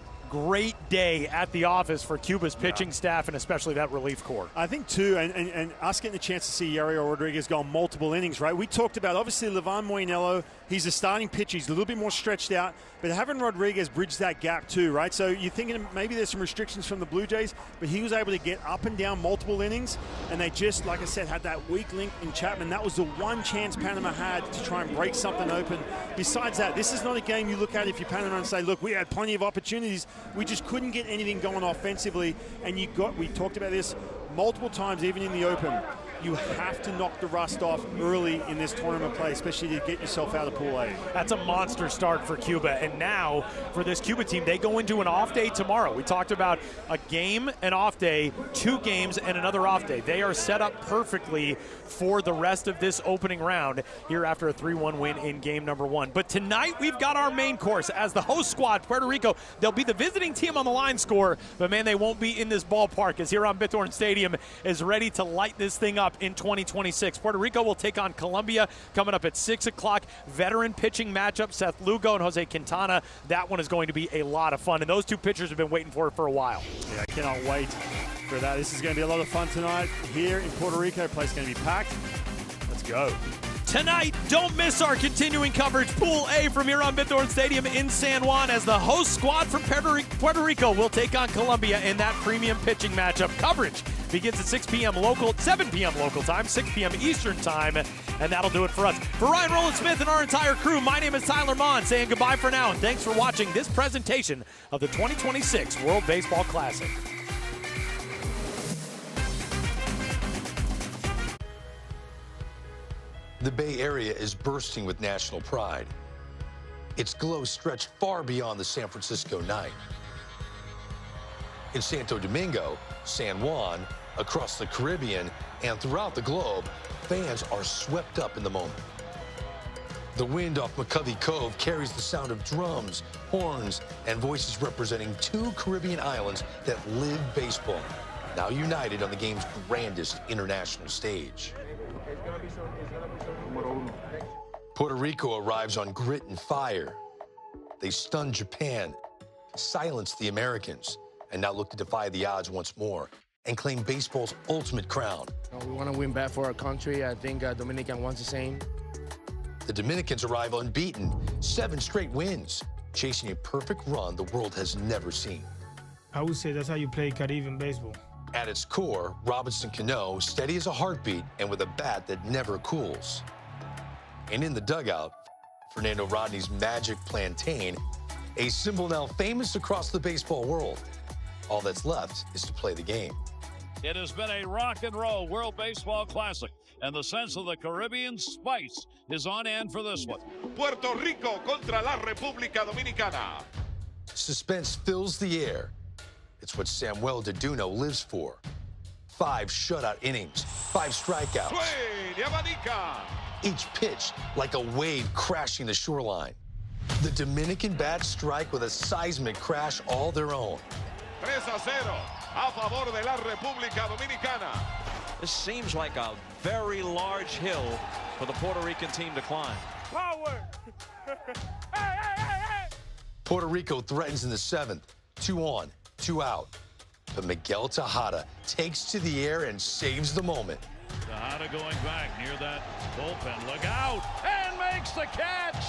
day at the office for Cuba's pitching staff and especially that relief corps. I think too, and us getting a chance to see Yariel Rodriguez go on multiple innings, right? We talked about, obviously, Livan Moinelo, he's a starting pitcher, he's a little bit more stretched out, but having Rodriguez bridge that gap too, right? So you're thinking maybe there's some restrictions from the Blue Jays, but he was able to get up and down multiple innings, and they just, like I said, had that weak link in Chapman. That was the one chance Panama had to try and break something open. Besides that, this is not a game you look at if you're Panama and say, look, we had plenty of opportunities. We just couldn't get anything going offensively, and we talked about this multiple times, even in the Open. You have to knock the rust off early in this tournament play, especially to get yourself out of Pool A. That's a monster start for Cuba, and now for this Cuba team, they go into an off day tomorrow. We talked about a game, an off day, 2 games, and another off day. They are set up perfectly for the rest of this opening round here after a 3-1 win in game number 1. But tonight, we've got our main course. As the host squad, Puerto Rico, they'll be the visiting team on the line score, but man, they won't be in this ballpark as Huron Bithorn Stadium is ready to light this thing up in 2026. Puerto Rico will take on Colombia coming up at 6 o'clock. Veteran pitching matchup, Seth Lugo and Jose Quintana. That one is going to be a lot of fun, and those two pitchers have been waiting for it for a while. Yeah, I cannot wait for that. This is going to be a lot of fun tonight here in Puerto Rico. Place going to be packed. Let's go. Tonight, don't miss our continuing coverage. Pool A from Huron Bithorn Stadium in San Juan as the host squad from Puerto Rico will take on Colombia in that premium pitching matchup. Coverage begins at 7 p.m. local time, 6 p.m. Eastern time, and that'll do it for us. For Ryan Rowland-Smith and our entire crew, my name is Tyler Mon, saying goodbye for now, and thanks for watching this presentation of the 2026 World Baseball Classic. The Bay Area is bursting with national pride. Its glow stretched far beyond the San Francisco night. In Santo Domingo, San Juan, across the Caribbean, and throughout the globe, fans are swept up in the moment. The wind off McCovey Cove carries the sound of drums, horns, and voices representing 2 Caribbean islands that live baseball, now united on the game's grandest international stage. Puerto Rico arrives on grit and fire. They stunned Japan, silenced the Americans, and now look to defy the odds once more and claim baseball's ultimate crown. We want to win back for our country. I think Dominican wants the same. The Dominicans arrive unbeaten, 7 straight wins, chasing a perfect run the world has never seen. I would say that's how you play Caribbean baseball. At its core, Robinson Cano, steady as a heartbeat and with a bat that never cools. And in the dugout, Fernando Rodney's magic plantain, a symbol now famous across the baseball world. All that's left is to play the game. It has been a rock and roll World Baseball Classic, and the sense of the Caribbean spice is on hand for this one. Puerto Rico contra la República Dominicana. Suspense fills the air. It's what Samuel Deduno lives for. 5 shutout innings, 5 strikeouts. Each pitch like a wave crashing the shoreline. The Dominican bats strike with a seismic crash all their own. 3-0 a favor de la República Dominicana. This seems like a very large hill for the Puerto Rican team to climb. Power! Puerto Rico threatens in the 7th. 2 on, 2 out. But Miguel Tejada takes to the air and saves the moment. Tejada going back near that bullpen. Look out! And makes the catch!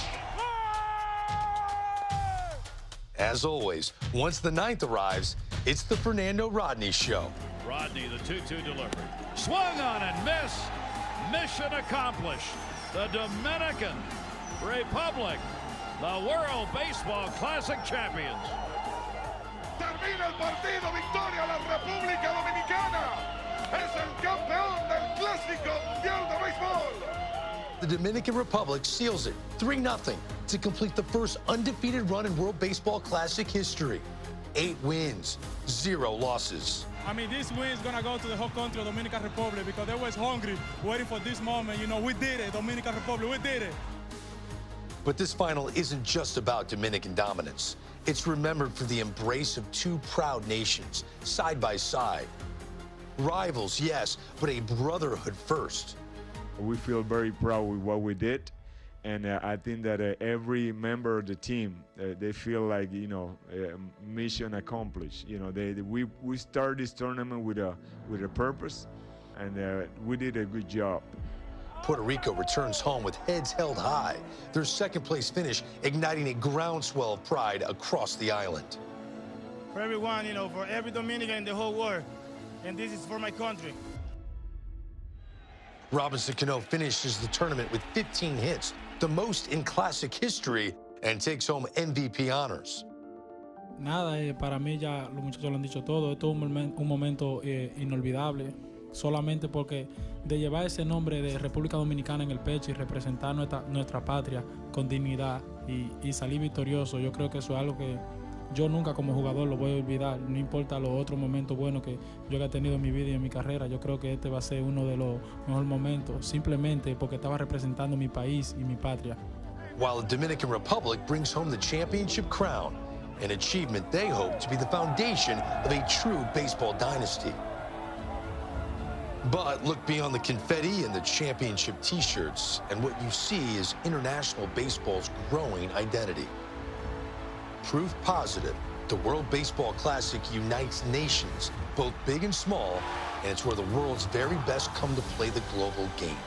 As always, once the 9th arrives, it's the Fernando Rodney Show. Rodney, the 2-2 delivery. Swung on and missed. Mission accomplished. The Dominican Republic, the World Baseball Classic champions. Termina el partido, victoria a la República Dominicana. Es el campeón del Clásico Mundial de Béisbol. The Dominican Republic seals it 3-0 to complete the first undefeated run in World Baseball Classic history. 8 wins, 0 losses. I mean, this win is going to go to the whole country of Dominican Republic because they was hungry, waiting for this moment. You know, we did it, Dominican Republic, we did it. But this final isn't just about Dominican dominance. It's remembered for the embrace of 2 proud nations, side by side. Rivals, yes, but a brotherhood first. We feel very proud with what we did. And I think that every member of the team, they feel like, you know, mission accomplished. You know, we started this tournament with a purpose, and we did a good job. Puerto Rico returns home with heads held high. Their 2nd place finish igniting a groundswell of pride across the island. For everyone, you know, for every Dominican in the whole world, and this is for my country. Robinson Cano finishes the tournament with 15 hits, the most in Classic history, and takes home MVP honors. Nada, para mí ya los muchachos lo han dicho todo. Esto es un momento inolvidable, solamente porque de llevar ese nombre de República Dominicana en el pecho y representar nuestra patria con dignidad y salir victorioso, yo creo que eso es algo que yo nunca como jugador lo voy a olvidar. No importa los otros momentos buenos que yo he tenido en mi vida y en mi carrera, yo creo que este va a ser uno de los mejores momentos, simplemente porque estaba representando mi país y mi patria. While the Dominican Republic brings home the championship crown, an achievement they hope to be the foundation of a true baseball dynasty. But look beyond the confetti and the championship T-shirts, and what you see is international baseball's growing identity. Proof positive, the World Baseball Classic unites nations, both big and small, and it's where the world's very best come to play the global game.